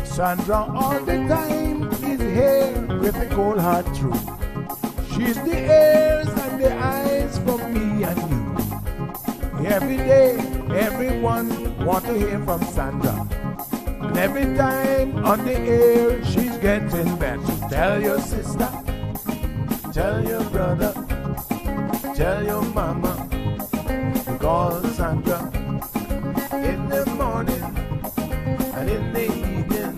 Sandra all the time is here with a cold heart true. She's the ears and the eyes for me and you. Every day, everyone want to hear from Sandra. And every time on the air, she's getting better. Tell your sister, tell your brother, tell your mama. Call Sandra in the morning and in the evening.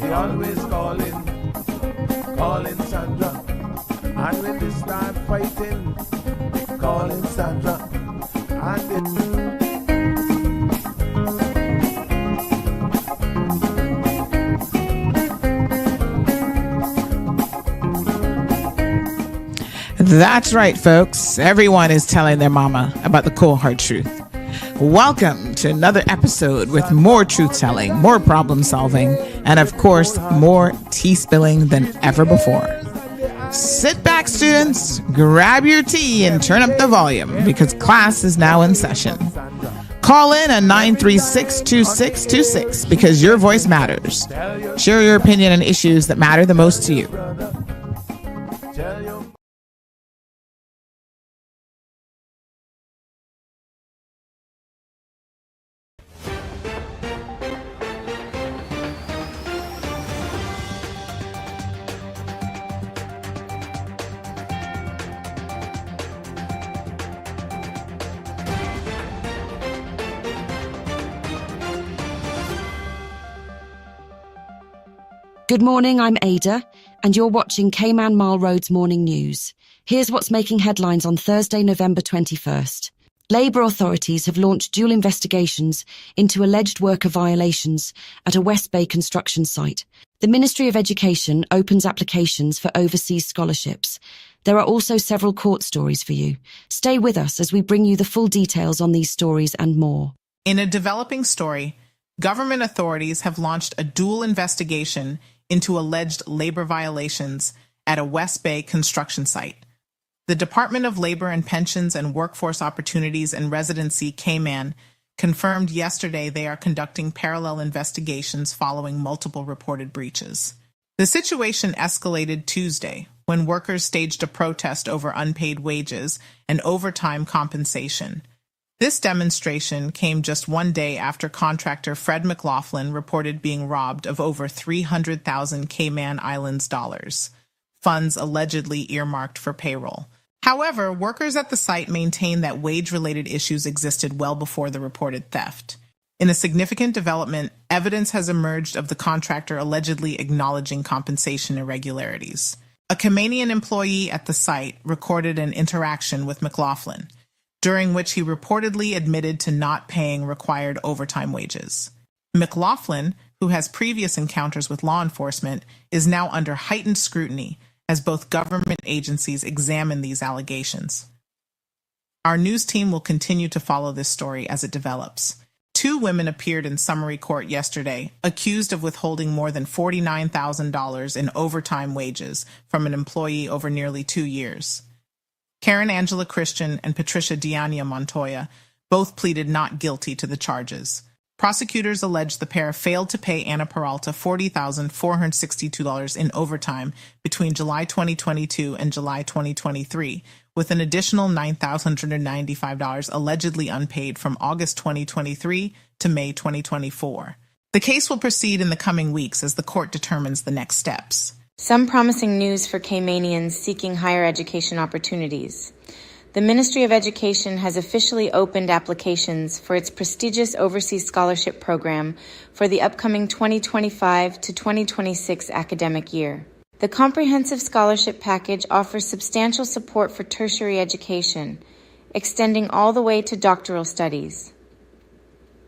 We always calling Sandra. And when they start fighting, calling Sandra. That's right, folks. Everyone is telling their mama about the cold hard truth. Welcome to another episode with more truth-telling, more problem-solving, and of course, more tea spilling than ever before. Sit back, students, grab your tea and turn up the volume because class is now in session. Call in at 936-2626 because your voice matters. Share your opinion on issues that matter the most to you. Good morning, I'm Ada, and you're watching Cayman Mile Road's Morning News. Here's what's making headlines on Thursday, November 21st. Labour authorities have launched dual investigations into alleged worker violations at a West Bay construction site. The Ministry of Education opens applications for overseas scholarships. There are also several court stories for you. Stay with us as we bring you the full details on these stories and more. In a developing story, government authorities have launched a dual investigation into alleged labor violations at a West Bay construction site. The Department of Labor and Pensions and Workforce Opportunities and Residency, Cayman, confirmed yesterday they are conducting parallel investigations following multiple reported breaches. The situation escalated Tuesday when workers staged a protest over unpaid wages and overtime compensation. This demonstration came just one day after contractor Fred McLaughlin reported being robbed of over 300,000 Cayman Islands dollars, funds allegedly earmarked for payroll. However, workers at the site maintain that wage-related issues existed well before the reported theft. In a significant development, evidence has emerged of the contractor allegedly acknowledging compensation irregularities. A Caymanian employee at the site recorded an interaction with McLaughlin, during which he reportedly admitted to not paying required overtime wages. McLaughlin, who has previous encounters with law enforcement, is now under heightened scrutiny as both government agencies examine these allegations. Our news team will continue to follow this story as it develops. 2 women appeared in summary court yesterday, accused of withholding more than $49,000 in overtime wages from an employee over nearly 2 years. Karen Angela Christian and Patricia Diania Montoya both pleaded not guilty to the charges. Prosecutors alleged the pair failed to pay Ana Peralta $40,462 in overtime between July 2022 and July 2023, with an additional $9,995 allegedly unpaid from August 2023 to May 2024. The case will proceed in the coming weeks as the court determines the next steps. Some promising news for Caymanians seeking higher education opportunities. The Ministry of Education has officially opened applications for its prestigious overseas scholarship program for the upcoming 2025 to 2026 academic year. The comprehensive scholarship package offers substantial support for tertiary education, extending all the way to doctoral studies.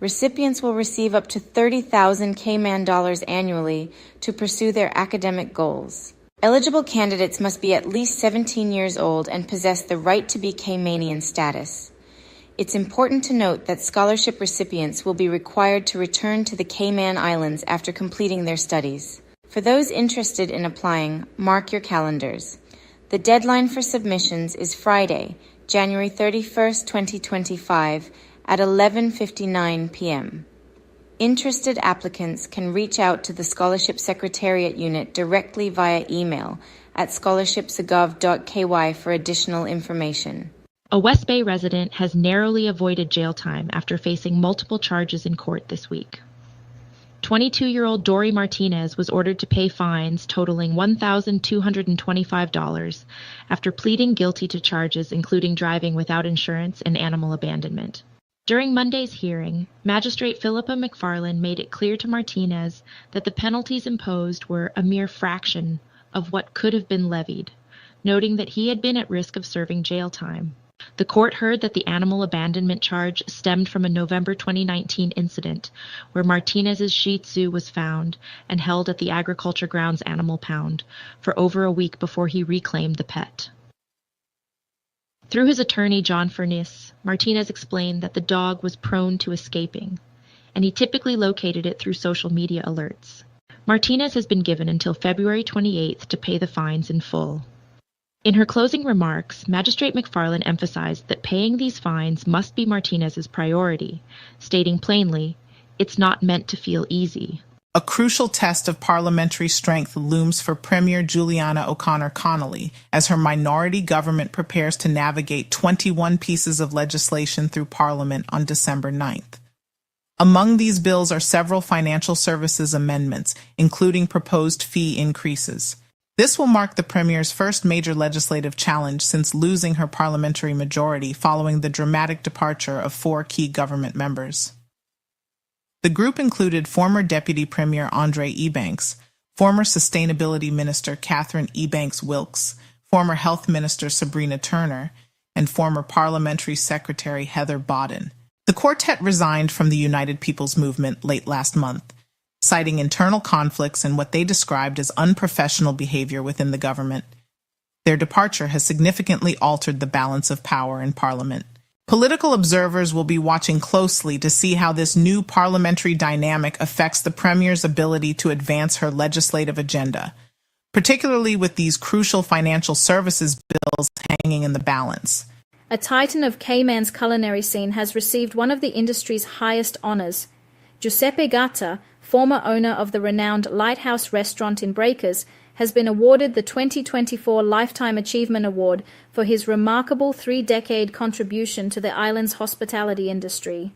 Recipients will receive up to 30,000 Cayman dollars annually to pursue their academic goals. Eligible candidates must be at least 17 years old and possess the right to be Caymanian status. It's important to note that scholarship recipients will be required to return to the Cayman Islands after completing their studies. For those interested in applying, mark your calendars. The deadline for submissions is Friday, January 31st, 2025 at 11:59 p.m. Interested applicants can reach out to the Scholarship Secretariat Unit directly via email at scholarshipsagov.ky for additional information. A West Bay resident has narrowly avoided jail time after facing multiple charges in court this week. 22-year-old Dory Martinez was ordered to pay fines totaling $1,225 after pleading guilty to charges including driving without insurance and animal abandonment. During Monday's hearing, Magistrate Philippa McFarland made it clear to Martinez that the penalties imposed were a mere fraction of what could have been levied, noting that he had been at risk of serving jail time. The court heard that the animal abandonment charge stemmed from a November 2019 incident where Martinez's Shih Tzu was found and held at the Agriculture Grounds Animal Pound for over a week before he reclaimed the pet. Through his attorney, John Furness, Martinez explained that the dog was prone to escaping, and he typically located it through social media alerts. Martinez has been given until February 28th to pay the fines in full. In her closing remarks, Magistrate McFarland emphasized that paying these fines must be Martinez's priority, stating plainly, "It's not meant to feel easy." A crucial test of parliamentary strength looms for Premier Juliana O'Connor-Connolly as her minority government prepares to navigate 21 pieces of legislation through Parliament on December 9th. Among these bills are several financial services amendments, including proposed fee increases. This will mark the Premier's first major legislative challenge since losing her parliamentary majority following the dramatic departure of 4 key government members. The group included former Deputy Premier Andre Ebanks, former Sustainability Minister Catherine Ebanks-Wilkes, former Health Minister Sabrina Turner, and former Parliamentary Secretary Heather Bodden. The quartet resigned from the United People's Movement late last month, citing internal conflicts and what they described as unprofessional behavior within the government. Their departure has significantly altered the balance of power in Parliament. Political observers will be watching closely to see how this new parliamentary dynamic affects the Premier's ability to advance her legislative agenda, particularly with these crucial financial services bills hanging in the balance. A titan of Cayman's culinary scene has received one of the industry's highest honors. Giuseppe Gatta, former owner of the renowned Lighthouse restaurant in Breakers, has been awarded the 2024 Lifetime Achievement Award for his remarkable 3-decade contribution to the island's hospitality industry.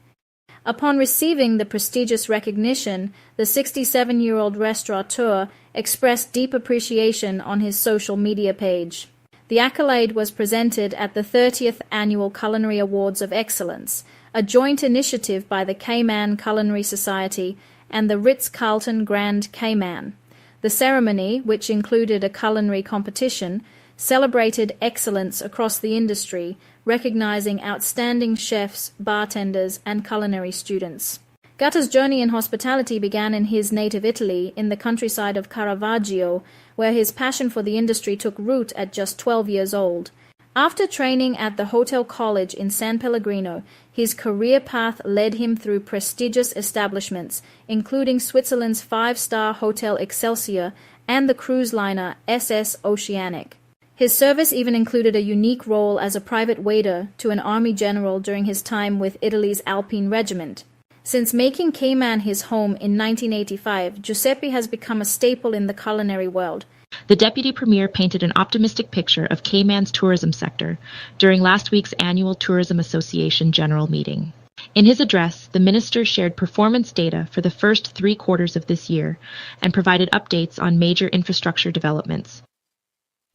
Upon receiving the prestigious recognition, the 67-year-old restaurateur expressed deep appreciation on his social media page. The accolade was presented at the 30th Annual Culinary Awards of Excellence, a joint initiative by the Cayman Culinary Society and the Ritz-Carlton Grand Cayman. The ceremony, which included a culinary competition, celebrated excellence across the industry, recognizing outstanding chefs, bartenders, and culinary students. Gatta's journey in hospitality began in his native Italy, in the countryside of Caravaggio, where his passion for the industry took root at just 12 years old. After training at the Hotel College in San Pellegrino, his career path led him through prestigious establishments, including Switzerland's 5-star Hotel Excelsior and the cruise liner SS Oceanic. His service even included a unique role as a private waiter to an army general during his time with Italy's Alpine Regiment. Since making Cayman his home in 1985, Giuseppe has become a staple in the culinary world. The Deputy Premier painted an optimistic picture of Cayman's tourism sector during last week's annual Tourism Association General Meeting. In his address, the minister shared performance data for the first 3 quarters of this year and provided updates on major infrastructure developments.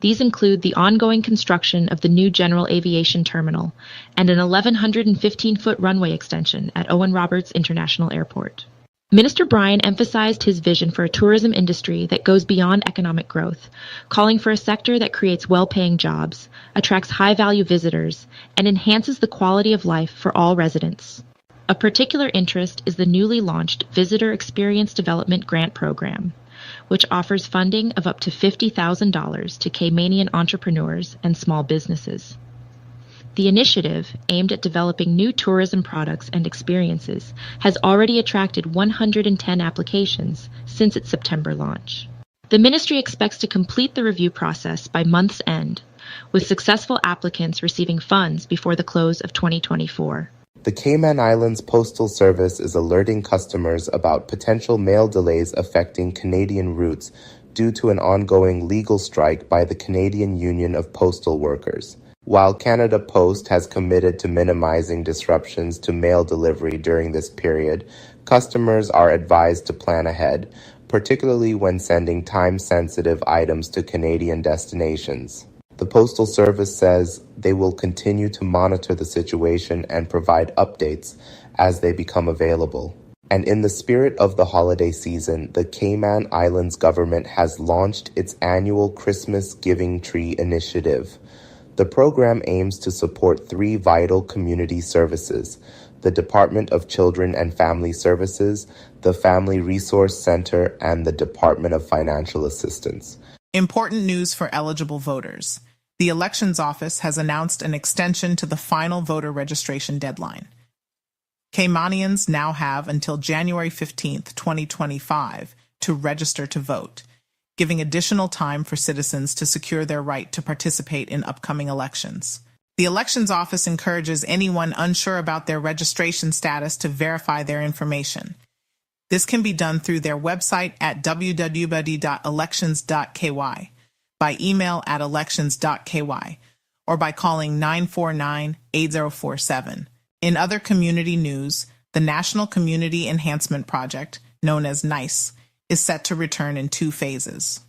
These include the ongoing construction of the new General Aviation Terminal and an 1,115-foot runway extension at Owen Roberts International Airport. Minister Bryan emphasized his vision for a tourism industry that goes beyond economic growth, calling for a sector that creates well-paying jobs, attracts high-value visitors, and enhances the quality of life for all residents. Of particular interest is the newly launched Visitor Experience Development Grant Program, which offers funding of up to $50,000 to Caymanian entrepreneurs and small businesses. The initiative, aimed at developing new tourism products and experiences, has already attracted 110 applications since its September launch. The ministry expects to complete the review process by month's end, with successful applicants receiving funds before the close of 2024. The Cayman Islands Postal Service is alerting customers about potential mail delays affecting Canadian routes due to an ongoing legal strike by the Canadian Union of Postal Workers. While Canada Post has committed to minimizing disruptions to mail delivery during this period, customers are advised to plan ahead, particularly when sending time-sensitive items to Canadian destinations. The Postal Service says they will continue to monitor the situation and provide updates as they become available. And in the spirit of the holiday season, the Cayman Islands government has launched its annual Christmas Giving Tree initiative. The program aims to support 3 vital community services: the Department of Children and Family Services, the Family Resource Center, and the Department of Financial Assistance. Important news for eligible voters. The Elections Office has announced an extension to the final voter registration deadline. Caymanians now have until January 15th, 2025 to register to vote, giving additional time for citizens to secure their right to participate in upcoming elections. The Elections Office encourages anyone unsure about their registration status to verify their information. This can be done through their website at www.elections.ky, by email at elections.ky, or by calling 949-8047. In other community news, the National Community Enhancement Project, known as NICE, is set to return in 2 phases.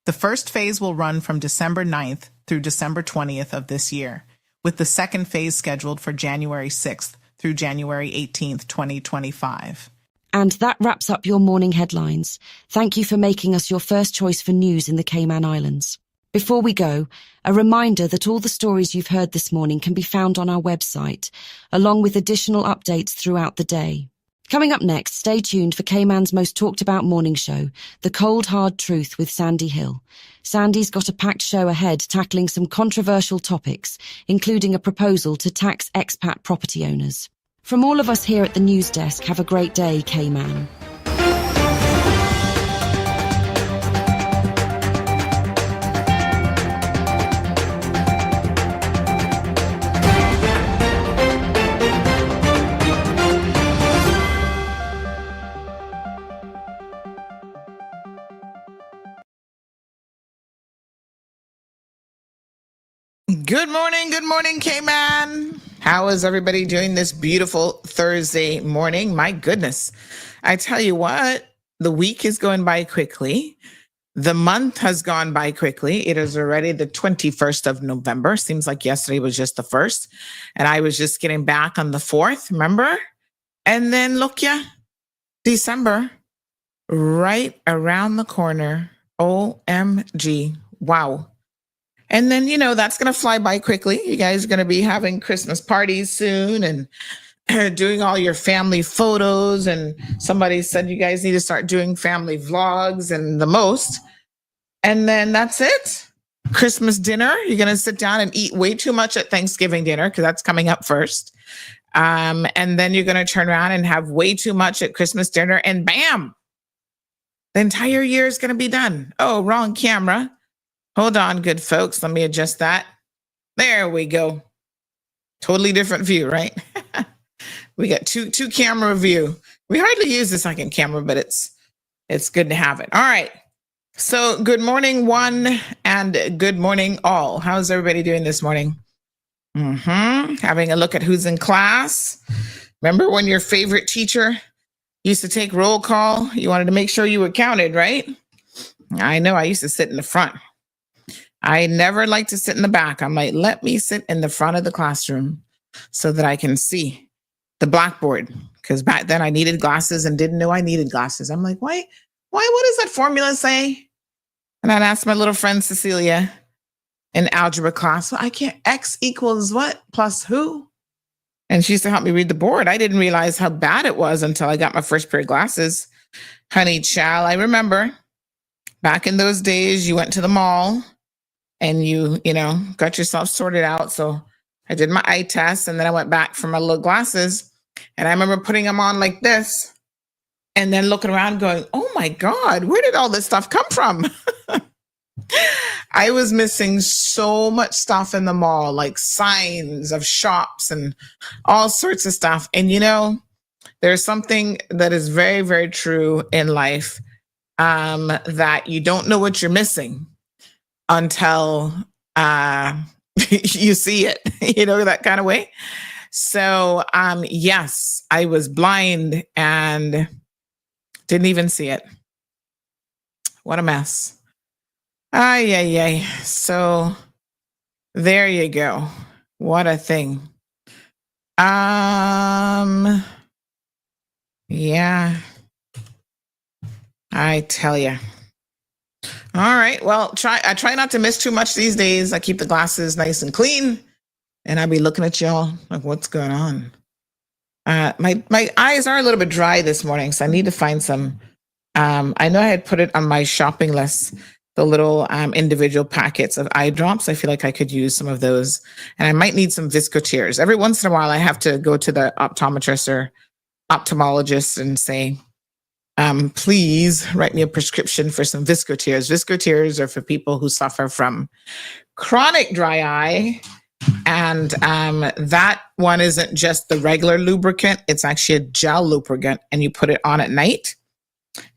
The first phase will run from December 9th through December 20th of this year, with the second phase scheduled for January 6th through January 18th, 2025. And that wraps up your morning headlines. Thank you for making us your first choice for news in the Cayman Islands. Before we go, a reminder that all the stories you've heard this morning can be found on our website, along with additional updates throughout the day. Coming up next, stay tuned for Cayman's most talked about morning show, The Cold Hard Truth with Sandy Hill. Sandy's got a packed show ahead tackling some controversial topics, including a proposal to tax expat property owners. From all of us here at the news desk, have a great day, Cayman. Good morning, Cayman. How is everybody doing this beautiful Thursday morning? My goodness, I tell you what, the week is going by quickly. The month has gone by quickly. It is already the 21st of November. Seems like yesterday was just the 1st. And I was just getting back on the 4th, remember? And then look ya, December, right around the corner. OMG. Wow. And then, that's going to fly by quickly. You guys are going to be having Christmas parties soon and doing all your family photos. And somebody said you guys need to start doing family vlogs and the most. And then that's it. Christmas dinner. You're going to sit down and eat way too much at Thanksgiving dinner because that's coming up first. And then you're going to turn around and have way too much at Christmas dinner. And bam, the entire year is going to be done. Oh, wrong camera. Hold on, good folks. Let me adjust that. There we go. Totally different view, right? We got two camera view. We hardly use the second camera, but it's good to have it. All right. So good morning, one, and good morning, all. How's everybody doing this morning? Having a look at who's in class. Remember when your favorite teacher used to take roll call? You wanted to make sure you were counted, right? I know. I used to sit in the front. I never like to sit in the back. I'm like, let me sit in the front of the classroom so that I can see the blackboard. Because back then I needed glasses and didn't know I needed glasses. I'm like, why, what does that formula say? And I'd ask my little friend Cecilia in algebra class, well, I can't, X equals what plus who? And she used to help me read the board. I didn't realize how bad it was until I got my first pair of glasses. Honey child, I remember back in those days, you went to the mall and you got yourself sorted out. So I did my eye test, and then I went back for my little glasses, and I remember putting them on like this, and then looking around going, oh my God, where did all this stuff come from? I was missing so much stuff in the mall, like signs of shops and all sorts of stuff. And there's something that is very, very true in life, that you don't know what you're missing until you see it, that kind of way. So, yes, I was blind and didn't even see it. What a mess. Ay, ay, ay. So there you go. What a thing. Yeah, I tell you. All right. Well, I try not to miss too much these days. I keep the glasses nice and clean, and I'll be looking at y'all like, what's going on? My eyes are a little bit dry this morning, so I need to find some. I know I had put it on my shopping list, the little individual packets of eye drops. I feel like I could use some of those, and I might need some Viscotears. Every once in a while, I have to go to the optometrist or ophthalmologist and say, please write me a prescription for some Viscotears. Viscotears are for people who suffer from chronic dry eye. And that one isn't just the regular lubricant. It's actually a gel lubricant, and you put it on at night,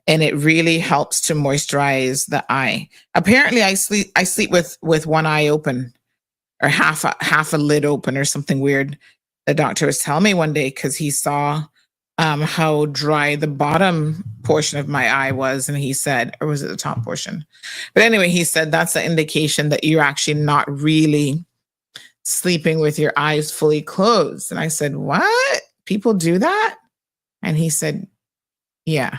and it really helps to moisturize the eye. Apparently, I sleep with one eye open, or half a lid open, or something weird. The doctor was telling me one day, because he saw how dry the bottom portion of my eye was, and he said, or was it the top portion? But anyway, he said that's an indication that you're actually not really sleeping with your eyes fully closed. And I said, what? People do that? And he said, yeah.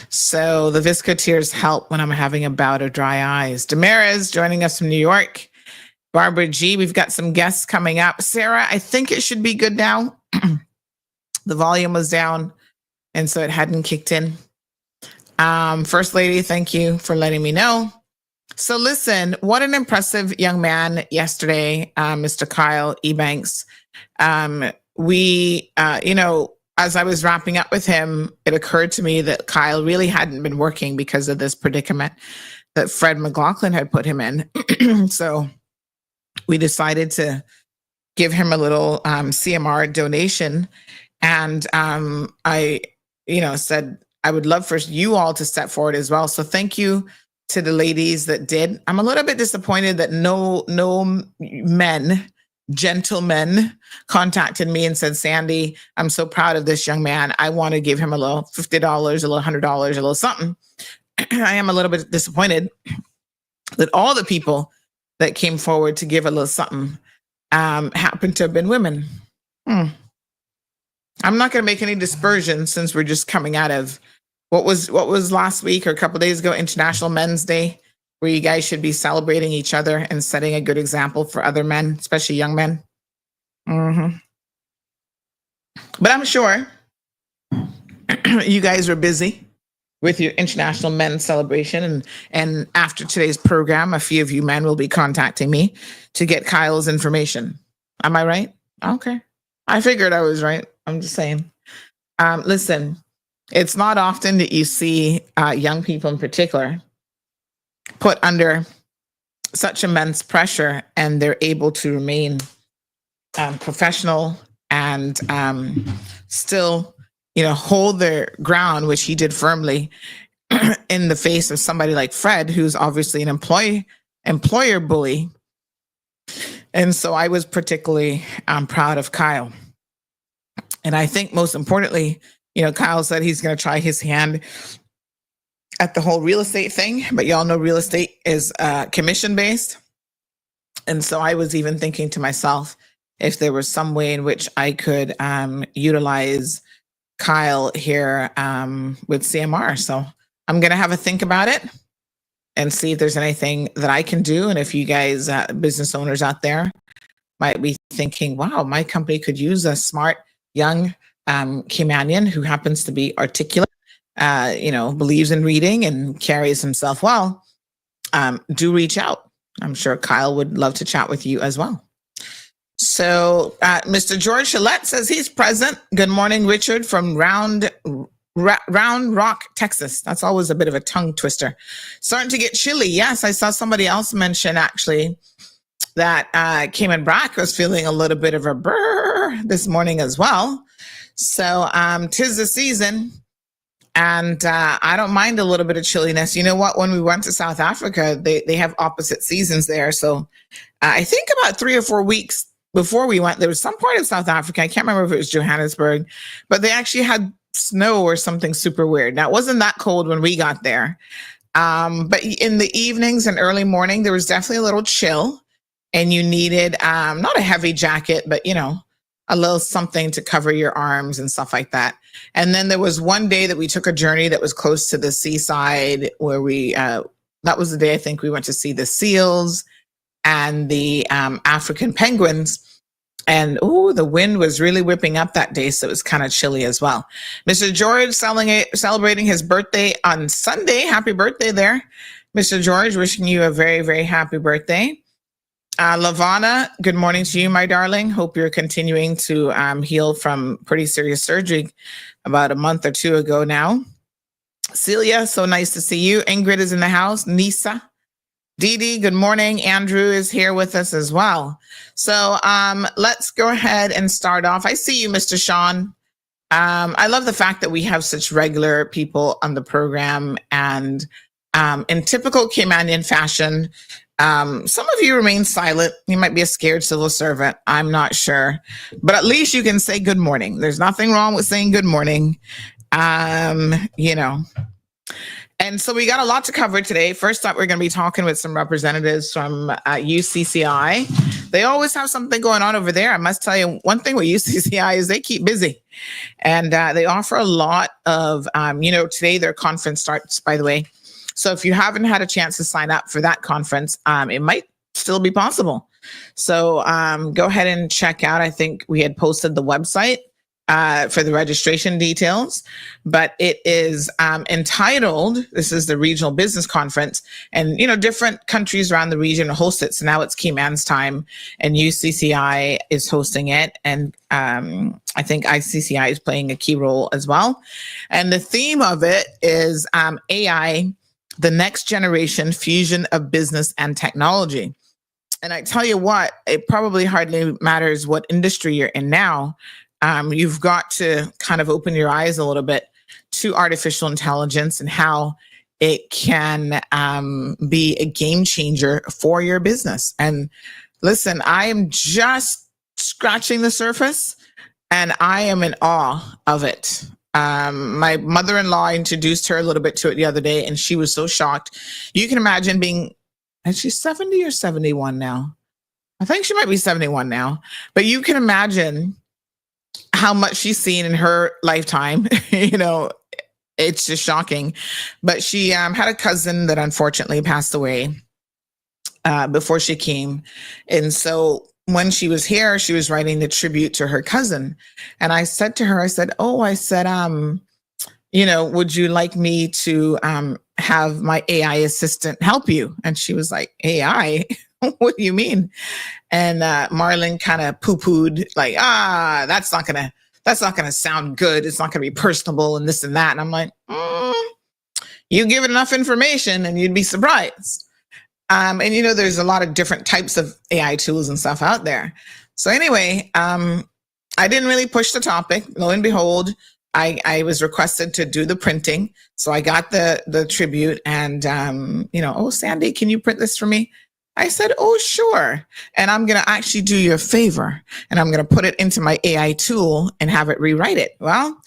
So the Viscotears help when I'm having a bout of dry eyes. Damaris joining us from New York. Barbara G, we've got some guests coming up. Sarah, I think it should be good now. The volume was down, and so it hadn't kicked in. First Lady, thank you for letting me know. So listen, what an impressive young man yesterday, Mr. Kyle Ebanks. As I was wrapping up with him, it occurred to me that Kyle really hadn't been working because of this predicament that Fred McLaughlin had put him in. So we decided to give him a little CMR donation. And I said, I would love for you all to step forward as well. So thank you to the ladies that did. I'm a little bit disappointed that no gentlemen contacted me and said, Sandy, I'm so proud of this young man. I want to give him a little $50, a little $100, a little something. I am a little bit disappointed that all the people that came forward to give a little something happened to have been women. I'm not going to make any dispersions, since we're just coming out of what was last week or a couple of days ago, International Men's Day, where you guys should be celebrating each other and setting a good example for other men, especially young men. But I'm sure you guys are busy with your International Men's Celebration. And after today's program, a few of you men will be contacting me to get Kyle's information. Am I right? Okay. I figured I was right. I'm just saying. Listen, it's not often that you see young people in particular put under such immense pressure, and they're able to remain professional and still, hold their ground, which he did firmly in the face of somebody like Fred, who's obviously an employer bully. And so I was particularly proud of Kyle. And I think most importantly, Kyle said he's going to try his hand at the whole real estate thing, but y'all know real estate is commission based. And so I was even thinking to myself, if there was some way in which I could utilize Kyle here with CMR. So I'm going to have a think about it and see if there's anything that I can do. And if you guys, business owners out there, might be thinking, wow, my company could use a smart, young Caymanian who happens to be articulate, believes in reading and carries himself well, do reach out. I'm sure Kyle would love to chat with you as well. So Mr. George Gillette says he's present. Good morning, Richard, from Round Rock, Texas. That's always a bit of a tongue twister. Starting to get chilly. Yes, I saw somebody else mention actually that Cayman Brack was feeling a little bit of a brr this morning as well. So 'tis the season. And I don't mind a little bit of chilliness. You know what? When we went to South Africa, they have opposite seasons there. So I think about 3 or 4 weeks before we went, there was some part of South Africa. I can't remember if it was Johannesburg, but they actually had snow or something super weird. Now, it wasn't that cold when we got there. But in the evenings and early morning, there was definitely a little chill. And you needed not a heavy jacket, but, you know, a little something to cover your arms and stuff like that. And then there was one day that we took a journey that was close to the seaside where that was the day I think we went to see the seals and the African penguins. And the wind was really whipping up that day, so it was kind of chilly as well. Mr. George celebrating his birthday on Sunday. Happy birthday there, Mr. George. Wishing you a very, very happy birthday. Lavana, good morning to you, my darling. Hope you're continuing to heal from pretty serious surgery about a month or two ago now. Celia, so nice to see you. Ingrid is in the house. Nisa. Dee Dee, good morning. Andrew is here with us as well. So let's go ahead and start off. I see you, Mr. Sean. I love the fact that we have such regular people on the program. And in typical Caymanian fashion, some of you remain silent. You might be a scared civil servant. I'm not sure. But at least you can say good morning. There's nothing wrong with saying good morning. You know. And so we got a lot to cover today. First up, we're going to be talking with some representatives from UCCI. They always have something going on over there. I must tell you, one thing with UCCI is they keep busy. And they offer a lot of, today their conference starts, by the way. So if you haven't had a chance to sign up for that conference, it might still be possible. So go ahead and check out. I think we had posted the website for the registration details, but it is entitled, this is the Regional Business Conference, and, different countries around the region host it. So now it's Cayman's time and UCCI is hosting it. And I think ICCI is playing a key role as well. And the theme of it is AI, the next generation fusion of business and technology. And I tell you what, it probably hardly matters what industry you're in now. You've got to kind of open your eyes a little bit to artificial intelligence and how it can be a game changer for your business. And listen, I am just scratching the surface and I am in awe of it. My mother-in-law introduced her a little bit to it the other day, and she was so shocked. You can imagine and she's 70 or 71 now. I think she might be 71 now, but you can imagine how much she's seen in her lifetime. It's just shocking. But she had a cousin that unfortunately passed away before she came. And so when she was here, she was writing the tribute to her cousin. And I said to her, would you like me to have my AI assistant help you? And she was like, AI? What do you mean? And Marlon kind of poo-pooed, like, that's not gonna sound good. It's not gonna be personable and this and that. And I'm like, you give it enough information and you'd be surprised. And there's a lot of different types of AI tools and stuff out there. So anyway, I didn't really push the topic. Lo and behold, I was requested to do the printing. So I got the tribute and, Sandy, can you print this for me? I said, oh, sure. And I'm going to actually do you a favor and I'm going to put it into my AI tool and have it rewrite it. Well,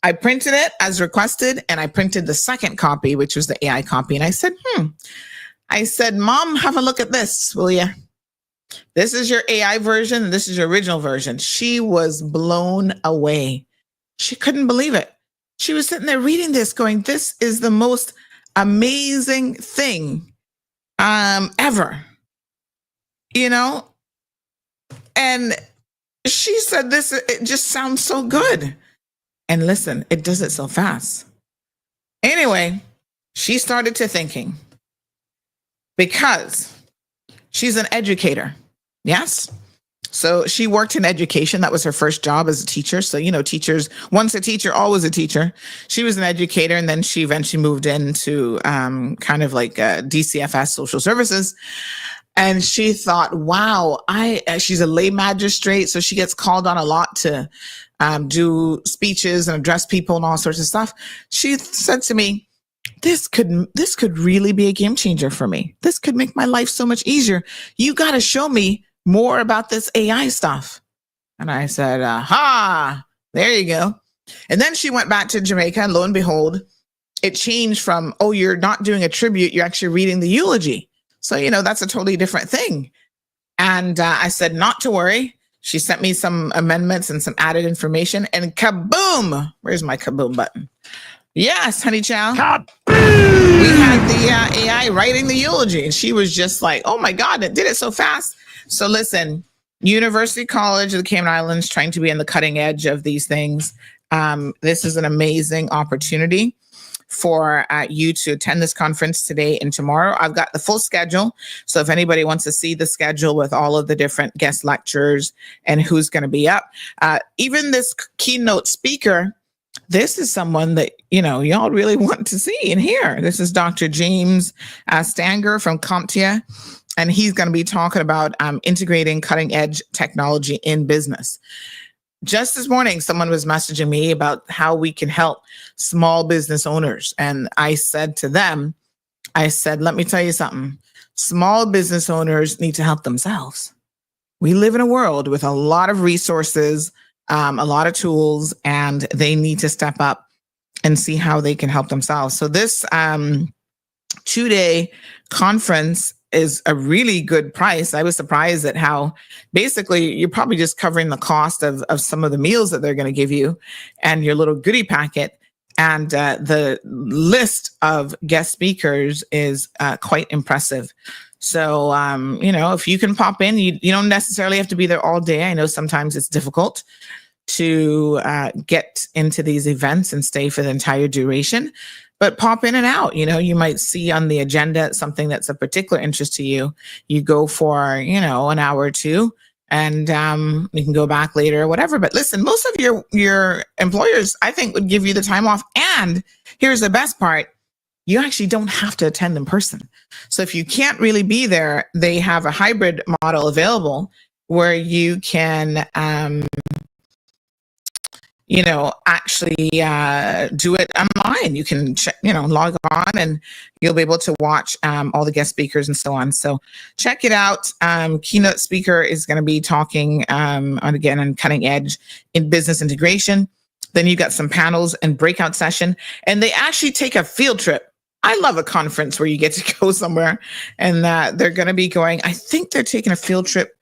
I printed it as requested and I printed the second copy, which was the AI copy. And I said, I said, Mom, have a look at this, will you? This is your AI version and this is your original version. She was blown away. She couldn't believe it. She was sitting there reading this going, this is the most amazing thing ever. And she said it just sounds so good. And listen, it does it so fast. Anyway, she started to thinking because she's an educator. Yes. So she worked in education. That was her first job as a teacher. So, teachers, once a teacher, always a teacher. She was an educator, and then she eventually moved into kind of like DCFS, social services. And she thought, wow, she's a lay magistrate. So she gets called on a lot to do speeches and address people and all sorts of stuff. She said to me, this could really be a game changer for me. This could make my life so much easier. You got to show me more about this AI stuff. And I said, aha, there you go. And then she went back to Jamaica, and lo and behold, it changed from, oh, you're not doing a tribute, you're actually reading the eulogy. So, that's a totally different thing. And I said, not to worry. She sent me some amendments and some added information, and kaboom! Where's my kaboom button? Yes, honey child. We had the AI writing the eulogy, and she was just like, oh my God, it did it so fast. So listen, University College of the Cayman Islands trying to be on the cutting edge of these things. This is an amazing opportunity for you to attend this conference today and tomorrow. I've got the full schedule. So if anybody wants to see the schedule with all of the different guest lectures and who's going to be up, even this keynote speaker, this is someone that, y'all really want to see and hear. This is Dr. James Stanger from CompTIA, and he's going to be talking about integrating cutting edge technology in business. Just this morning, someone was messaging me about how we can help small business owners. And I said to them, let me tell you something. Small business owners need to help themselves. We live in a world with a lot of resources, a lot of tools, and they need to step up and see how they can help themselves. So this 2-day conference is a really good price. I was surprised at how basically you're probably just covering the cost of some of the meals that they're going to give you and your little goodie packet. And the list of guest speakers is quite impressive. So, if you can pop in, you don't necessarily have to be there all day. I know sometimes it's difficult to get into these events and stay for the entire duration. But pop in and out, you might see on the agenda something that's of particular interest to you. You go for, an hour or two, and you can go back later or whatever. But listen, most of your employers, I think, would give you the time off. And here's the best part. You actually don't have to attend in person. So if you can't really be there, they have a hybrid model available where you can actually do it online. You can log on, and you'll be able to watch all the guest speakers and so on. So check it out. Keynote speaker is going to be talking on cutting edge in business integration. Then you got some panels and breakout session, and they actually take a field trip. I love a conference where you get to go somewhere, and they're going to be going, I think they're taking a field trip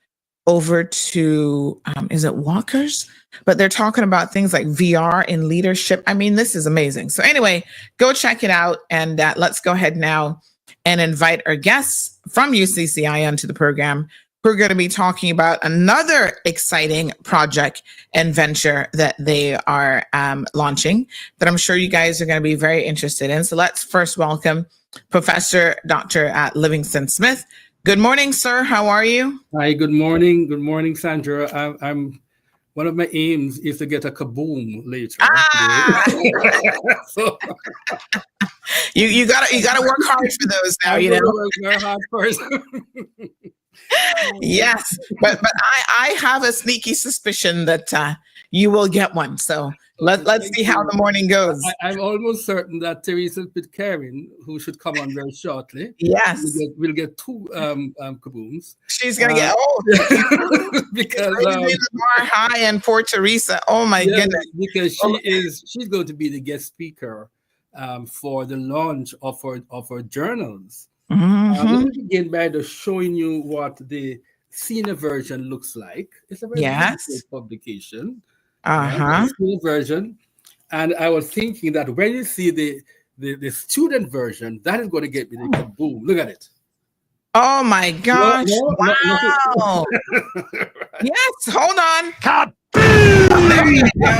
over to, is it Walkers? But they're talking about things like VR in leadership. I mean, this is amazing. So anyway, go check it out. And let's go ahead now and invite our guests from UCCI onto the program. We're going to be talking about another exciting project and venture that they are launching that I'm sure you guys are going to be very interested in. So let's first welcome Professor Dr. Livingston Smith. Good morning, sir. How are you? Hi, good morning. Good morning, Sandra. I'm one of my aims is to get a kaboom later. So, you gotta work hard for those now. Work very hard first. Yes, but I have a sneaky suspicion that you will get one. So let's see how the morning goes. I'm almost certain that Teresa Pitcairn, who should come on very shortly, yes, will get two kabooms. She's gonna get because the bar high and poor Teresa. Oh my goodness! Because she's going to be the guest speaker for the launch of her journals. Mm-hmm. Let me begin by just showing you what the senior version looks like. It's a very good publication. Senior version. And I was thinking that when you see the student version, that is going to get me the kaboom. Look at it. Oh my gosh. Wow. Yes, hold on. There you go.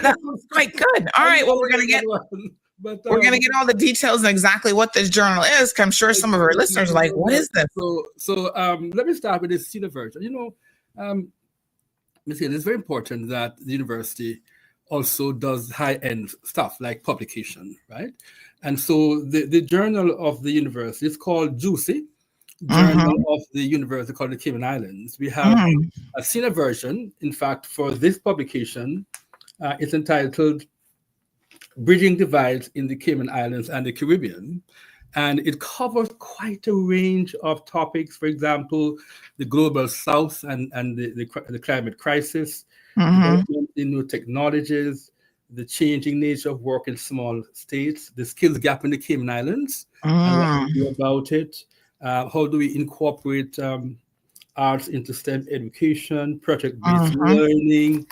That looks quite good. All right, well, we're going to get... But we're going to get all the details and exactly what this journal is. I'm sure some of our listeners are like, what is this? So let me start with the senior version. It's very important that the university also does high-end stuff like publication, right? And so the journal of the university is called Juicy, Journal of the University called the Cayman Islands. We have a senior version. In fact, for this publication, it's entitled Bridging Divides in the Cayman Islands and the Caribbean. And it covers quite a range of topics. For example, the global south and the climate crisis, development in new technologies, the changing nature of work in small states, the skills gap in the Cayman Islands, and what we do about it. How do we incorporate arts into STEM education, project-based learning?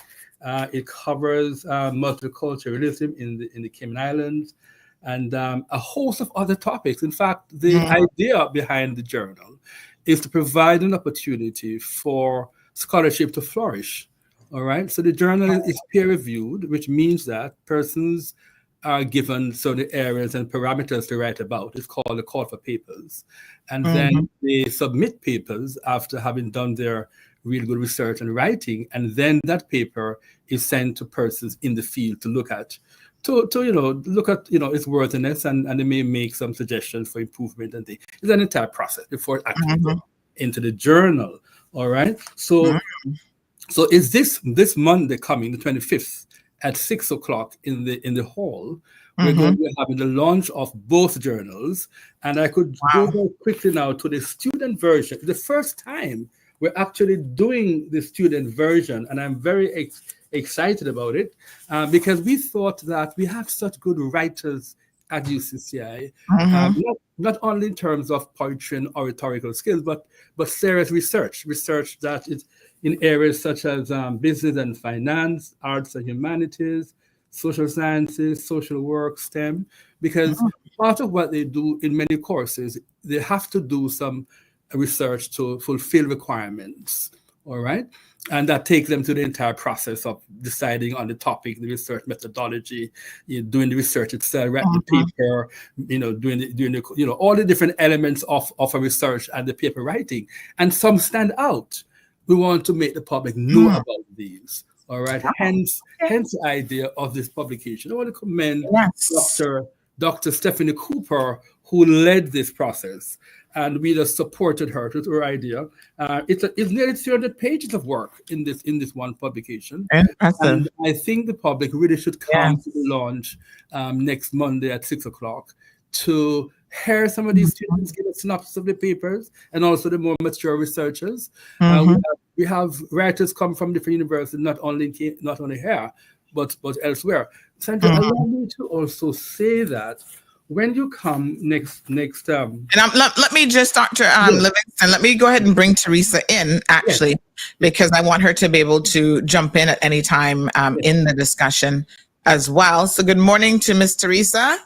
It covers multiculturalism in the Cayman Islands, and a host of other topics. In fact, the idea behind the journal is to provide an opportunity for scholarship to flourish. All right. So the journal is peer-reviewed, which means that persons are given certain areas and parameters to write about. It's called a call for papers. And then they submit papers after having done their real good research and writing. And then that paper is sent to persons in the field to look at, its worthiness, and they may make some suggestions for improvement. And it's an entire process before it actually goes into the journal. All right. So is this Monday coming, the 25th, at 6 o'clock in the hall? We're going to be having the launch of both journals. And I could go very quickly now to the student version. The first time we're actually doing the student version, and I'm very excited about it because we thought that we have such good writers at UCCI, not only in terms of poetry and oratorical skills, but serious research that is in areas such as business and finance, arts and humanities, social sciences, social work, STEM, because part of what they do in many courses, they have to do some research to fulfill requirements, all right? And that takes them to the entire process of deciding on the topic, the research methodology, doing the research itself, writing the paper, doing all the different elements of a research and the paper writing. And some stand out. We want to make the public know about these. All right. Hence the idea of this publication. I want to commend Dr. Stephanie Cooper, who led this process, and we just supported her with her idea. It's nearly 300 pages of work in this one publication. And I think the public really should come to the launch next Monday at 6 o'clock to hear some of these students give a synopsis of the papers, and also the more mature researchers. We have writers come from different universities, not only here, but elsewhere. Sandra, allow me to also say that when you come next and let me just, Dr. Livingston, let me go ahead and bring Teresa in, actually, because I want her to be able to jump in at any time in the discussion as well. So good morning to Miss Teresa.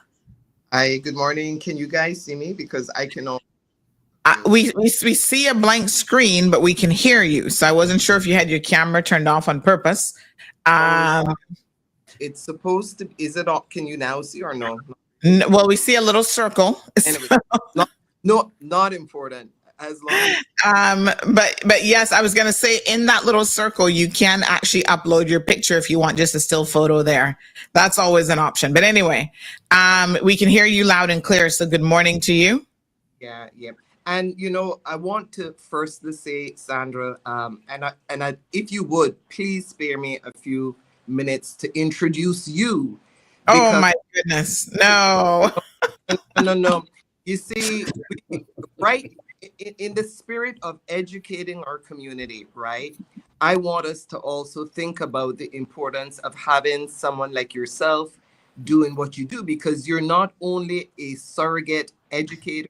Hi, good morning. Can you guys see me? Because I cannot. We see a blank screen, but we can hear you. So I wasn't sure if you had your camera turned off on purpose. It's supposed to. Is it off? Can you now see or no? Well, we see a little circle. Anyway, not important. As long. But yes, I was going to say in that little circle, you can actually upload your picture if you want just a still photo there. That's always an option. But anyway, we can hear you loud and clear. So good morning to you. Yeah. And, I want to firstly say, Sandra, and if you would, please spare me a few minutes to introduce you. Oh, my goodness. No. No. You see, right in the spirit of educating our community, right? I want us to also think about the importance of having someone like yourself doing what you do, because you're not only a surrogate educator,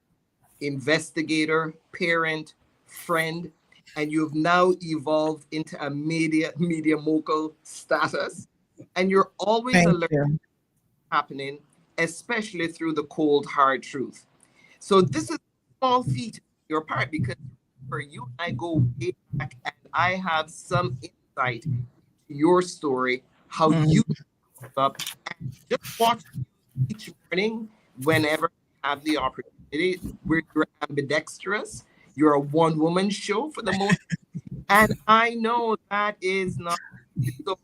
investigator, parent, friend, and you've now evolved into a media mogul status, and you're always alerting happening, especially through the cold hard truth. So this is a small feat on your part, because for you, I go way back, and I have some insight into your story, how you up, and just watching each learning whenever you have the opportunity. You're ambidextrous. You're a one-woman show for the most, and I know that is not. So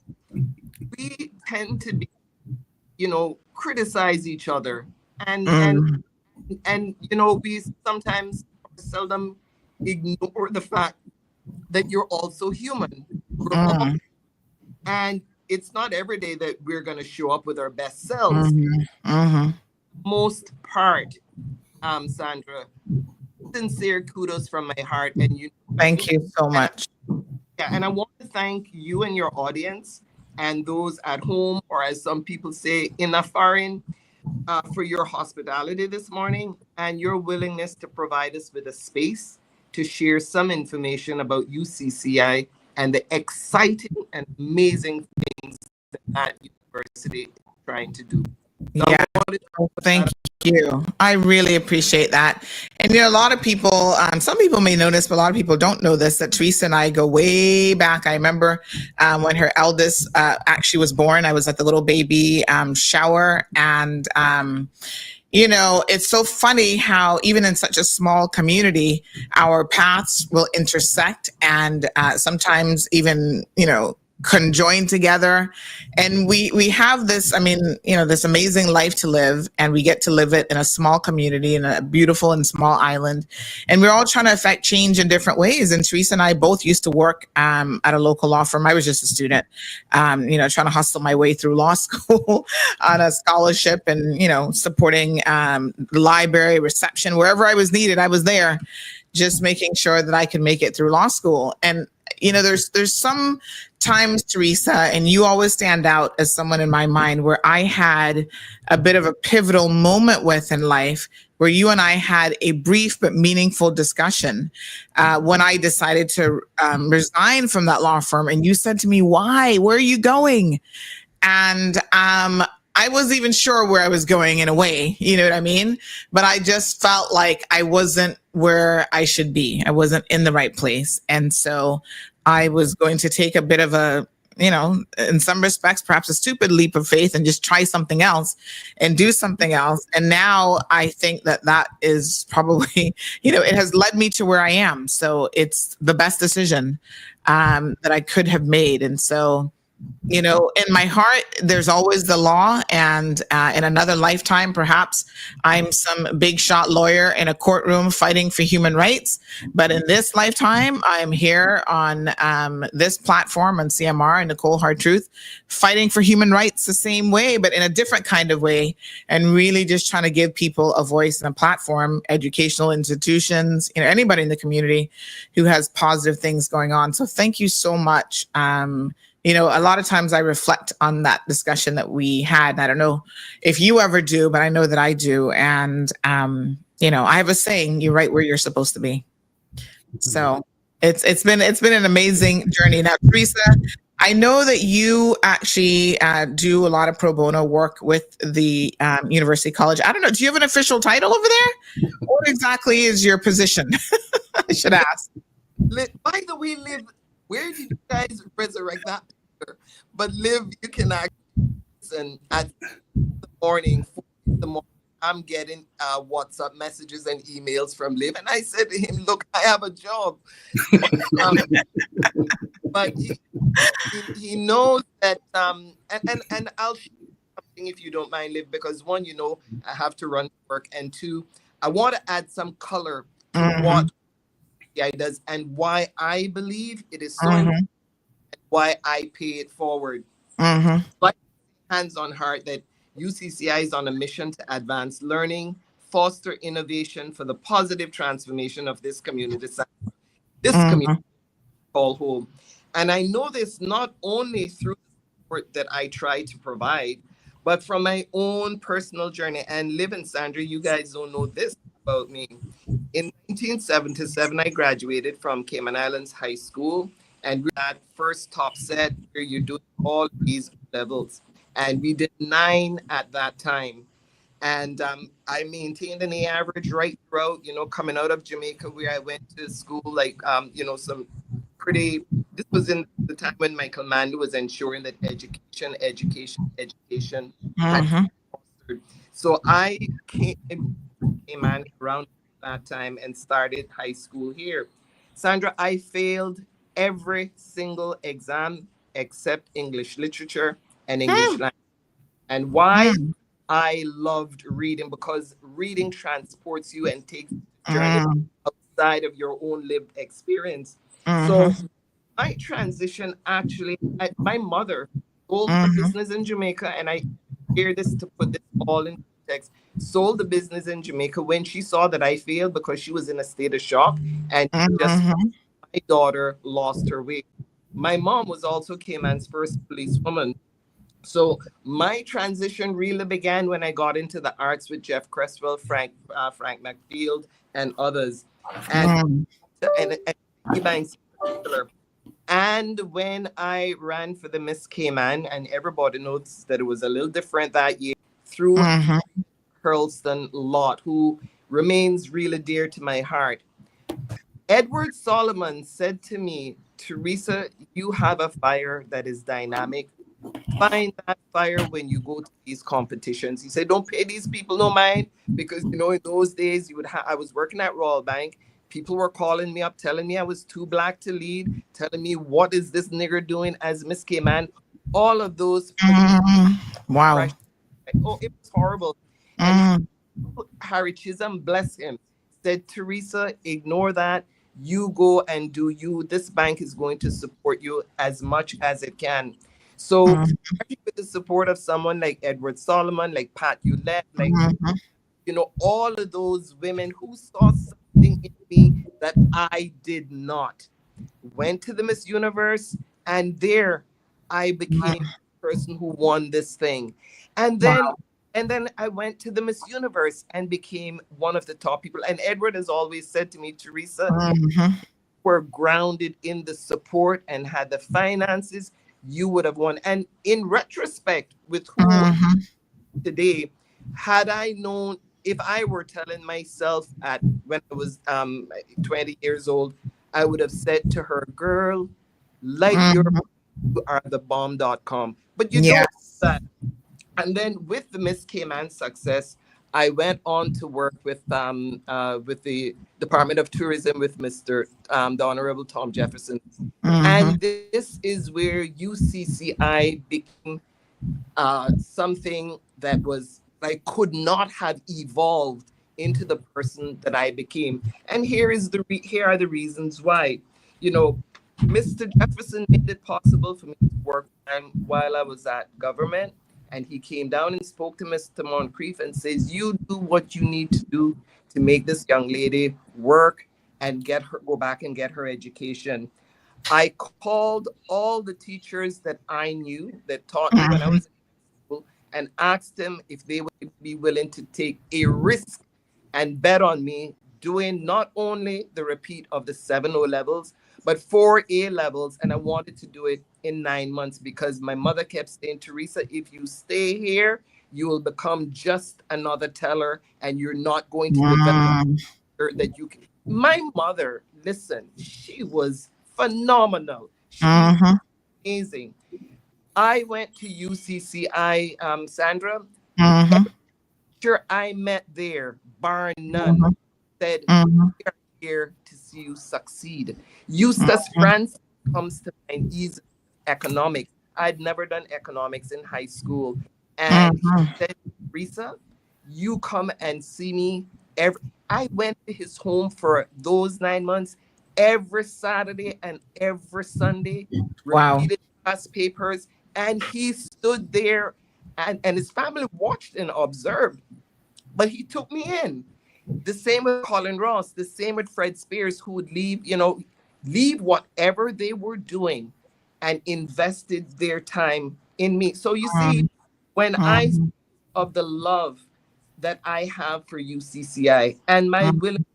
we tend to be, criticize each other, and we sometimes seldom ignore the fact that you're also human. And it's not every day that we're going to show up with our best selves. Most part, Sandra, sincere kudos from my heart. And thank you so much. Yeah, and I want to thank you and your audience and those at home, or as some people say, in a foreign, for your hospitality this morning and your willingness to provide us with a space to share some information about UCCI and the exciting and amazing things that university is trying to do. So yeah, thank you. I really appreciate that. And a lot of people, some people may know this, but a lot of people don't know this, that Teresa and I go way back. I remember when her eldest actually was born, I was at the little baby shower, and it's so funny how even in such a small community, our paths will intersect and sometimes even, conjoin together. And we have this, this amazing life to live, and we get to live it in a small community, in a beautiful and small island. And we're all trying to affect change in different ways. And Teresa and I both used to work at a local law firm. I was just a student, trying to hustle my way through law school on a scholarship and, supporting the library, reception, wherever I was needed, I was there, just making sure that I could make it through law school. And there's some times, Teresa, and you always stand out as someone in my mind where I had a bit of a pivotal moment with in life, where you and I had a brief but meaningful discussion when I decided to resign from that law firm. And you said to me, "Why? Where are you going?" And I wasn't even sure where I was going in a way, you know what I mean? But I just felt like I wasn't where I should be. I wasn't in the right place. And so I was going to take a bit of a, in some respects, perhaps a stupid leap of faith and just try something else and do something else. And now I think that is probably, it has led me to where I am. So it's the best decision that I could have made. And so, in my heart, there's always the law, and in another lifetime, perhaps I'm some big shot lawyer in a courtroom fighting for human rights. But in this lifetime, I'm here on this platform on CMR and Nicole Hard Truth, fighting for human rights the same way, but in a different kind of way, and really just trying to give people a voice and a platform, educational institutions, anybody in the community who has positive things going on. So thank you so much. A lot of times I reflect on that discussion that we had. And I don't know if you ever do, but I know that I do. And, I have a saying, you're right where you're supposed to be. So it's been an amazing journey. Now, Teresa, I know that you actually do a lot of pro bono work with the University College. I don't know. Do you have an official title over there? What exactly is your position? I should ask. By the way, Liv, where did you guys resurrect that picture? But Liv, you can actually listen at the morning, I'm getting WhatsApp messages and emails from Liv, and I said to him, "Look, I have a job," but he knows that. And I'll share something if you don't mind, Liv, because one, I have to run work, and two, I want to add some color to what UCCI does and why I believe it is so important, and why I pay it forward. But hands on heart that UCCI is on a mission to advance learning, foster innovation for the positive transformation of this community. This community called home. And I know this not only through the support that I try to provide, but from my own personal journey. And Liv and Sandra, you guys don't know this about me. In 1977, I graduated from Cayman Islands High School, and we had first top set where you're doing all these levels. And we did 9 at that time. And I maintained an A average right throughout, coming out of Jamaica, where I went to school, some pretty, this was in the time when Michael Manley was ensuring that education had fostered So I came man around that time and started high school here. Sandra, I failed every single exam except English literature and English language. And why? I loved reading because reading transports you and takes you to journey outside of your own lived experience. So my transition actually, my mother sold her business in Jamaica, and I hear this to put this all in context. Sold the business in Jamaica when she saw that I failed because she was in a state of shock, and just my daughter lost her way. My mom was also Cayman's first policewoman. So my transition really began when I got into the arts with Jeff Cresswell, Frank McField, and others, and Banks in particular. And when I ran for the Miss Cayman, and everybody knows that it was a little different that year, through Hurlston Lott, who remains really dear to my heart. Edward Solomon said to me, Teresa, you have a fire that is dynamic. Find that fire when you go to these competitions. He said, don't pay these people no mind, because in those days I was working at Royal Bank. People were calling me up, telling me I was too black to lead, telling me what is this nigger doing as Miss Cayman. All of those. Wow. Oh, it was horrible. And Harry Chisholm, bless him, said, Teresa, ignore that. You go and do you. This bank is going to support you as much as it can. So with the support of someone like Edward Solomon, like Pat Hewlett, like, all of those women who saw something in me that I did not, went to the Miss Universe, and there I became the person who won this thing. And then I went to the Miss Universe and became one of the top people. And Edward has always said to me, Teresa, we're grounded in the support and had the finances, you would have won. And in retrospect, with who today, had I known, if I were telling myself when I was 20 years old, I would have said to her, girl, like you are the bomb.com. But you don't that. And then with the Miss Cayman success, I went on to work with the Department of Tourism with Mr. The Honorable Tom Jefferson. And this is where UCCI became something that was could not have evolved into the person that I became. And here are the reasons why. Mr. Jefferson made it possible for me to work while I was at government. And he came down and spoke to Mr. Moncrief and says, you do what you need to do to make this young lady work and go back and get her education. I called all the teachers that I knew that taught me when I was in school and asked them if they would be willing to take a risk and bet on me doing not only the repeat of the 7 O levels, but 4 A levels. And I wanted to do it in 9 months because my mother kept saying, Teresa, if you stay here, you will become just another teller and you're not going to develop that you can. My mother, listen, she was phenomenal. She was amazing. I went to UCCI, Sandra. Sure, I met there, bar none, said, we are here to see you succeed. Eustace France comes to mind, easy economics. I'd never done economics in high school. And he said, Teresa, you come and see me I went to his home for those 9 months, every Saturday and every Sunday, repeated past papers, and he stood there and his family watched and observed, but he took me in. The same with Colin Ross, the same with Fred Spears, who would leave whatever they were doing and invested their time in me. So you see, when I of the love that I have for UCCI and my willingness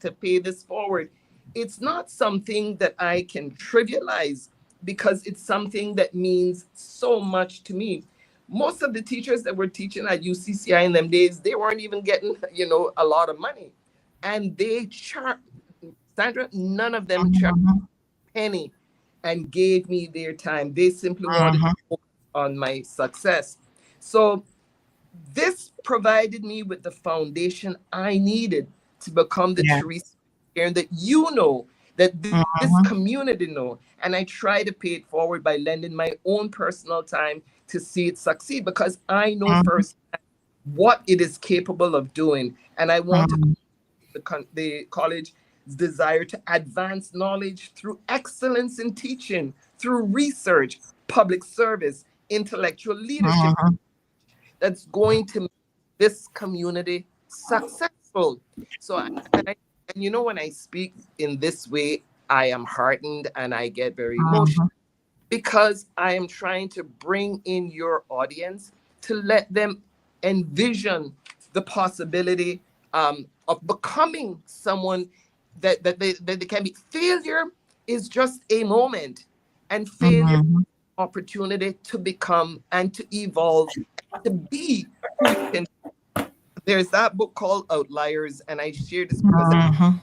to pay this forward, it's not something that I can trivialize because it's something that means so much to me. Most of the teachers that were teaching at UCCI in them days, they weren't even getting, a lot of money. And they Sandra, none of them charged a penny and gave me their time. They simply wanted to focus on my success. So this provided me with the foundation I needed to become the Teresa and that that this community know. And I try to pay it forward by lending my own personal time to see it succeed, because I know first what it is capable of doing. And I want the college's desire to advance knowledge through excellence in teaching, through research, public service, intellectual leadership, that's going to make this community successful. So, and you know, when I speak in this way, I am heartened and I get very emotional, because I am trying to bring in your audience to let them envision the possibility of becoming someone that they can be. Failure is just a moment, and failure opportunity to become and to evolve, to be who you can. There's that book called Outliers, and I share this because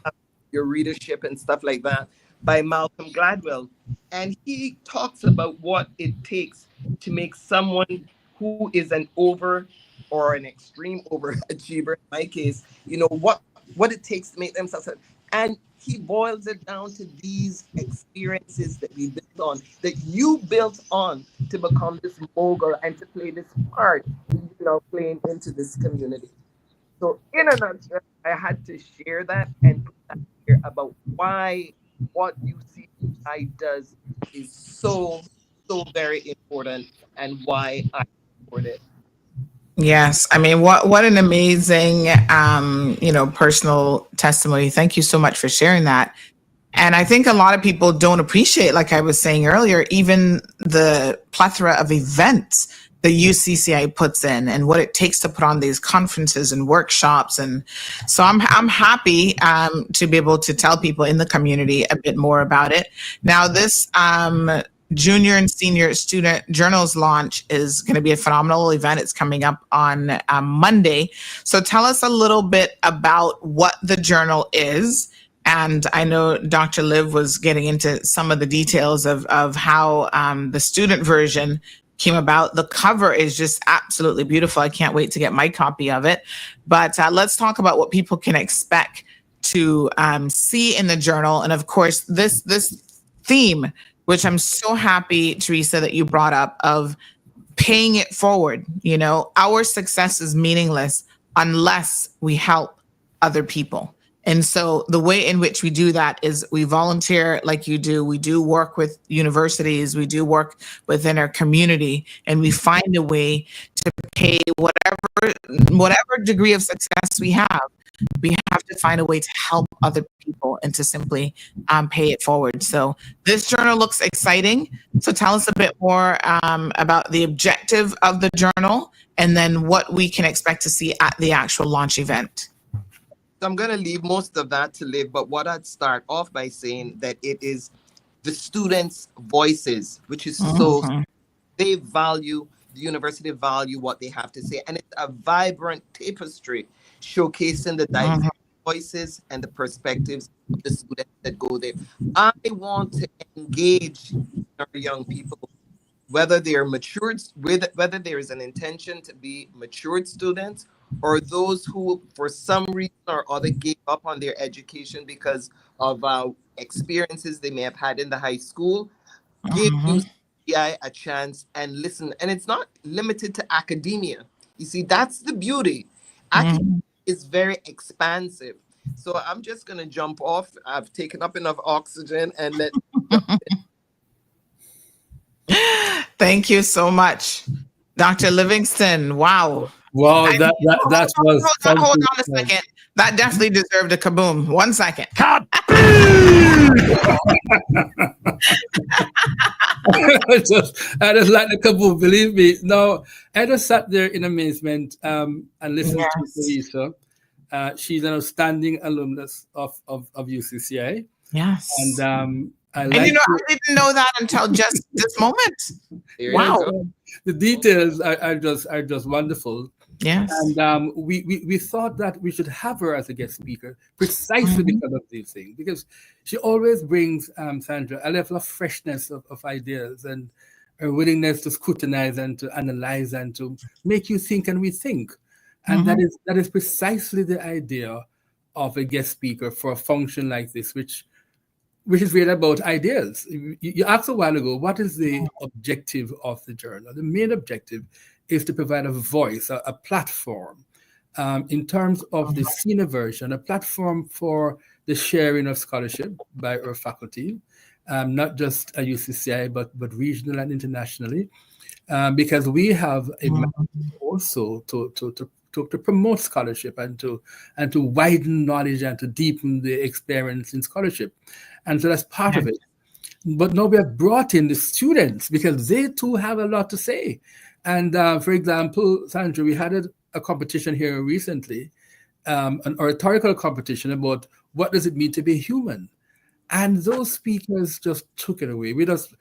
of your readership and stuff like that, by Malcolm Gladwell. And he talks about what it takes to make someone who is an over or an extreme overachiever, in my case, you know, what it takes to make them successful. And he boils it down to these experiences that we built on, that you built on to become this mogul and to play this part, you know, playing into this community. So in a nutshell, I had to share that and put that here about why what UCI does is so very important, and why I support it. Yes, I mean, what an amazing, personal testimony. Thank you so much for sharing that. And I think a lot of people don't appreciate, like I was saying earlier, even the plethora of events the UCCI puts in and what it takes to put on these conferences and workshops. And so I'm happy to be able to tell people in the community a bit more about it. Now, this junior and senior student journals launch is going to be a phenomenal event. It's coming up on Monday. So tell us a little bit about what the journal is. And I know Dr. Liv was getting into some of the details of how the student version came about. The cover is just absolutely beautiful. I can't wait to get my copy of it. But let's talk about what people can expect to see in the journal. And of course, this theme, which I'm so happy, Teresa, that you brought up, of paying it forward. You know, our success is meaningless unless we help other people. And so the way in which we do that is we volunteer like you do. We do work with universities. We do work within our community, and we find a way to pay whatever degree of success we have. We have to find a way to help other people and to simply pay it forward. So this journal looks exciting. So tell us a bit more about the objective of the journal, and then what we can expect to see at the actual launch event. I'm going to leave most of that to Liv, but what I'd start off by saying that it is the students' voices, which is so they value, the university value what they have to say. And it's a vibrant tapestry showcasing the diverse voices and the perspectives of the students that go there. I want to engage our young people, whether they're matured, whether there is an intention to be matured students, or those who, for some reason or other, gave up on their education because of experiences they may have had in the high school. Give UCI a chance and listen. And it's not limited to academia. You see, that's the beauty. Academia is very expansive. So I'm just going to jump off. I've taken up enough oxygen and let. Thank you so much, Dr. Livingston. Wow. Wow, that was. Hold on a second. That definitely deserved a kaboom. 1 second. I just like the kaboom. Believe me. No, I just sat there in amazement and listened to Teresa. She's an outstanding alumnus of UCCI. Yes. And I didn't know that until just this moment. Wow. The details are just wonderful. Yes. And we thought that we should have her as a guest speaker precisely because of these things, because she always brings, Sandra, a level of freshness of ideas. And a willingness to scrutinize and to analyze and to make you think and rethink. And that is precisely the idea of a guest speaker for a function like this, which is really about ideas. You asked a while ago, what is the objective of the journal? The main objective is to provide a voice, a platform, in terms of the senior version, a platform for the sharing of scholarship by our faculty, not just at UCCI, but regional and internationally, because we have a mandate also to promote scholarship and to widen knowledge and to deepen the experience in scholarship. And so that's part of it. But now we have brought in the students because they too have a lot to say. And for example, Sandra, we had a competition here recently, an oratorical competition about what does it mean to be human. And those speakers just took it away. We just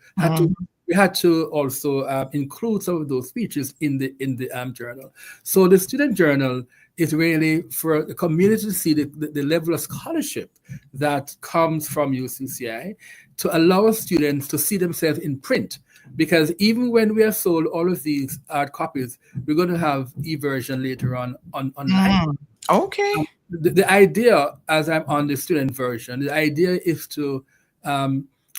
had to also include some of those speeches in the journal. So the student journal is really for the community to see the level of scholarship that comes from UCCI, to allow students to see themselves in print. Because even when we have sold all of these hard copies, we're going to have e-version later on online. Okay. The idea, as I'm on the student version, the idea is to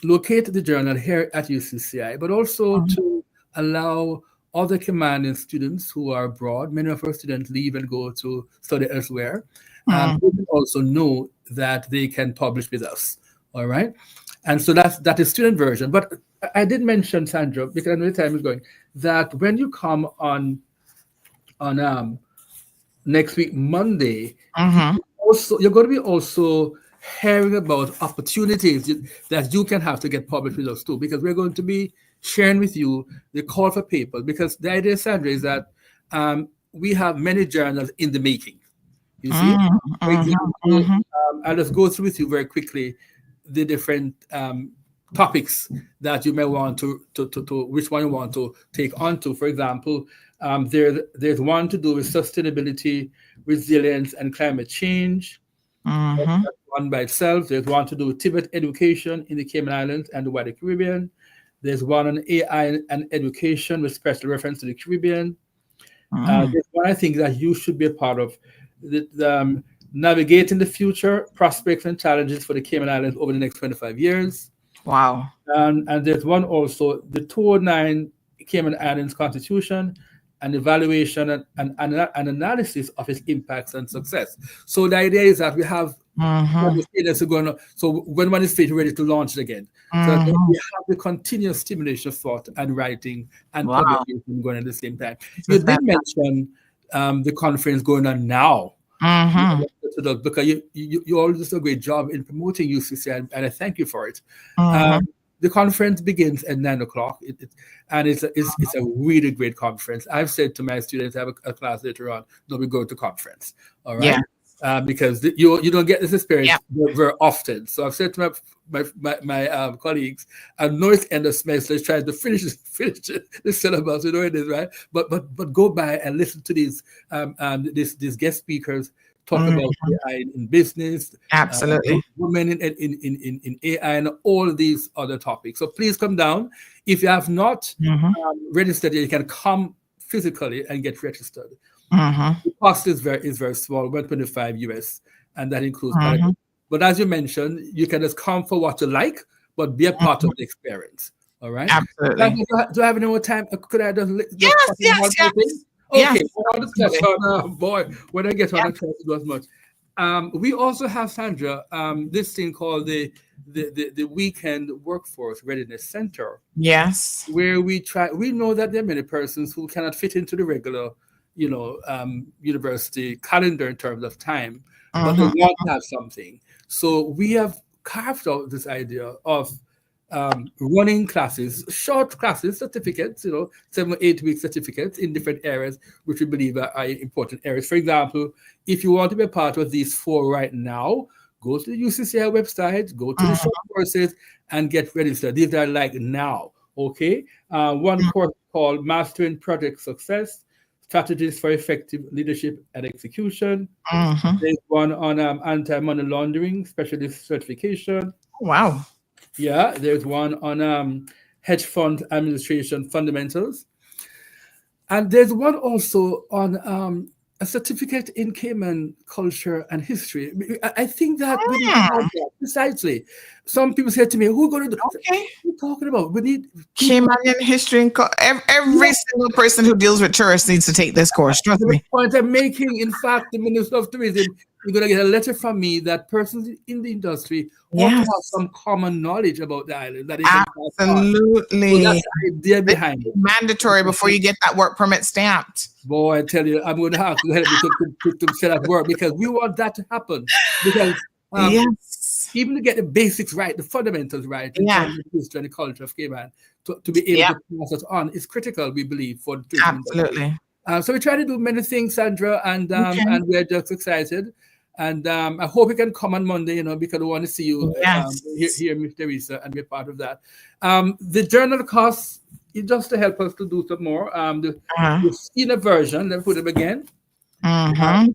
locate the journal here at UCCI, but also to allow other commanding students who are abroad. Many of our students leave and go to study elsewhere. They can also know that they can publish with us. All right. And so that is student version. But I did mention, Sandra, because I know the time is going, that when you come on next week, Monday, you're going to be also hearing about opportunities that you can have to get published with us too, because we're going to be sharing with you the call for paper. Because the idea, Sandra, is that we have many journals in the making. You see, for example, I'll just go through with you very quickly the different topics that you may want to which one you want to take on to. For example, there's one to do with sustainability, resilience, and climate change. That's one by itself. There's one to do with Tibet education in the Cayman Islands and the wider Caribbean. There's one on AI and education with special reference to the Caribbean. There's one I think that you should be a part of, the navigating the future, prospects and challenges for the Cayman Islands over the next 25 years. Wow. And there's one also, the 209 Cayman Islands Constitution, an evaluation and analysis of its impacts and success. So the idea is that we have so when one is ready to launch it again. So we have the continuous stimulation of thought and writing and publication going at the same time. You did mention the conference going on now. Because you all do a great job in promoting UCC, and I thank you for it. The conference begins at 9:00, and it's a really great conference. I've said to my students, I have a class later on, no, we go to conference, all right? Because you don't get this experience very often. So I've said to my colleagues, I know it's end of semester, trying to finish the syllabus, you know it is, right? But go by and listen to these guest speakers talk about AI in business, absolutely, women in AI, and all these other topics. So please come down. If you have not registered, you can come physically and get registered. The cost is very small, $125 US, and that includes. But as you mentioned, you can just come for what you like, but be a part of the experience. All right. Absolutely. Do I have any more time? Could I just? Yes. Okay, I'll just touch on, boy, when I get on, I try to do as much. We also have, Sandra, this thing called the Weekend Workforce Readiness Center. Yes. Where we know that there are many persons who cannot fit into the regular, university calendar in terms of time, but they want to have something. So we have carved out this idea of running classes, short classes, certificates, 7 or 8 week certificates in different areas, which we believe are important areas. For example, if you want to be a part of these 4 right now, go to the UCCI website, go to the short courses, and get registered. These are like now, okay? One course called Mastering Project Success, Strategies for Effective Leadership and Execution. There's one on anti-money laundering, specialist certification. Wow. Yeah, there's one on hedge fund administration fundamentals. And there's one also on a certificate in Cayman culture and history. I think that we need to have that. Precisely. Some people say to me, who's going to do Okay. what are you talking about? We need Caymanian history and every single person who deals with tourists needs to take this course. Trust me. The point I'm making, in fact, the Minister of Tourism, you're going to get a letter from me that persons in the industry ought to have some common knowledge about the island. That Absolutely. So that's the idea behind it. Mandatory before you get that work permit stamped. Boy, I tell you, I'm going to have to help you to set up work, because we want that to happen. Because even to get the basics right, the fundamentals right, in terms of history and the culture of Cayman, to be able to pass it on is critical, we believe, for the tourism industry. So we try to do many things, Sandra, and we're just excited. And I hope you can come on Monday, because we want to see you here, Ms. Teresa, and be a part of that. The journal costs, just to help us to do some more. The senior version, let's put them again.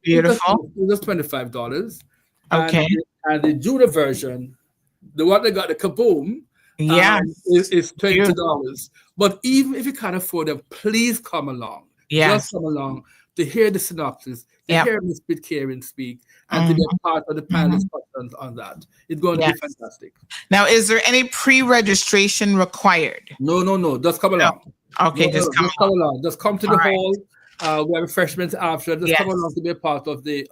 Beautiful. Just $25. Okay. And the junior version, the one that got the kaboom, is $20. But even if you can't afford them, please come along. Just come along to hear the synopsis, to hear Ms. Pitcairn speak, and to be a part of the panel discussions on that. It's going to be fantastic. Now, is there any pre-registration required? No. Just come along. No. Okay, just come along. Just come to the hall. We have refreshments after. Just come along to be a part of the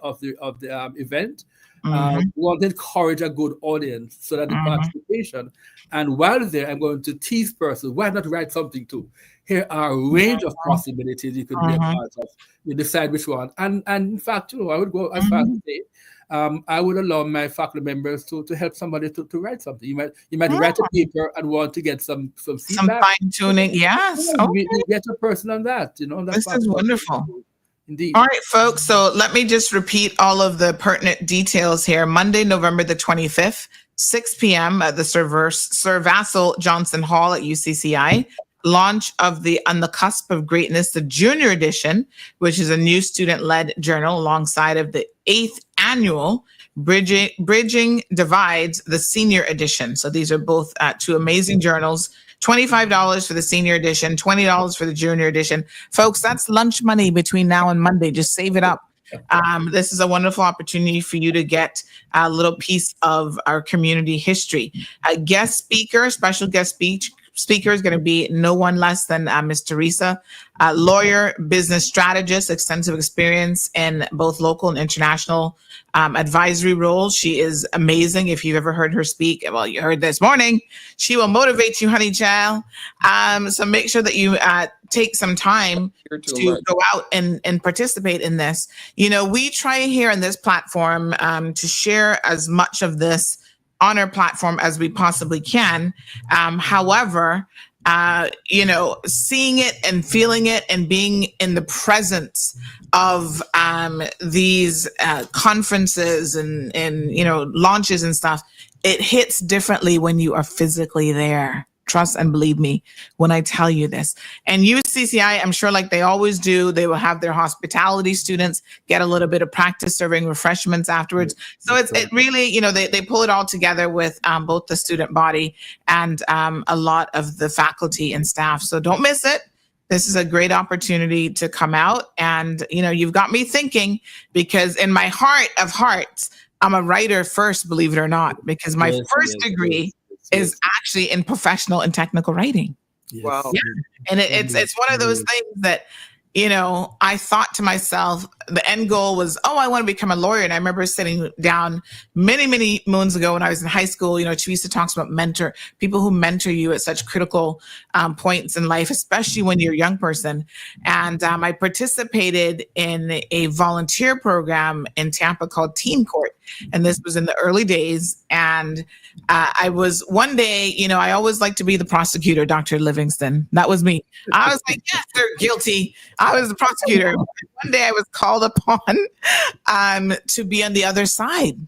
event. We want to encourage a good audience so that the participation. And while there, I'm going to tease persons. Why not write something too? Here are a range of possibilities you could be a part of. You decide which one. And in fact, I would go as far as to say, I would allow my faculty members to help somebody to write something. You might write a paper and want to get some feedback. Some fine tuning, yes. We get a person on that. This is wonderful. Indeed. All right, folks. So let me just repeat all of the pertinent details here. Monday, November the 25th, 6 p.m. at the Sir Vassal Johnson Hall at UCCI. Launch of the On the Cusp of Greatness, the junior edition, which is a new student-led journal alongside of the 8th annual Bridging Divides, the senior edition. So these are both two amazing journals. $25 for the senior edition, $20 for the junior edition. Folks, that's lunch money between now and Monday. Just save it up. This is a wonderful opportunity for you to get a little piece of our community history. A guest speaker, special guest speaker is going to be no one less than Ms. Teresa, lawyer, business strategist, extensive experience in both local and international advisory roles. She is amazing. If you've ever heard her speak, well, you heard this morning, she will motivate you, honey child. So make sure that you take some time to go out and participate in this. We try here on this platform to share as much of this on our platform as we possibly can. However, seeing it and feeling it and being in the presence of these conferences and launches and stuff, it hits differently when you are physically there. Trust and believe me when I tell you this. And UCCI, I'm sure like they always do, they will have their hospitality students get a little bit of practice serving refreshments afterwards. So it really, they pull it all together with both the student body and a lot of the faculty and staff. So don't miss it. This is a great opportunity to come out. And, you've got me thinking, because in my heart of hearts, I'm a writer first, believe it or not, because my first degree is actually in professional and technical writing. Wow. Yeah. And it's one of those things that, I thought to myself, the end goal was, I want to become a lawyer. And I remember sitting down many, many moons ago when I was in high school, Teresa talks about people who mentor you at such critical points in life, especially when you're a young person. And I participated in a volunteer program in Tampa called Teen Court. And this was in the early days. And I was one day, I always like to be the prosecutor, Dr. Livingston. That was me. I was like, yes, they're guilty. I was the prosecutor. One day I was called upon to be on the other side.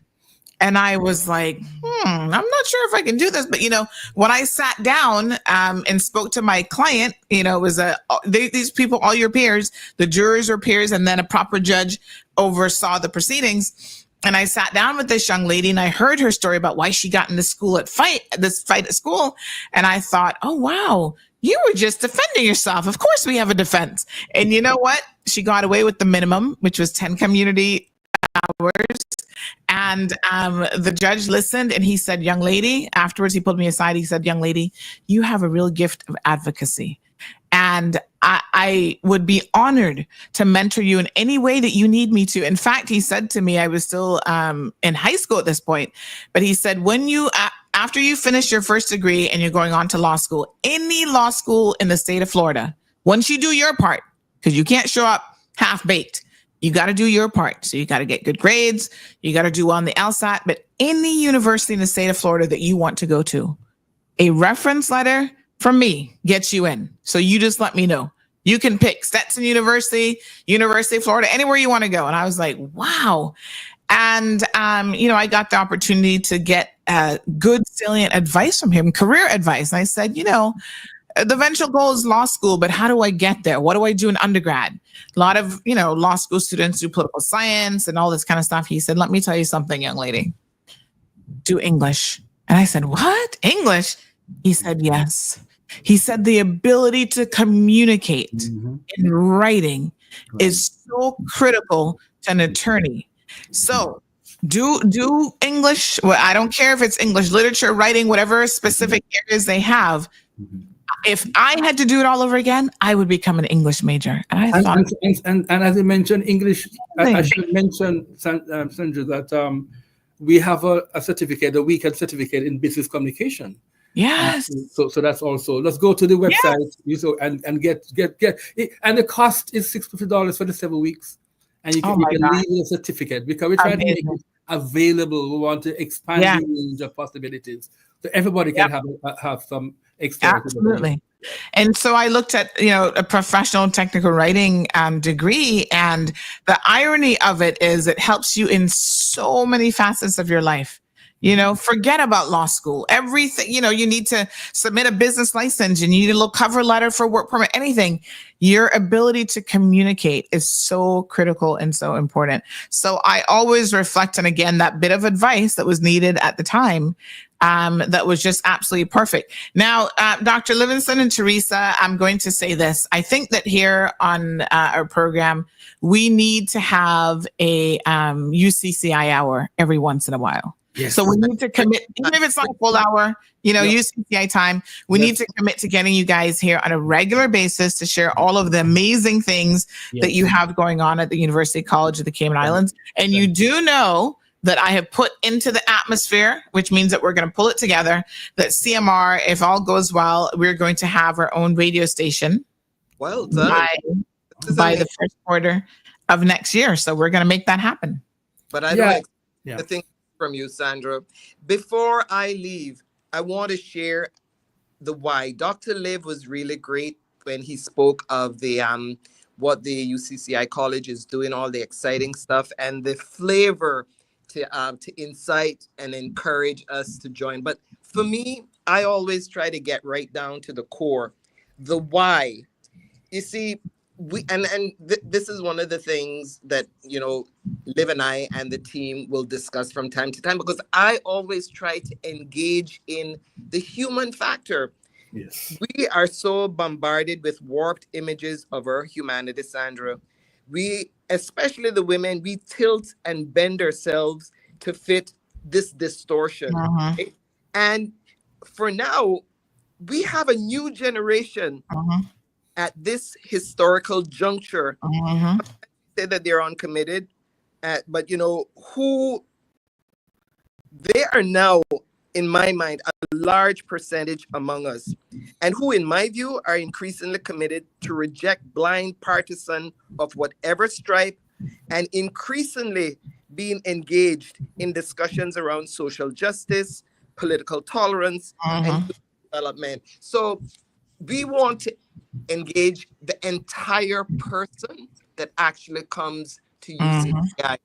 And I was like, I'm not sure if I can do this. But, when I sat down and spoke to my client, it was these people, all your peers, the jurors were peers, and then a proper judge oversaw the proceedings. And I sat down with this young lady and I heard her story about why she got in this fight at school. And I thought, oh, wow, you were just defending yourself. Of course we have a defense. And you know what? She got away with the minimum, which was 10 community hours. And the judge listened and he said, young lady, afterwards he pulled me aside. He said, young lady, you have a real gift of advocacy. And I would be honored to mentor you in any way that you need me to. In fact, he said to me, I was still in high school at this point, but he said, after you finish your first degree and you're going on to law school, any law school in the state of Florida, once you do your part, because you can't show up half-baked, you got to do your part. So you got to get good grades. You got to do well on the LSAT. But any university in the state of Florida that you want to go to, a reference letter from me gets you in. So you just let me know. You can pick Stetson University, University of Florida, anywhere you want to go. And I was like, wow. And, I got the opportunity to get good, salient advice from him, career advice. And I said, the eventual goal is law school, but how do I get there? What do I do in undergrad? A lot of, law school students do political science and all this kind of stuff. He said, let me tell you something, young lady. Do English. And I said, what? English? He said, yes. He said the ability to communicate in writing is so critical to an attorney. So do English. Well, I don't care if it's English literature, writing, whatever specific areas they have. If I had to do it all over again, I would become an English major. And I thought, and as you mentioned, English. I should mention, Sandra, that we have a certificate, a weekend certificate in business communication. Yes. So that's also. Let's go to the website. Yes. And get it. And the cost is $650 for the 7 weeks, and you can leave a certificate because we're trying to make it available. We want to expand the range of possibilities so everybody can have some. Absolutely. And so I looked at, a professional technical writing degree, and the irony of it is it helps you in so many facets of your life. Forget about law school, everything, you need to submit a business license and you need a little cover letter for work permit, anything. Your ability to communicate is so critical and so important. So I always reflect on, again, that bit of advice that was needed at the time. That was just absolutely perfect. Now, Dr. Livingston and Teresa, I'm going to say this. I think that here on our program, we need to have a UCCI hour every once in a while. Yes. So we need to commit, even if it's not a full hour, UCCI time, we need to commit to getting you guys here on a regular basis to share all of the amazing things that you have going on at the University College of the Cayman Islands. And you do know that I have put into the atmosphere, which means that we're going to pull it together, that CMR, if all goes well, we're going to have our own radio station. Well done. By the first quarter of next year. So we're going to make that happen. But I don't expect the thing from you, Sandra. Before I leave, I want to share the why. Dr. Liv was really great when he spoke of the what the UCCI college is doing, all the exciting stuff and the flavor to incite and encourage us to join. But for me, I always try to get right down to the core, the why. You see, this is one of the things that, Liv and I and the team will discuss from time to time, because I always try to engage in the human factor. Yes. We are so bombarded with warped images of our humanity, Sandra. We, especially the women, we tilt and bend ourselves to fit this distortion. Right? And for now, we have a new generation at this historical juncture. Say that they're uncommitted, but who they are now, in my mind, a large percentage among us, and who, in my view, are increasingly committed to reject blind partisan of whatever stripe, and increasingly being engaged in discussions around social justice, political tolerance, and development. So we want to engage the entire person that actually comes to UCCI,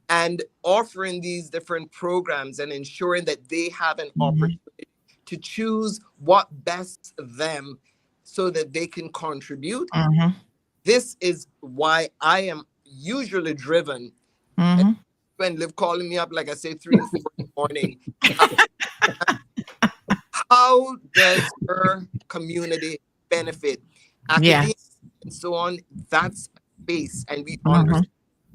and offering these different programs and ensuring that they have an opportunity to choose what best them so that they can contribute. This is why I am usually driven when Liv calling me up, like I say, 3 and 4 in the morning. How does her community benefit? Academia and so on, that's space. And we understand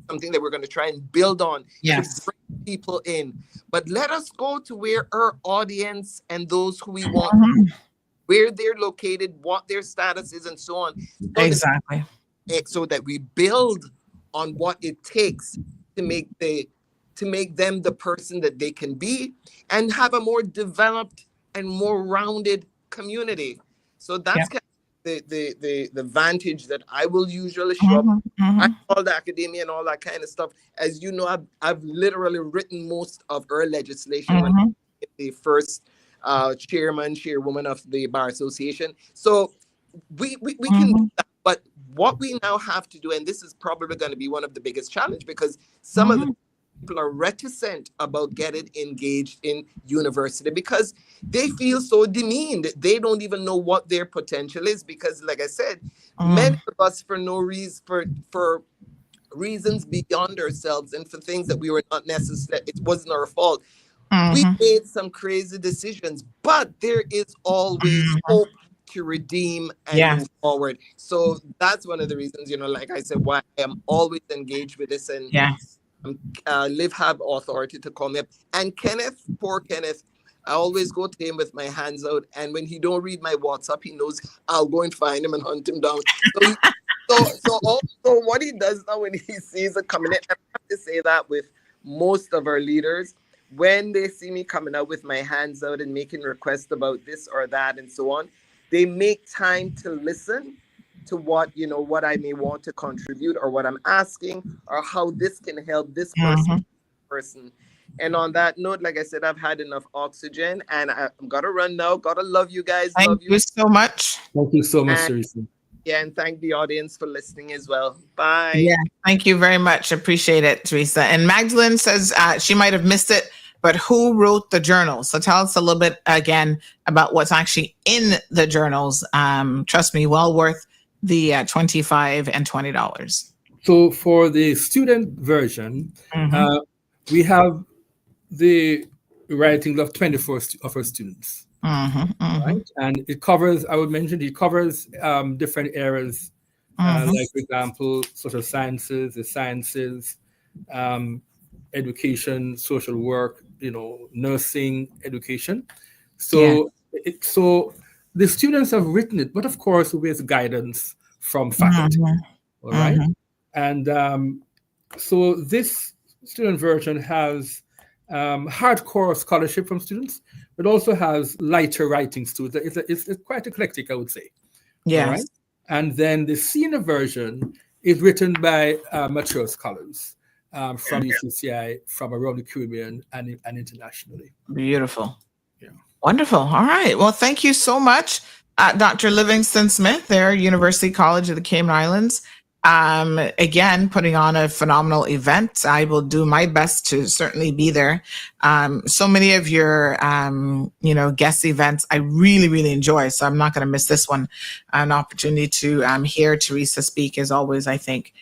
something that we're going to try and build on to bring people in. But let us go to where our audience and those who we want, where they're located, what their status is, and so on. Exactly. So that we build on what it takes to make them the person that they can be and have a more developed and more rounded community. So that's kind of the vantage that I will usually show up. I call the academia and all that kind of stuff. As you know, I've literally written most of our legislation when I was the first chairwoman of the Bar Association. So we can do that. But what we now have to do, and this is probably going to be one of the biggest challenges, because some of the people are reticent about getting engaged in university because they feel so demeaned. They don't even know what their potential is because, like I said, many of us, for no reason, for reasons beyond ourselves and for things that we were not necessarily, it wasn't our fault. We made some crazy decisions, but there is always hope to redeem and move forward. So that's one of the reasons, like I said, why I am always engaged with this. And Liv have authority to call me up. And Kenneth, poor Kenneth, I always go to him with my hands out. And when he don't read my WhatsApp, he knows I'll go and find him and hunt him down. So also what he does now when he sees it coming in, I have to say that with most of our leaders, when they see me coming out with my hands out and making requests about this or that and so on, they make time to listen to what I may want to contribute or what I'm asking or how this can help this person. And on that note, like I said, I've had enough oxygen and I'm got to run now. Got to love you guys. Thank you so much. Thank you so much, Teresa. Yeah, and thank the audience for listening as well. Bye. Yeah, thank you very much. Appreciate it, Teresa. And Magdalene says she might have missed it, but who wrote the journals? So tell us a little bit again about what's actually in the journals. Trust me, well worth the $25 and $20. So for the student version, we have the writing of 24 of our students. Right? And it covers, I would mention, different areas, like, for example, social sciences, the sciences, education, social work, nursing, education. So, so the students have written it, but of course with guidance from faculty. All right. And so this student version has hardcore scholarship from students, but also has lighter writings too. It's quite eclectic, I would say. Yes. All right? And then the senior version is written by mature scholars from UCCI, from around the Caribbean and internationally. Beautiful. Yeah. Wonderful. All right. Well, thank you so much, Dr. Livingston Smith there, University College of the Cayman Islands. Again, putting on a phenomenal event. I will do my best to certainly be there. So many of your, guest events, I really, really enjoy. So I'm not going to miss this one. An opportunity to hear Teresa speak is always, I think,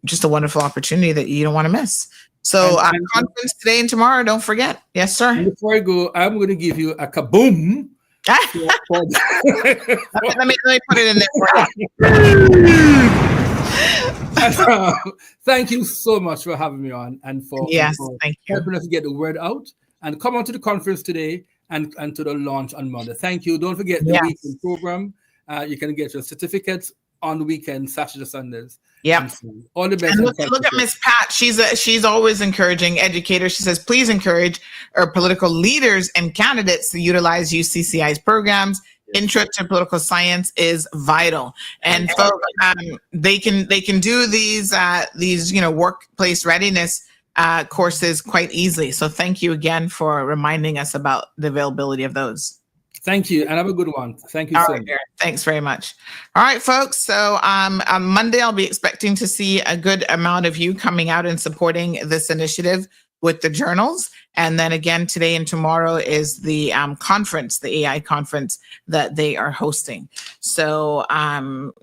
just a wonderful opportunity that you don't want to miss. So conference today and tomorrow, don't forget. Yes, sir. And before I go, I'm going to give you a kaboom. let me put it in there for you. Thank you so much for having me on and for thank you. helping us to get the word out. And come on to the conference today and to the launch on Monday. Thank you. Don't forget the weekend program. You can get your certificates on the weekend, Saturday, Sundays. Yeah. All the best. And look at Miss Pat. She's always encouraging educators. She says, please encourage our political leaders and candidates to utilize UCCI's programs. Intro to political science is vital. And folks, they can do these workplace readiness courses quite easily. So thank you again for reminding us about the availability of those. Thank you, and have a good one. Thank you so much. Thanks very much. All right, folks. So on Monday, I'll be expecting to see a good amount of you coming out and supporting this initiative with the journals. And then again, today and tomorrow is the conference, the AI conference that they are hosting. So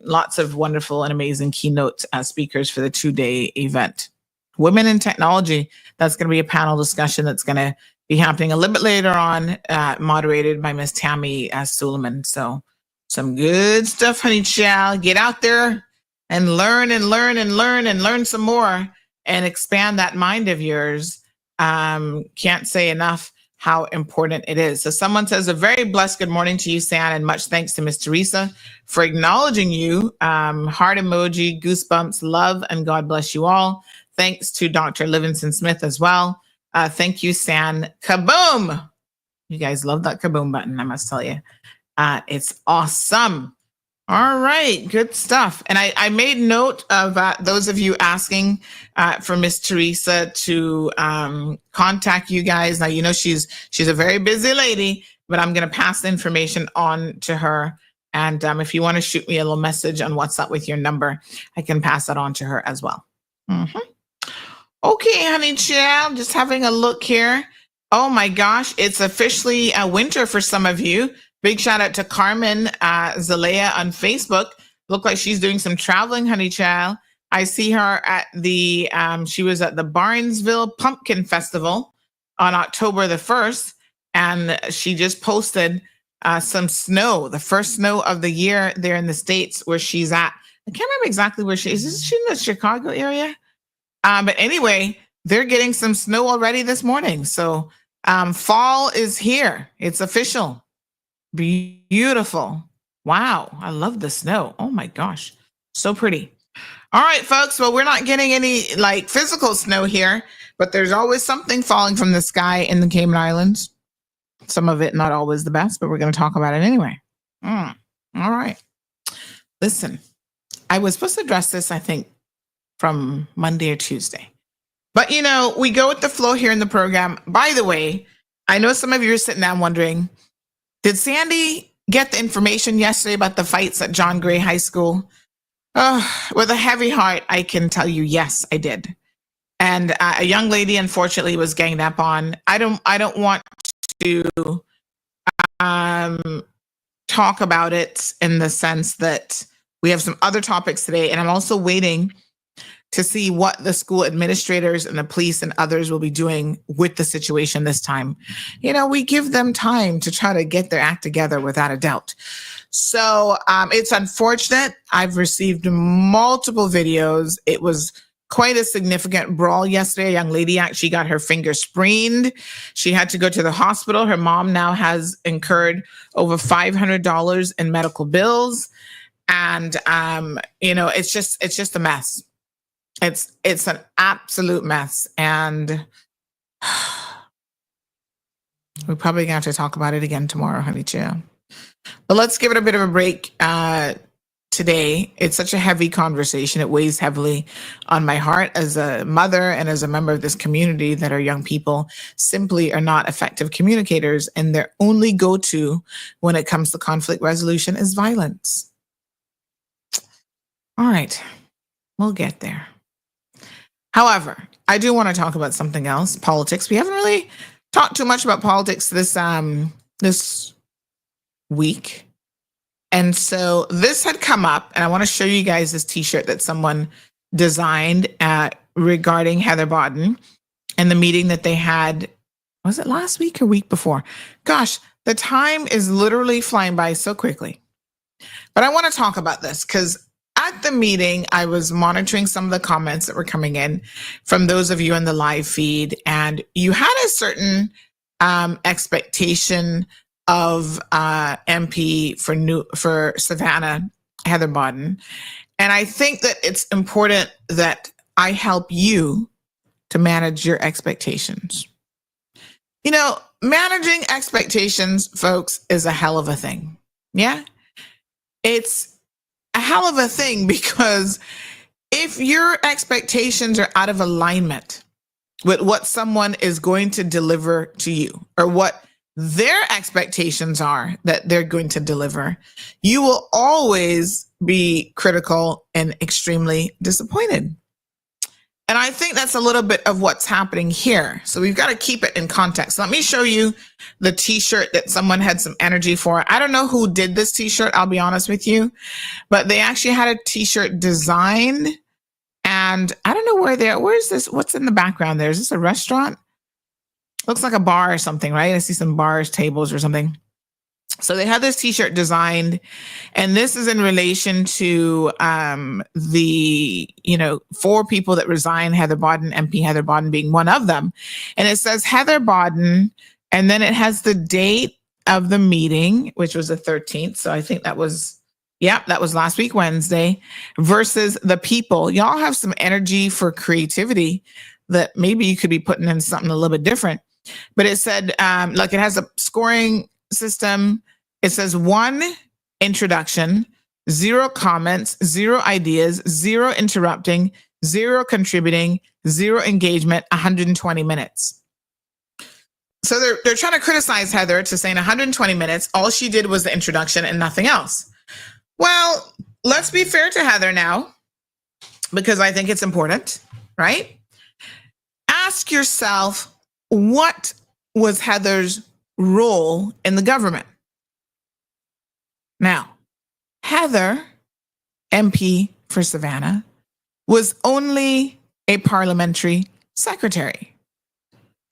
lots of wonderful and amazing keynote speakers for the 2-day event. Women in Technology. That's going to be a panel discussion that's going to be happening a little bit later on, moderated by Miss Tammy Suleiman. So some good stuff, honey child. Get out there and learn and learn and learn and learn some more and expand that mind of yours. Can't say enough how important it is. So someone says, a very blessed good morning to you, San, and much thanks to Miss Teresa for acknowledging you. Heart emoji, goosebumps, love, and God bless you all. Thanks to Dr. Livingston Smith as well. Thank you, San. Kaboom! You guys love that kaboom button, I must tell you. It's awesome. All right, good stuff. And I made note of those of you asking for Miss Teresa to contact you guys. Now, you know, she's a very busy lady, but I'm going to pass the information on to her. And if you want to shoot me a little message on WhatsApp with your number, I can pass that on to her as well. Okay, honey child, just having a look here. Oh my gosh, it's officially winter for some of you. Big shout out to Carmen Zalea on Facebook. Look like she's doing some traveling, honey child. I see her at the, she was at the Barnesville Pumpkin Festival on October the 1st, and she just posted some snow, the first snow of the year there in the States where she's at. I can't remember exactly where she is. Is she in the Chicago area? But anyway, they're getting some snow already this morning. So fall is here. It's official. Beautiful. Wow. I love the snow. Oh my gosh. So pretty. All right, folks. Well, we're not getting any like physical snow here, but there's always something falling from the sky in the Cayman Islands. Some of it not always the best, but we're going to talk about it anyway. All right. Listen, I was supposed to address this, I think, from Monday or Tuesday. But, you know, we go with the flow here in the program. By the way, I know some of you are sitting down wondering, did Sandy get the information yesterday about the fights at John Gray High School? With a heavy heart, I can tell you, yes, I did. And a young lady, unfortunately, was ganged up on. I don't want to talk about it in the sense that we have some other topics today, and I'm also waiting to see what the school administrators and the police and others will be doing with the situation this time. You know, we give them time to try to get their act together without a doubt. So it's unfortunate. I've received multiple videos. It was quite a significant brawl yesterday. A young lady actually got her finger sprained. She had to go to the hospital. Her mom now has incurred over $500 in medical bills. And, you know, it's just a mess. It's an absolute mess, and we're probably gonna have to talk about it again tomorrow, honey child. But let's give it a bit of a break today. It's such a heavy conversation. It weighs heavily on my heart as a mother and as a member of this community that our young people simply are not effective communicators, and their only go-to when it comes to conflict resolution is violence. All right, we'll get there. However, I do want to talk about something else, politics. We haven't really talked too much about politics this week. And so this had come up, and I want to show you guys this t-shirt that someone designed regarding Heather Bodden and the meeting that they had. Was it last week or week before? Gosh, the time is literally flying by so quickly. But I want to talk about this because at the meeting, I was monitoring some of the comments that were coming in from those of you in the live feed, and you had a certain expectation of MP for Savannah, Heather Bodden. And I think that it's important that I help you to manage your expectations. You know, managing expectations, folks, is a hell of a thing. Yeah? It's a hell of a thing because if your expectations are out of alignment with what someone is going to deliver to you or what their expectations are that they're going to deliver, you will always be critical and extremely disappointed. And I think that's a little bit of what's happening here. So we've got to keep it in context. Let me show you the t-shirt that someone had some energy for. I don't know who did this t-shirt, I'll be honest with you, but they actually had a t-shirt designed And I don't know where they're, where's this? What's in the background there? Is this a restaurant? Looks like a bar or something, right? I see some bars, tables or something. So they had this t-shirt designed, and this is in relation to the, 4 people that resigned, Heather Bodden, MP Heather Bodden being one of them. And it says Heather Bodden, and then it has the date of the meeting, which was the 13th. So I think that was last week, Wednesday, versus the people. Y'all have some energy for creativity that maybe you could be putting in something a little bit different. But it said, it has a scoring system. It says 1 introduction, 0 comments, 0 ideas, 0 interrupting, 0 contributing, 0 engagement, 120 minutes. So they're trying to criticize Heather to saying 120 minutes. All she did was the introduction and nothing else. Well, let's be fair to Heather now, because I think it's important, right? Ask yourself, what was Heather's role in the government? Now, Heather, MP for Savannah, was only a parliamentary secretary.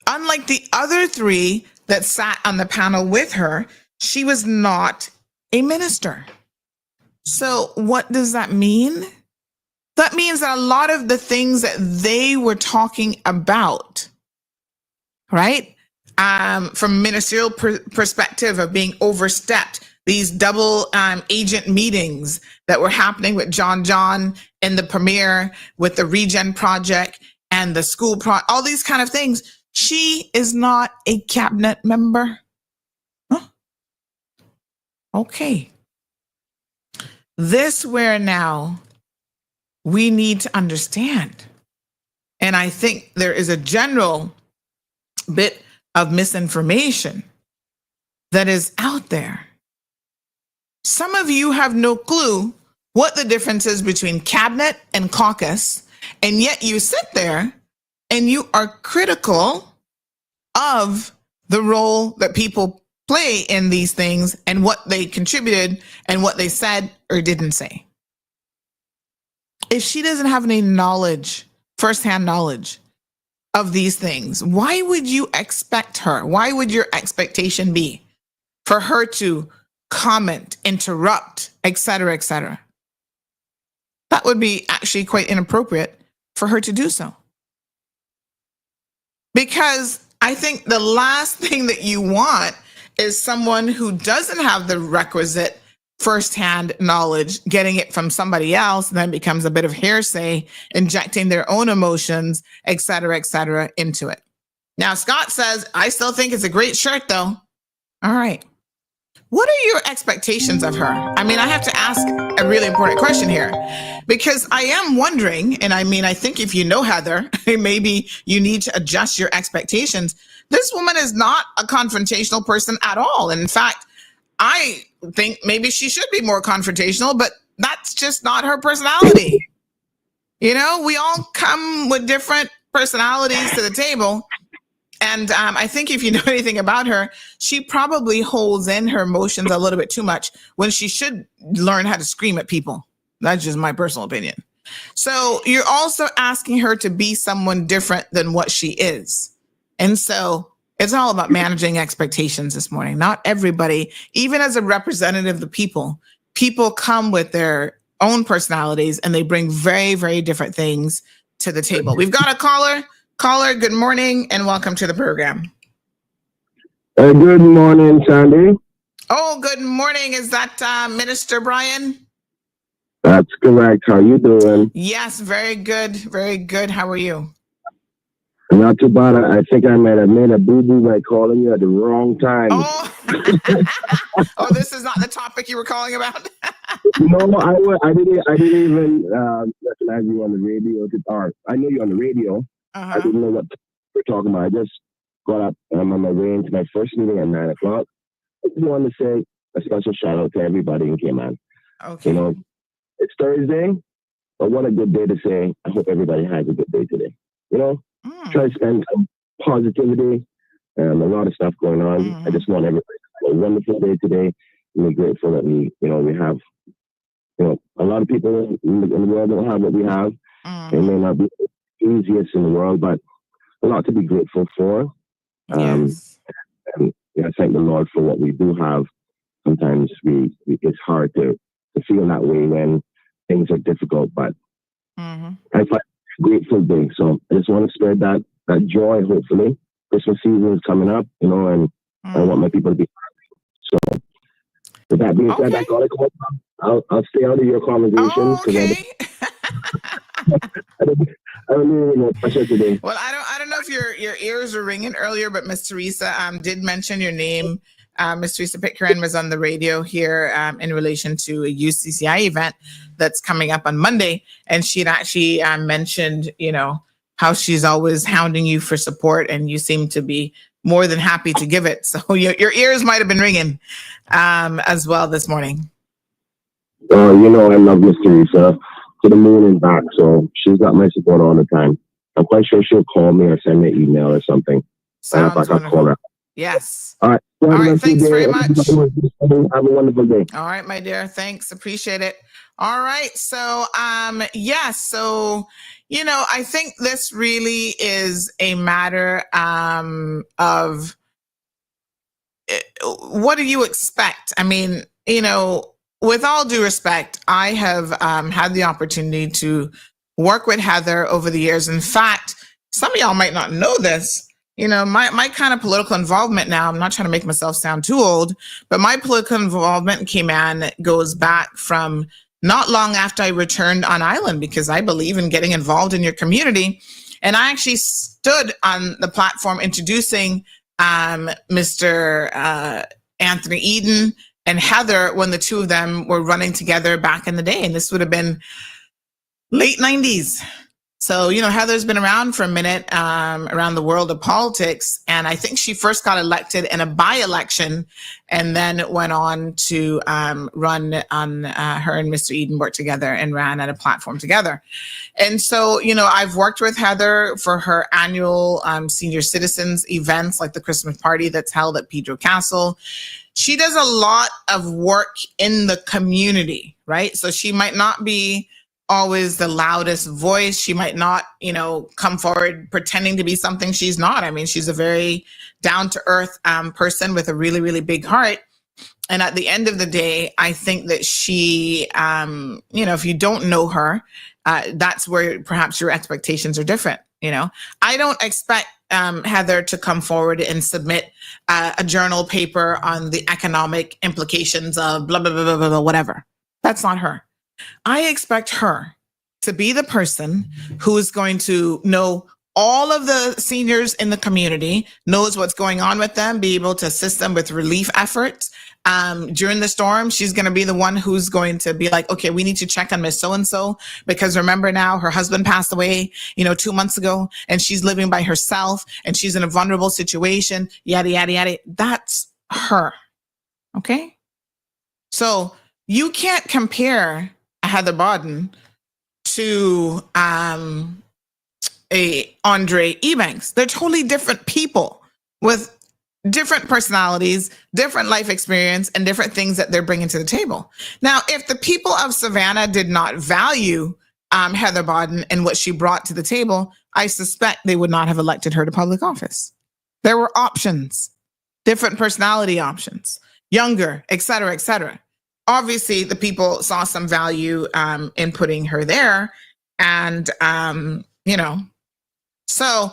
Unlike the other 3 that sat on the panel with her, she was not a minister. So what does that mean? That means that a lot of the things that they were talking about, right, from ministerial perspective of being overstepped, these double agent meetings that were happening with John and the premier, with the Regen Project and the school all these kind of things. She is not a cabinet member. Huh? Okay. This where now we need to understand. And I think there is a general bit of misinformation that is out there. Some of you have no clue what the difference is between cabinet and caucus, and yet you sit there and you are critical of the role that people play in these things and what they contributed and what they said or didn't say. If she doesn't have any knowledge, firsthand knowledge of these things, why would you expect her? Why would your expectation be for her to comment, interrupt, et cetera, et cetera? That would be actually quite inappropriate for her to do so. Because I think the last thing that you want is someone who doesn't have the requisite firsthand knowledge, getting it from somebody else, and then becomes a bit of hearsay, injecting their own emotions, et cetera, into it. Now, Scott says, I still think it's a great shirt, though. All right. What are your expectations of her? I mean, I have to ask a really important question here, because I am wondering, and I mean, I think if you know Heather, maybe you need to adjust your expectations. This woman is not a confrontational person at all. And in fact, I think maybe she should be more confrontational, but that's just not her personality. You know, we all come with different personalities to the table. And I think if you know anything about her, she probably holds in her emotions a little bit too much when she should learn how to scream at people. That's just my personal opinion. So you're also asking her to be someone different than what she is. And so it's all about managing expectations this morning. Not everybody, even as a representative of the people come with their own personalities and they bring very, very different things to the table. We've got a caller. Caller, good morning and welcome to the program. Good morning, Sandy. Oh, good morning. Is that Minister Brian? That's correct. How you doing? Yes, very good. Very good. How are you? Not too bad. I think I might have made a boo-boo by calling you at the wrong time. Oh, oh, this is not the topic you were calling about? No, I didn't even recognize you on the radio. Or I knew you on the radio. I didn't know what we're talking about. I just got up on my way into my first meeting at 9 o'clock. I just wanted to say a special shout out to everybody who came on. Okay. You know, it's Thursday, but what a good day to say. I hope everybody has a good day today. You know, try to spend some positivity and a lot of stuff going on. I just want everybody to have a wonderful day today. And we're grateful that we have, a lot of people in the world don't have what we have. It may not be the easiest in the world, but a lot to be grateful for. Yes. And thank the Lord for what we do have. Sometimes it's hard to feel that way when things are difficult, but I find it a grateful day. So I just want to spread that joy, hopefully. Christmas season is coming up, and I want my people to be happy. So with that being said, that's all I can I'll stay out of your conversations because I don't really know pressure today. Well, I don't know if your ears were ringing earlier, but Miss Teresa did mention your name. Miss Teresa Pitcairn was on the radio here in relation to a UCCI event that's coming up on Monday, and she had actually mentioned, how she's always hounding you for support, and you seem to be more than happy to give it. So your ears might have been ringing as well this morning. I love Miss Teresa to the moon and back, so she's got my support all the time. I'm quite sure she'll call me or send me an email or something. Sounds wonderful. Call her. Yes. All right. All right. Thanks very much. Have a wonderful day. All right, my dear. Thanks. Appreciate it. All right. So, So, I think this really is a matter of what do you expect? I mean, with all due respect, I have had the opportunity to work with Heather over the years. In fact, some of y'all might not know this. My kind of political involvement now, I'm not trying to make myself sound too old, but my political involvement goes back from not long after I returned on island, because I believe in getting involved in your community. And I actually stood on the platform introducing Mr. Anthony Eden and Heather when the two of them were running together back in the day. And this would have been late 90s. So, Heather's been around for a minute around the world of politics. And I think she first got elected in a by-election and then went on to run on her and Mr. Eden worked together and ran at a platform together. And so, I've worked with Heather for her annual senior citizens events like the Christmas party that's held at Pedro Castle. She does a lot of work in the community, right? So she might not be always the loudest voice. She might not, come forward pretending to be something she's not. I mean, she's a very down-to-earth person with a really, really big heart. And at the end of the day, I think that she, if you don't know her, that's where perhaps your expectations are different. I don't expect Heather to come forward and submit a journal paper on the economic implications of blah, blah, blah, blah, blah, whatever. That's not her. I expect her to be the person who is going to know all of the seniors in the community, knows what's going on with them, be able to assist them with relief efforts. During the storm, she's going to be the one who's going to be like, okay, we need to check on Miss So-and-so because remember now her husband passed away, 2 months ago, and she's living by herself and she's in a vulnerable situation, yada, yada, yada. That's her. Okay. So you can't compare Heather Bodden to a Andre Ebanks. They're totally different people with different personalities, different life experience, and different things that they're bringing to the table. Now, if the people of Savannah did not value Heather Bodden and what she brought to the table, I suspect they would not have elected her to public office. There were options, different personality options, younger, et cetera, et cetera. Obviously, the people saw some value in putting her there. And, so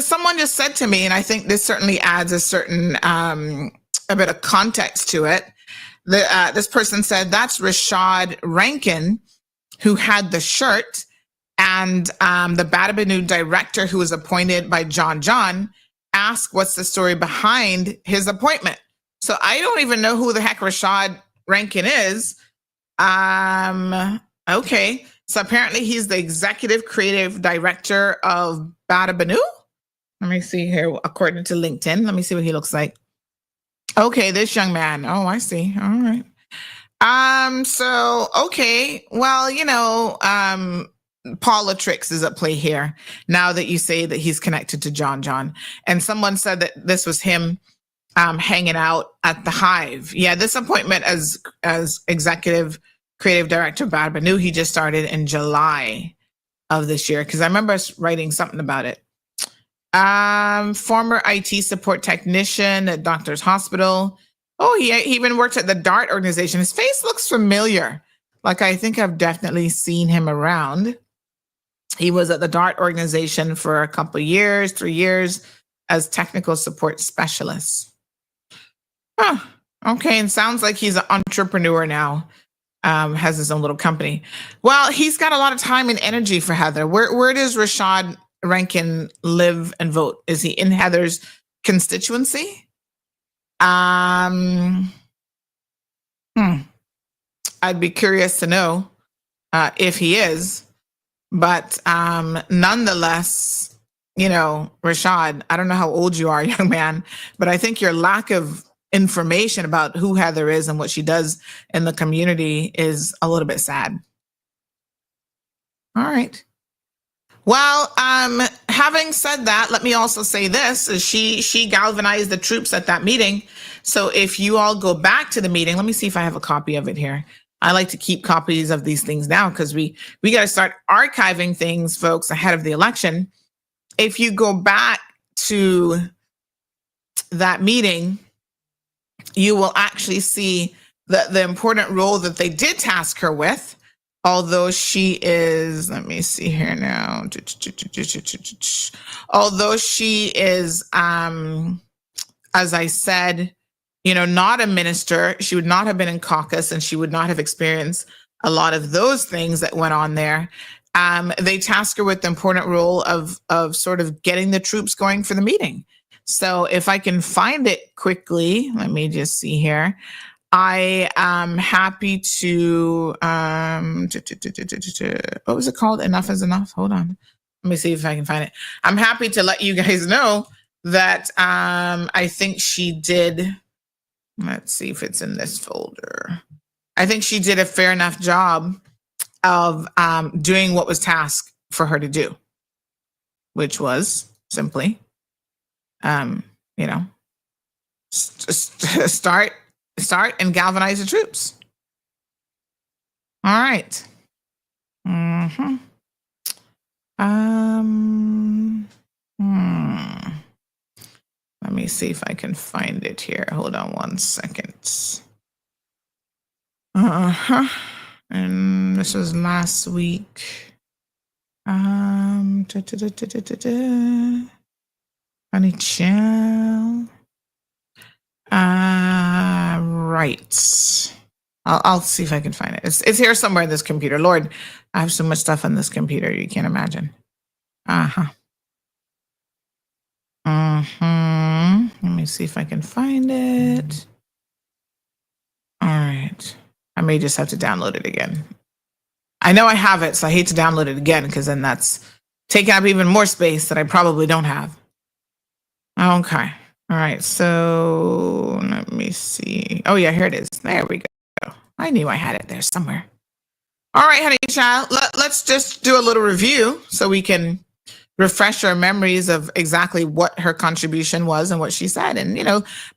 someone just said to me, and I think this certainly adds a certain, a bit of context to it. This person said, that's Rashad Rankin, who had the shirt, and the Badabinu director who was appointed by John asked what's the story behind his appointment. So I don't even know who the heck Rashad Rankin is. Okay. So apparently he's the executive creative director of Badabinu. Let me see here. According to LinkedIn, let me see what he looks like. Okay, this young man. Oh, I see. All right. So, okay. Well, politics is at play here now that you say that he's connected to John. And someone said that this was him hanging out at the Hive. Yeah, this appointment as executive creative director of Badabinu, he just started in July. of this year, because I remember us writing something about it. Former IT support technician at Doctor's Hospital. Oh, he even worked at the DART organization. His face looks familiar. Like, I think I've definitely seen him around. He was at the DART organization for a couple of years, 3 years, as technical support specialist. Huh. Okay, and sounds like he's an entrepreneur now. Has his own little company. Well, he's got a lot of time and energy for Heather. Where does Rashad Rankin live and vote? Is he in Heather's constituency? I'd be curious to know if he is. But nonetheless, Rashad, I don't know how old you are, young man, but I think your lack of information about who Heather is and what she does in the community is a little bit sad. All right. Well, having said that, let me also say this: is she galvanized the troops at that meeting. So if you all go back to the meeting, let me see if I have a copy of it here. I like to keep copies of these things now because we got to start archiving things, folks, ahead of the election. If you go back to that meeting, you will actually see the important role that they did task her with. Although she is, let me see here now. Although she is, as I said, not a minister, she would not have been in caucus and she would not have experienced a lot of those things that went on there. They tasked her with the important role of sort of getting the troops going for the meeting. So if I can find it quickly, let me just see here. I am happy to, what was it called? Enough is Enough. Hold on. Let me see if I can find it. I'm happy to let you guys know that I think she did, let's see if it's in this folder. I think she did a fair enough job of doing what was tasked for her to do, which was simply, start and galvanize the troops. All right. Let me see if I can find it here. Hold on 1 second. And this was last week. Honey child. Right. I'll see if I can find it. It's here somewhere in this computer. Lord, I have so much stuff on this computer you can't imagine. Let me see if I can find it. All right. I may just have to download it again. I know I have it, so I hate to download it again because then that's taking up even more space that I probably don't have. Okay. All right. So let me see. Oh, yeah, here it is. There we go. I knew I had it there somewhere. All right, honey child, let's just do a little review so we can refresh our memories of exactly what her contribution was and what she said. And,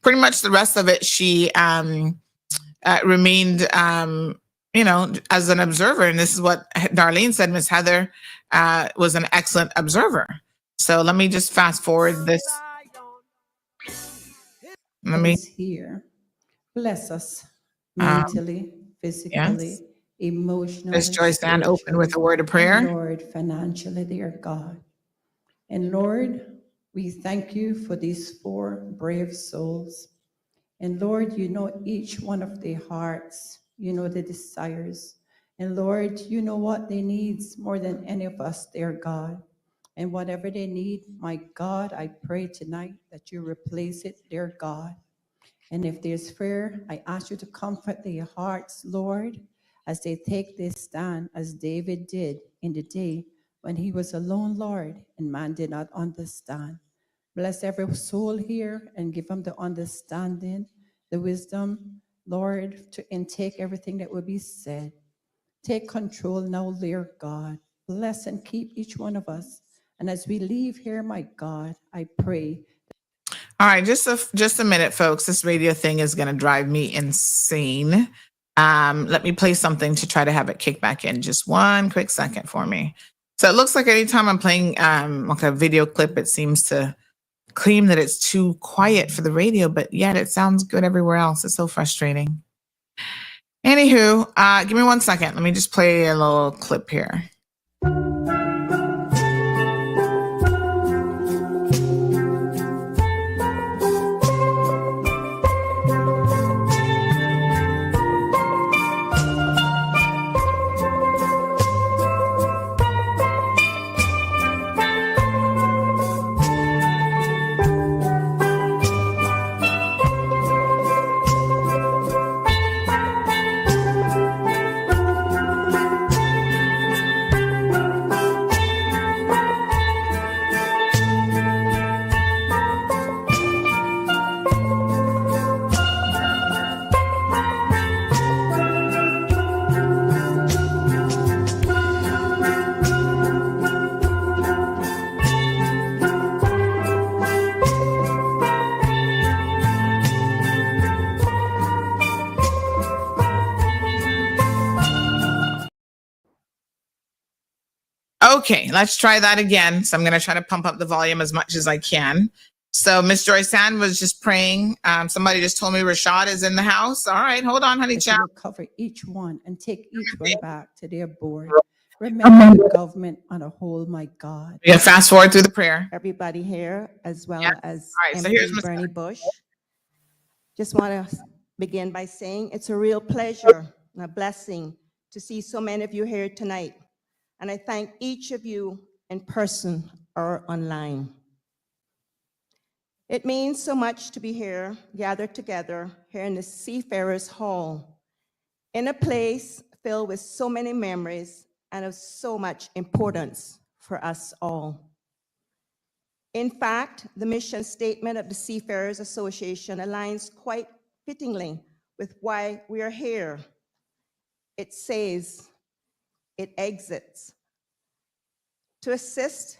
pretty much the rest of it, she remained, as an observer. And this is what Darlene said, Miss Heather was an excellent observer. So let me just fast forward this. Let me here. Bless us mentally, physically, emotionally. Miss Joy, stand open with a word of prayer. Lord, financially, dear God. And Lord, we thank you for these 4 brave souls. And Lord, you know each one of their hearts, you know the desires. And Lord, you know what they need more than any of us, dear God. And whatever they need, my God, I pray tonight that you replace it, dear God. And if there's fear, I ask you to comfort their hearts, Lord, as they take this stand, as David did in the day when he was alone, Lord, and man did not understand. Bless every soul here and give them the understanding, the wisdom, Lord, to intake everything that will be said. Take control now, dear God. Bless and keep each one of us. And as we leave here, my God, I pray. All right, just a minute, folks. This radio thing is going to drive me insane. Let me play something to try to have it kick back in. Just one quick second for me. So it looks like anytime I'm playing like a video clip, it seems to claim that it's too quiet for the radio, but yet it sounds good everywhere else. It's so frustrating. Anywho, give me 1 second. Let me just play a little clip here. Okay, let's try that again. So I'm going to try to pump up the volume as much as I can. So Miss Joyce Ann was just praying. Somebody just told me Rashad is in the house. All right, hold on, honey child. We'll cover each one and take each one back to their board. Remember the government on a whole, my God. Yeah, fast forward through the prayer. Everybody here, as well as All right, so here's MP Bernie Bush. Just want to begin by saying it's a real pleasure and a blessing to see so many of you here tonight. And I thank each of you in person or online. It means so much to be here, gathered together here in the Seafarers Hall, in a place filled with so many memories and of so much importance for us all. In fact, the mission statement of the Seafarers Association aligns quite fittingly with why we are here. It says, it exits to assist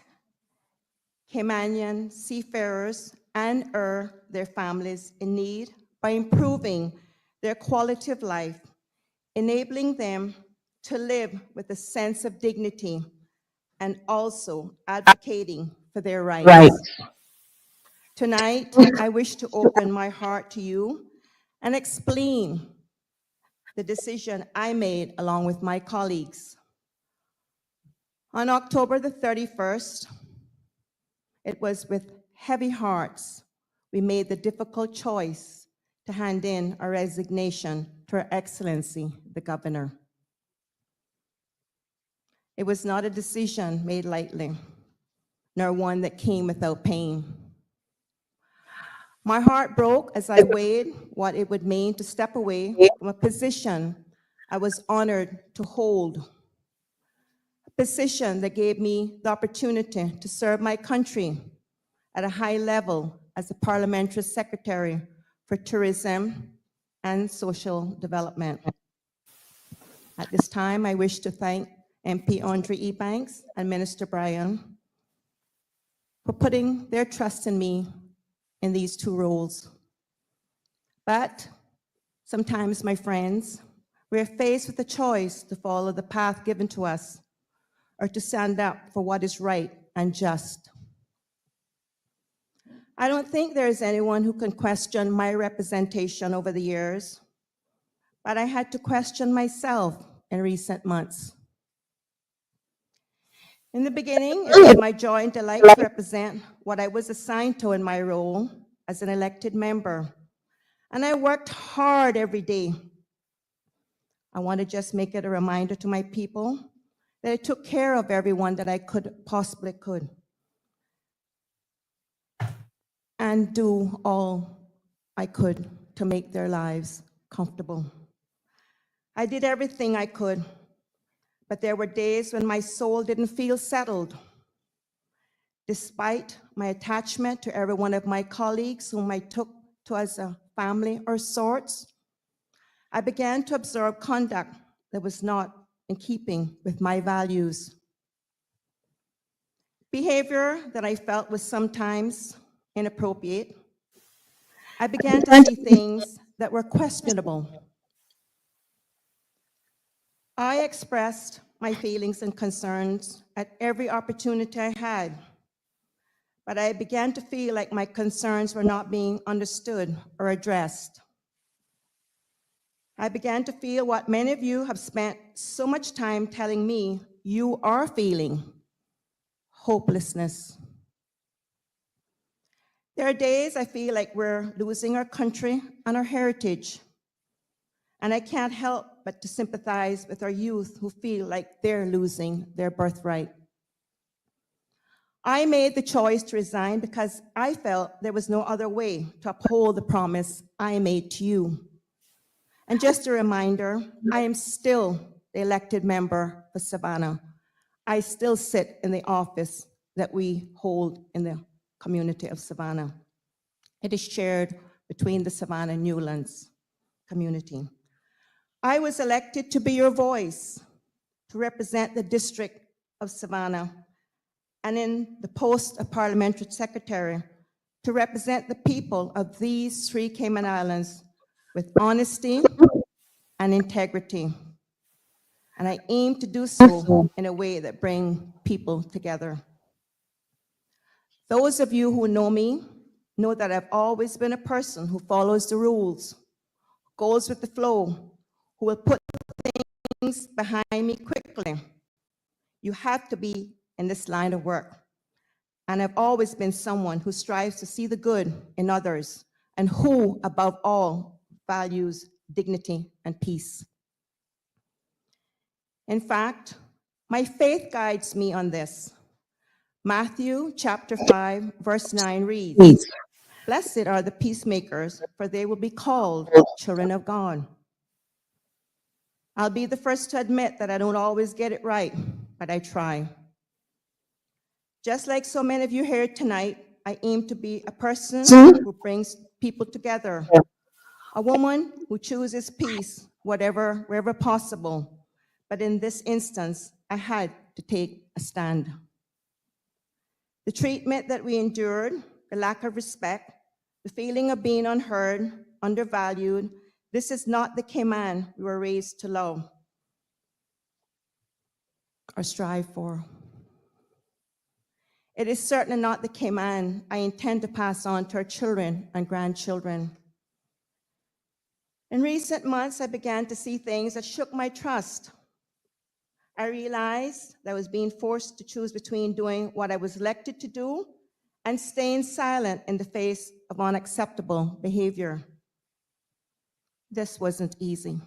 Caymanian seafarers and their families in need by improving their quality of life, enabling them to live with a sense of dignity and also advocating for their rights. Tonight, I wish to open my heart to you and explain the decision I made along with my colleagues. On October the 31st, it was with heavy hearts we made the difficult choice to hand in our resignation to Her Excellency, the Governor. It was not a decision made lightly, nor one that came without pain. My heart broke as I weighed what it would mean to step away from a position I was honored to hold, a position that gave me the opportunity to serve my country at a high level as a parliamentary secretary for tourism and social development. At this time, I wish to thank MP Andre Ebanks and Minister Bryan for putting their trust in me in these two roles. But sometimes, my friends, we're faced with the choice to follow the path given to us or to stand up for what is right and just. I don't think there is anyone who can question my representation over the years, but I had to question myself in recent months. In the beginning, it was my joy and delight to represent what I was assigned to in my role as an elected member, and I worked hard every day. I want to just make it a reminder to my people that I took care of everyone that I possibly could, and do all I could to make their lives comfortable. I did everything I could, but there were days when my soul didn't feel settled. Despite my attachment to every one of my colleagues whom I took to as a family or sorts, I began to observe conduct that was not in keeping with my values. Behavior that I felt was sometimes inappropriate. I began to see things that were questionable. I expressed my feelings and concerns at every opportunity I had, but I began to feel like my concerns were not being understood or addressed. I began to feel what many of you have spent so much time telling me you are feeling: hopelessness. There are days I feel like we're losing our country and our heritage, and I can't help but to sympathize with our youth who feel like they're losing their birthright. I made the choice to resign because I felt there was no other way to uphold the promise I made to you. And just a reminder, I am still the elected member for Savannah. I still sit in the office that we hold in the community of Savannah. It is shared between the Savannah Newlands community. I was elected to be your voice, to represent the District of Savannah, and in the post of Parliamentary Secretary, to represent the people of these 3 Cayman Islands with honesty and integrity. And I aim to do so in a way that brings people together. Those of you who know me know that I've always been a person who follows the rules, goes with the flow, who will put things behind me quickly. You have to be in this line of work. And I've always been someone who strives to see the good in others and who, above all, values dignity and peace. In fact, my faith guides me on this. Matthew chapter 5, verse 9 reads, "Blessed are the peacemakers, for they will be called children of God." I'll be the first to admit that I don't always get it right, but I try. Just like so many of you here tonight, I aim to be a person who brings people together, a woman who chooses peace, wherever possible. But in this instance, I had to take a stand. The treatment that we endured, the lack of respect, the feeling of being unheard, undervalued, this is not the Cayman we were raised to love or strive for. It is certainly not the Cayman I intend to pass on to our children and grandchildren. In recent months, I began to see things that shook my trust. I realized that I was being forced to choose between doing what I was elected to do and staying silent in the face of unacceptable behavior. This wasn't easy.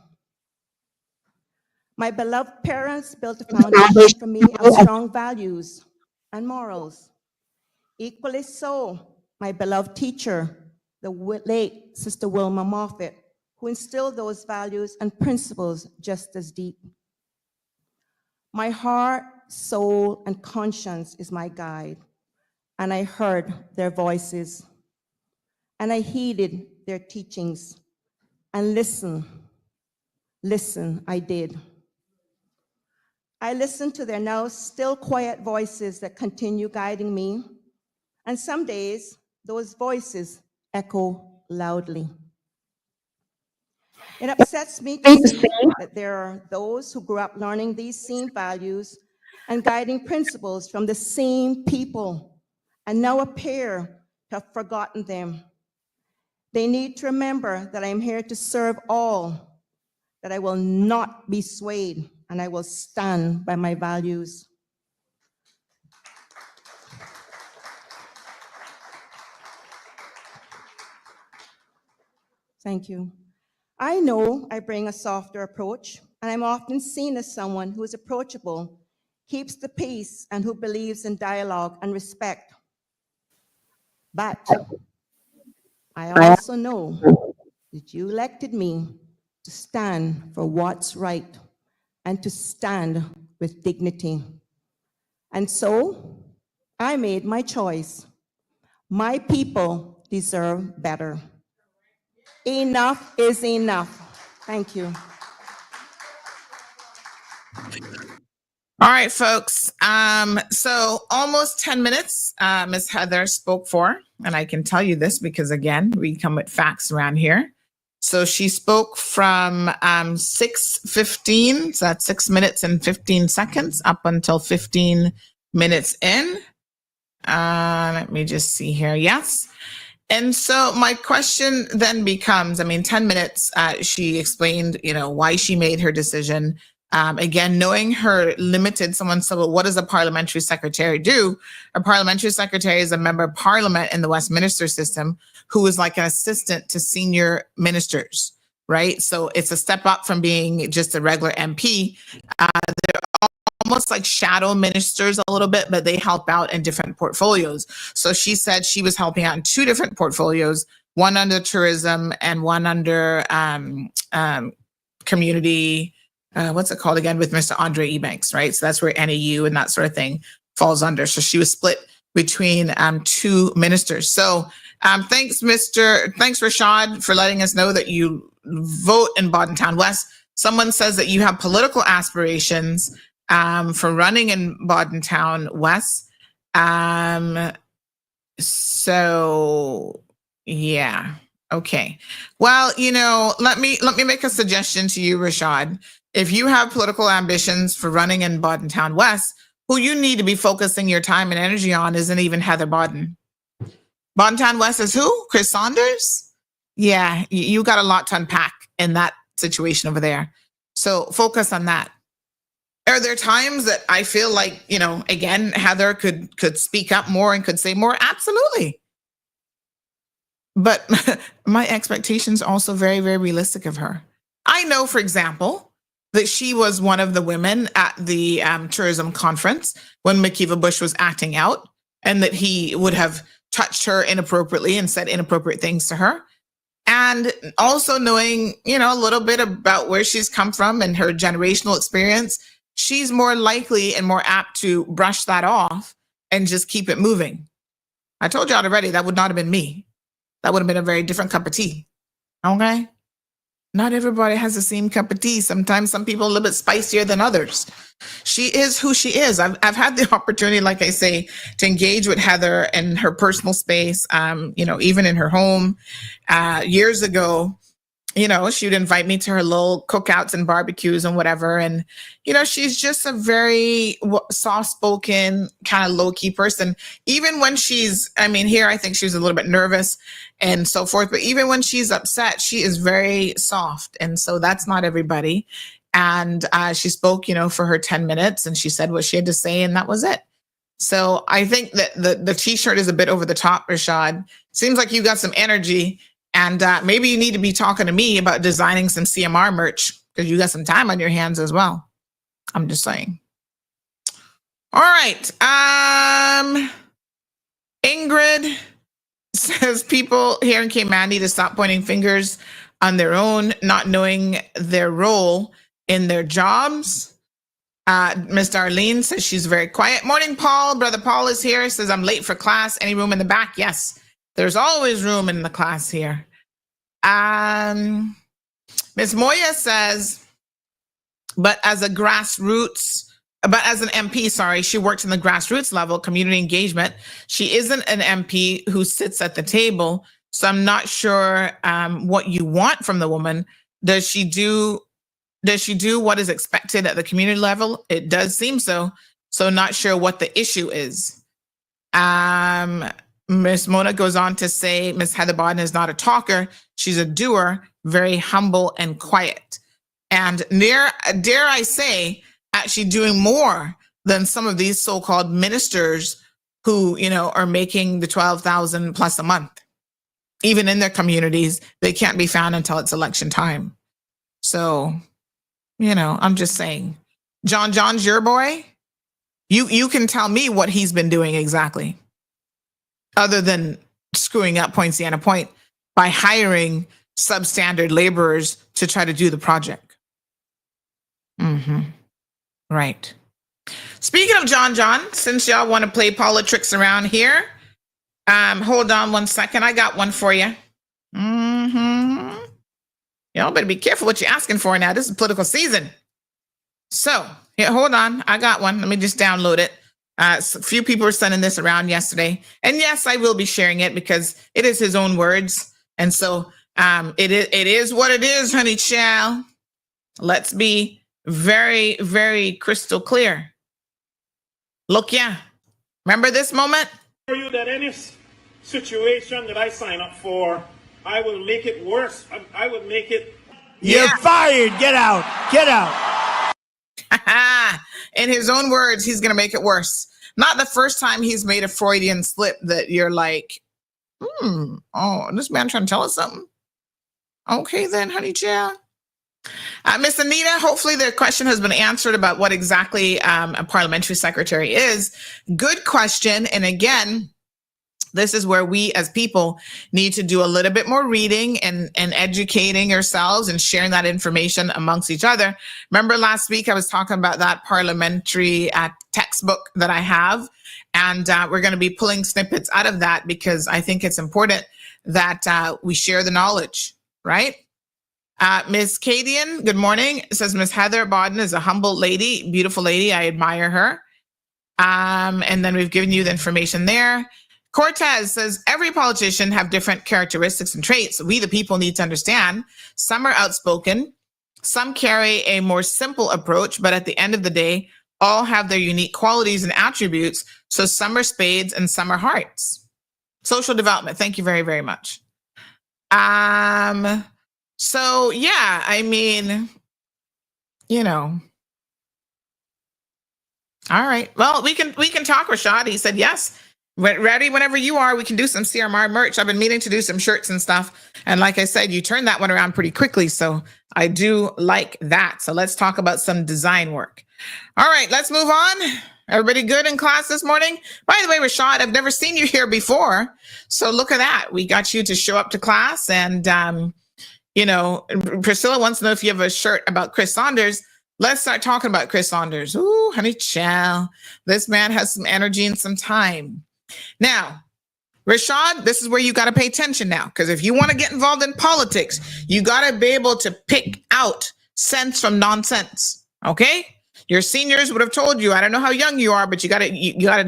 My beloved parents built a foundation for me of strong values and morals. Equally so, my beloved teacher, the late Sister Wilma Moffett, who instilled those values and principles just as deep. My heart, soul, and conscience is my guide, and I heard their voices, and I heeded their teachings, and listen, I did. I listened to their now still quiet voices that continue guiding me, and some days those voices echo loudly. It upsets me to see that there are those who grew up learning these same values and guiding principles from the same people and now appear to have forgotten them. They need to remember that I am here to serve all, that I will not be swayed, and I will stand by my values. Thank you. I know I bring a softer approach, and I'm often seen as someone who is approachable, keeps the peace, and who believes in dialogue and respect. But I also know that you elected me to stand for what's right and to stand with dignity. And so I made my choice. My people deserve better. Enough is enough. Thank you. All right, folks. So almost 10 minutes, Ms. Heather spoke for, and I can tell you this because, again, we come with facts around here. So she spoke from 6:15, so that's 6 minutes and 15 seconds, up until 15 minutes in. Let me just see here. Yes. And so my question then becomes, 10 minutes, she explained, why she made her decision. Again, knowing her limited, someone said, well, what does a parliamentary secretary do? A parliamentary secretary is a member of parliament in the Westminster system who is like an assistant to senior ministers, right? So it's a step up from being just a regular MP. They're almost like shadow ministers a little bit, but they help out in different portfolios. So she said she was helping out in 2 different portfolios, one under tourism and one under community, what's it called again, with Mr. Andre Ebanks, right? So that's where NAU and that sort of thing falls under. So she was split between 2 ministers. So thanks Rashad, for letting us know that you vote in Bodden Town West. Someone says that you have political aspirations for running in Bodden Town West. So yeah. Okay. Well, let me make a suggestion to you, Rashad. If you have political ambitions for running in Bodden Town West, who you need to be focusing your time and energy on isn't even Heather Bodden. Bodden Town West is who? Chris Saunders? Yeah, you got a lot to unpack in that situation over there. So focus on that. Are there times that I feel like, again, Heather could speak up more and could say more? Absolutely. But my expectations are also very, very realistic of her. I know, for example, that she was one of the women at the tourism conference when McKeeva Bush was acting out, and that he would have touched her inappropriately and said inappropriate things to her. And also knowing, a little bit about where she's come from and her generational experience, she's more likely and more apt to brush that off and just keep it moving. I told y'all already, that would not have been me. That would have been a very different cup of tea. Okay? Not everybody has the same cup of tea. Sometimes some people are a little bit spicier than others. She is who she is. I've had the opportunity, like I say, to engage with Heather in her personal space, even in her home. Years ago, she would invite me to her little cookouts and barbecues and whatever. And, she's just a very soft-spoken, kind of low-key person. Even when she's, here I think she was a little bit nervous and so forth. But even when she's upset, she is very soft. And so that's not everybody. And she spoke, for her 10 minutes and she said what she had to say and that was it. So I think that the T-shirt is a bit over the top, Rashad. Seems like you got some energy. And maybe you need to be talking to me about designing some CMR merch because you got some time on your hands as well. I'm just saying. All right. Ingrid says people here in Cayman need to stop pointing fingers on their own, not knowing their role in their jobs. Miss Darlene says she's very quiet. Morning, Paul. Brother Paul is here. Says, I'm late for class. Any room in the back? Yes. There's always room in the class here. Ms. Moya says, but as an MP, she works in the grassroots level, community engagement. She isn't an MP who sits at the table. So I'm not sure what you want from the woman. Does she do what is expected at the community level? It does seem so. So not sure what the issue is. Miss Mona goes on to say, Miss Heather Bodden is not a talker. She's a doer, very humble and quiet. And dare I say, actually doing more than some of these so-called ministers who, are making the $12,000 plus a month. Even in their communities, they can't be found until it's election time. So, I'm just saying, John's your boy. You can tell me what he's been doing exactly, other than screwing up Poinciana Point by hiring substandard laborers to try to do the project. Right. Speaking of John, since y'all want to play politics around here, hold on one second. I got one for you. Y'all better be careful what you're asking for now. This is political season. So, here, hold on. I got one. Let me just download it. A few people were sending this around yesterday. And yes, I will be sharing it because it is his own words. And so It is what it is, honey child. Let's be very, very crystal clear. Look, yeah. Remember this moment? For you that any situation that I sign up for, I will make it worse. I will make it. You're fired. Get out. Get out. In his own words, he's going to make it worse. Not the first time he's made a Freudian slip that you're like, oh, this man trying to tell us something. Okay, then, honey child. Miss Anita, hopefully the question has been answered about what exactly a parliamentary secretary is. Good question. And again, this is where we as people need to do a little bit more reading and educating ourselves and sharing that information amongst each other. Remember last week I was talking about that parliamentary textbook that I have, and we're going to be pulling snippets out of that because I think it's important that we share the knowledge, right? Ms. Cadian, good morning. It says Ms. Heather Bodden is a humble lady, beautiful lady. I admire her. And then we've given you the information there. Cortez says every politician have different characteristics and traits. We, the people, need to understand. Some are outspoken. Some carry a more simple approach, but at the end of the day, all have their unique qualities and attributes. So some are spades and some are hearts. Social development. Thank you very, very much. So yeah, I mean, you know. All right. Well, we can talk, Rashad. He said yes. Ready whenever you are. We can do some CMR merch. I've been meaning to do some shirts and stuff. And like I said, you turned that one around pretty quickly. So I do like that. So let's talk about some design work. All right, let's move on. Everybody good in class this morning? By the way, Rashad, I've never seen you here before. So look at that. We got you to show up to class. And, you know, Priscilla wants to know if you have a shirt about Chris Saunders. Let's start talking about Chris Saunders. Ooh, honey child. This man has some energy and some time. Now, Rashad, this is where you got to pay attention now, because if you want to get involved in politics, you got to be able to pick out sense from nonsense. Okay? Your seniors would have told you, I don't know how young you are, but you got a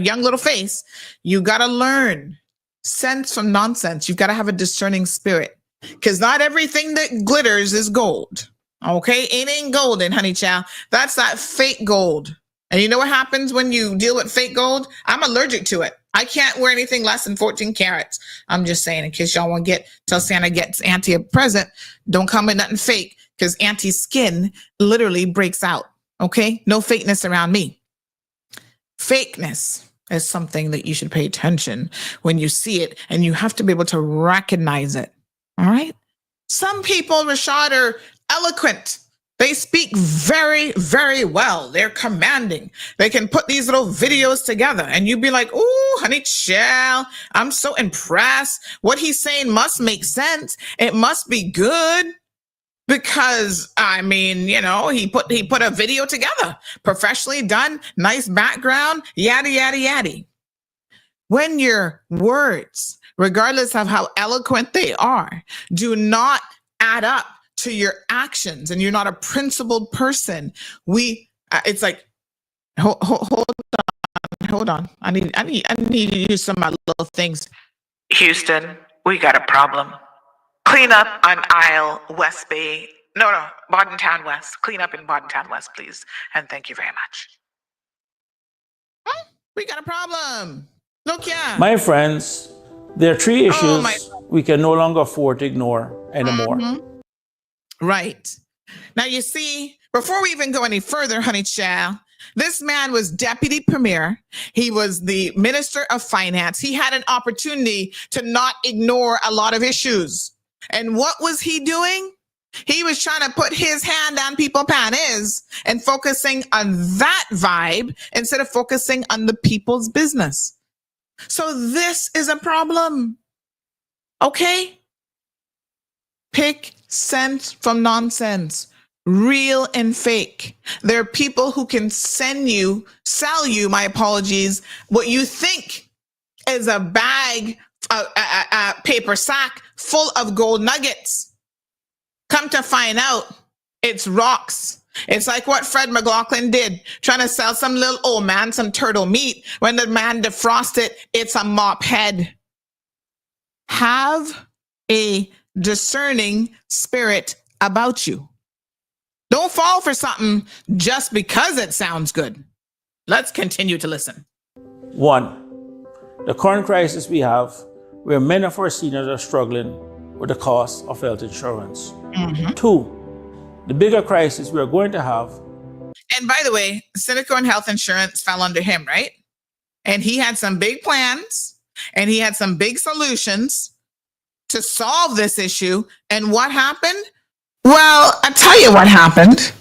young little face. You got to learn sense from nonsense. You've got to have a discerning spirit, because not everything that glitters is gold. Okay? It ain't golden, honey child. That's that fake gold. And you know what happens when you deal with fake gold? I'm allergic to it. I can't wear anything less than 14 carats. I'm just saying, in case y'all want to tell Santa gets Auntie a present, don't come with nothing fake, because Auntie's skin literally breaks out. Okay? No fakeness around me. Fakeness is something that you should pay attention when you see it, and you have to be able to recognize it. All right? Some people, Rashad, are eloquent. They speak very, very well. They're commanding. They can put these little videos together and you'd be like, ooh, honey child, I'm so impressed. What he's saying must make sense. It must be good because, I mean, you know, he put a video together, professionally done, nice background, yada, yada, yada. When your words, regardless of how eloquent they are, do not add up to your actions, and you're not a principled person, it's like, hold on. I need to use some of my little things. Houston, we got a problem. Clean up on aisle West Bay. No, Bordentown West. Clean up in Bordentown West, please. And thank you very much. We got a problem. Look, yeah. My friends, there are three issues we can no longer afford to ignore anymore. Mm-hmm. Right. Now, you see, before we even go any further, honey child, this man was deputy premier. He was the minister of finance. He had an opportunity to not ignore a lot of issues. And what was he doing? He was trying to put his hand on people's panties and focusing on that vibe instead of focusing on the people's business. So this is a problem. Okay? Pick sense from nonsense, real and fake. There are people who can sell you, my apologies, what you think is a bag, a paper sack full of gold nuggets. Come to find out, it's rocks. It's like what Fred McLaughlin did, trying to sell some little old man some turtle meat. When the man defrosted, it's a mop head. Have a discerning spirit about you. Don't fall for something just because it sounds good. Let's continue to listen. 1. The current crisis we have, where many of our seniors are struggling with the cost of health insurance. 2. The bigger crisis we are going to have. And by the way, Cineco and health insurance fell under him, right? And he had some big plans and he had some big solutions to solve this issue. And what happened? Well, I'll tell you what happened.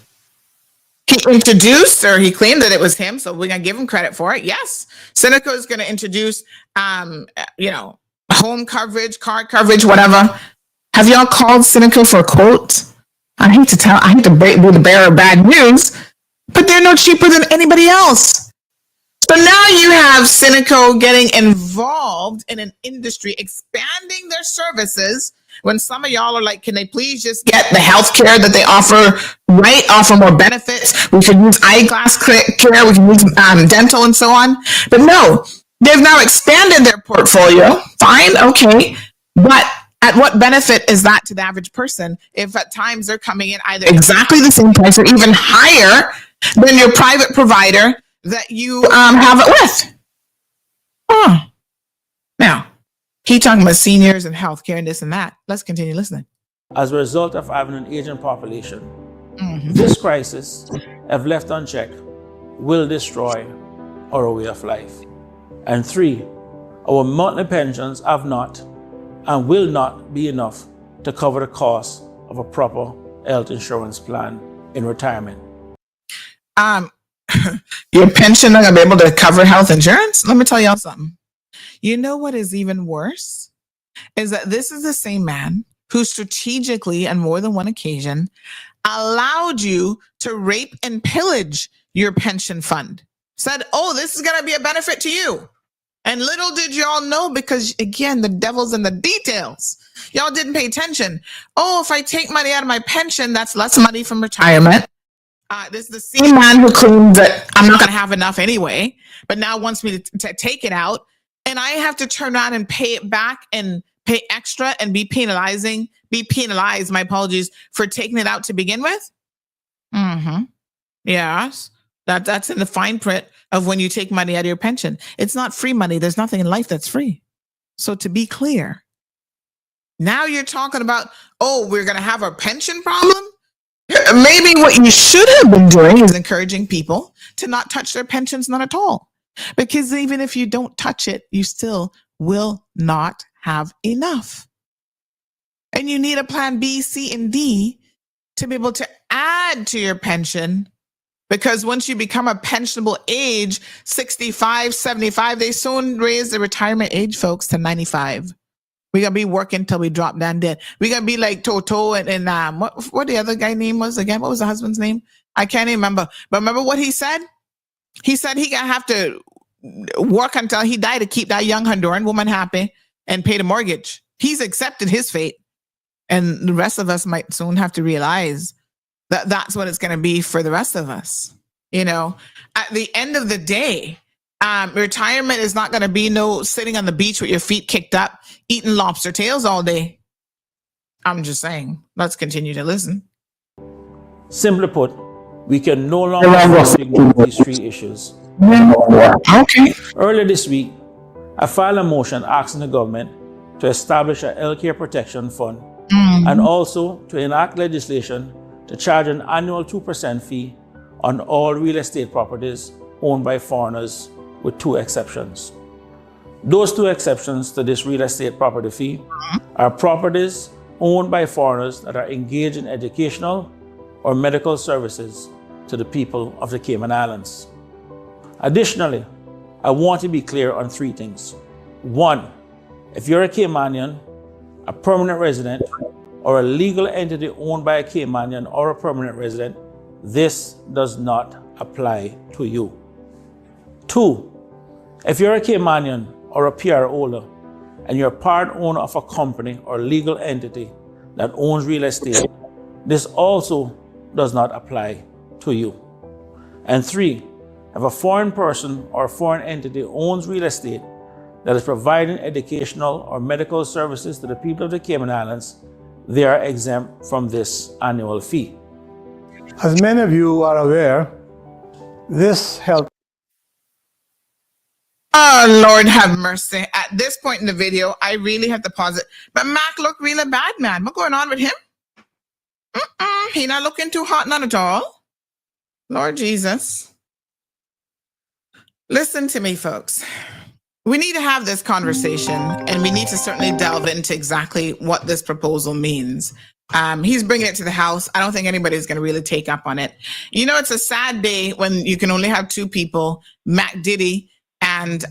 He introduced, or he claimed that it was him, so we're going to give him credit for it. Yes, Cineco is going to introduce, home coverage, car coverage, whatever. Have y'all called Cineco for a quote? I hate to be the bearer of bad news, but they're no cheaper than anybody else. So now you have Cineco getting involved in an industry, expanding their services, when some of y'all are like, can they please just get the health care that they offer, right? Offer more benefits. We can use eyeglass care, we can use dental and so on. But no, they've now expanded their portfolio. Fine, okay. But at what benefit is that to the average person if at times they're coming in either exactly the same price or even higher than your private provider that you have it with? Now, he talking about seniors and healthcare and this and that. Let's continue listening. As a result of having an aging population, this crisis, if left unchecked, will destroy our way of life. And 3, our monthly pensions have not and will not be enough to cover the cost of a proper health insurance plan in retirement. Your pension not gonna be able to cover health insurance? Let me tell y'all something. You know what is even worse? Is that this is the same man who strategically, on more than one occasion, allowed you to rape and pillage your pension fund. Said, oh, this is gonna be a benefit to you. And little did y'all know, because again, the devil's in the details. Y'all didn't pay attention. Oh, if I take money out of my pension, that's less money from retirement. This is the same man who claimed that I'm not going to have enough anyway, but now wants me to take it out. And I have to turn around and pay it back and pay extra and be penalized, my apologies, for taking it out to begin with. Yes. That's in the fine print of when you take money out of your pension. It's not free money. There's nothing in life that's free. So to be clear, now you're talking about, oh, we're going to have a pension problem? Maybe what you should have been doing is encouraging people to not touch their pensions, not at all. Because even if you don't touch it, you still will not have enough. And you need a plan B, C, and D to be able to add to your pension. Because once you become a pensionable age, 65, 75, they soon raise the retirement age, folks, to 95. We're going to be working till we drop down dead. We're going to be like Toto and what the other guy name was again? What was the husband's name? I can't even remember. But remember what he said? He said he going to have to work until he died to keep that young Honduran woman happy and pay the mortgage. He's accepted his fate. And the rest of us might soon have to realize that that's what it's going to be for the rest of us. You know, at the end of the day, retirement is not going to be no sitting on the beach with your feet kicked up, eating lobster tails all day. I'm just saying, let's continue to listen. Simply put, we can no longer ignore these 3 issues. Okay. Earlier this week, I filed a motion asking the government to establish a healthcare protection fund and also to enact legislation to charge an annual 2% fee on all real estate properties owned by foreigners, with 2 exceptions. Those 2 exceptions to this real estate property fee are properties owned by foreigners that are engaged in educational or medical services to the people of the Cayman Islands. Additionally, I want to be clear on 3 things. 1, if you're a Caymanian, a permanent resident, or a legal entity owned by a Caymanian or a permanent resident, this does not apply to you. 2, if you're a Caymanian or a PR holder and you're part owner of a company or legal entity that owns real estate, this also does not apply to you. And 3, if a foreign person or foreign entity owns real estate that is providing educational or medical services to the people of the Cayman Islands, they are exempt from this annual fee. As many of you are aware, this health. Oh, Lord have mercy. At this point in the video, I really have to pause it. But Mac looked really bad, man. What's going on with him? He not looking too hot, not at all. Lord Jesus. Listen to me, folks. We need to have this conversation, and we need to certainly delve into exactly what this proposal means. He's bringing it to the House. I don't think anybody's going to really take up on it. You know, it's a sad day when you can only have two people, Mac Diddy and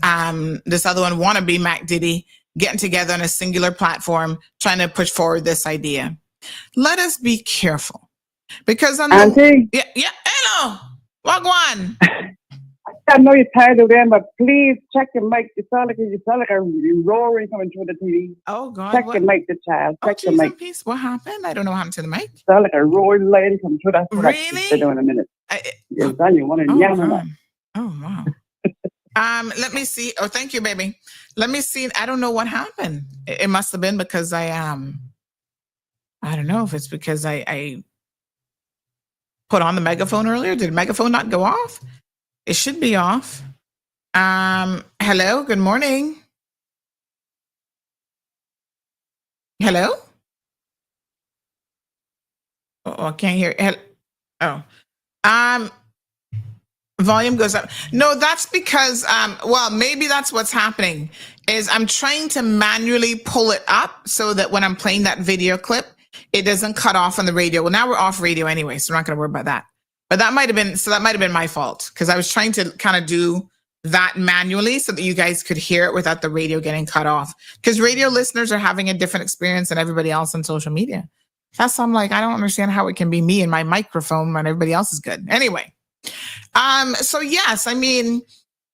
this other one, wannabe Mac Diddy, getting together on a singular platform, trying to push forward this idea. Let us be careful. Because on Auntie? Yeah, hello. Wagwan. I know you're tired of them, but please check your mic. You sound like a roaring coming through the TV. Oh God! Check your mic, the child. Check your mic. Peace. What happened? I don't know what happened to the mic. Sound like a roaring lion coming through that. Really? They're doing in a minute. Yes, you want to yell. Oh wow. Let me see. Oh, thank you, baby. Let me see. I don't know what happened. It must have been because I don't know if it's because I put on the megaphone earlier. Did the megaphone not go off? It should be off. Hello, good morning. Hello? Oh, I can't hear. Oh. Volume goes up. No, that's because, well, maybe that's what's happening, is I'm trying to manually pull it up so that when I'm playing that video clip, it doesn't cut off on the radio. Well, now we're off radio anyway, so we're not going to worry about that. But that might have been my fault, because I was trying to kind of do that manually so that you guys could hear it without the radio getting cut off. Because radio listeners are having a different experience than everybody else on social media. That's I'm like, I don't understand how it can be me and my microphone when everybody else is good. Anyway, so yes, I mean,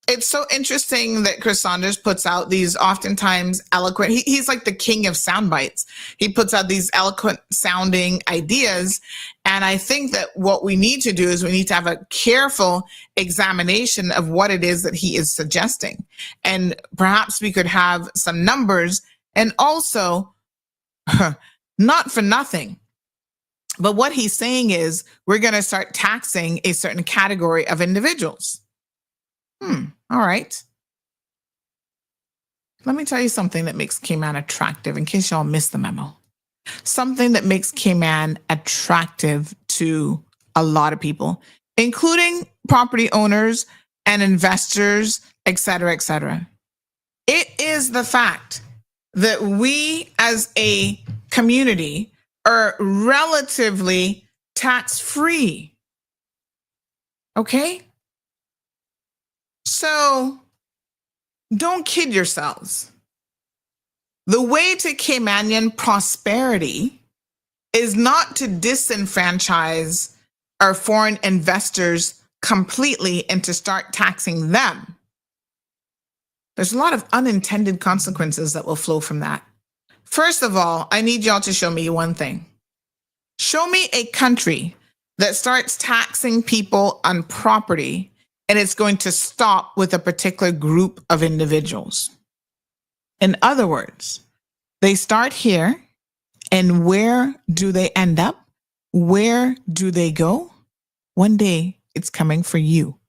it's so interesting that Chris Saunders puts out these oftentimes eloquent, he's like the king of sound bites. He puts out these eloquent sounding ideas. And I think that what we need to do is we need to have a careful examination of what it is that he is suggesting. And perhaps we could have some numbers, and also not for nothing, but what he's saying is we're going to start taxing a certain category of individuals. All right. Let me tell you something that makes Cayman attractive, in case y'all missed the memo. Something that makes Cayman attractive to a lot of people, including property owners and investors, et cetera, et cetera. It is the fact that we as a community are relatively tax-free. Okay? So don't kid yourselves. The way to Caymanian prosperity is not to disenfranchise our foreign investors completely and to start taxing them. There's a lot of unintended consequences that will flow from that. First of all, I need y'all to show me one thing. Show me a country that starts taxing people on property and it's going to stop with a particular group of individuals. In other words, they start here, and where do they end up? Where do they go? One day it's coming for you.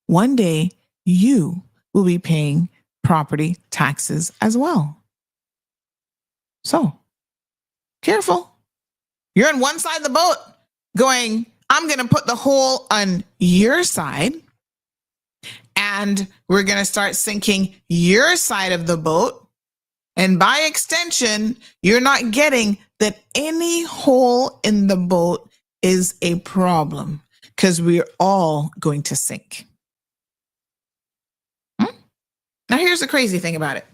One day you will be paying property taxes as well. So, careful. You're on one side of the boat going, I'm going to put the hole on your side, and we're going to start sinking your side of the boat. And by extension, you're not getting that any hole in the boat is a problem, because we're all going to sink. Now, here's the crazy thing about it.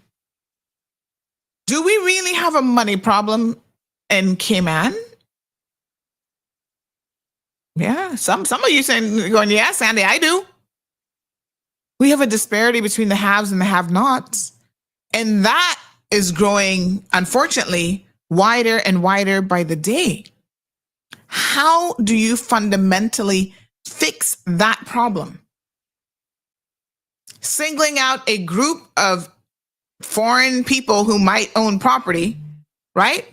Do we really have a money problem in Cayman? Yeah, some of you saying, going, yeah, Sandy, I do. We have a disparity between the haves and the have-nots. And that is growing, unfortunately, wider and wider by the day. How do you fundamentally fix that problem? Singling out a group of foreign people who might own property, right?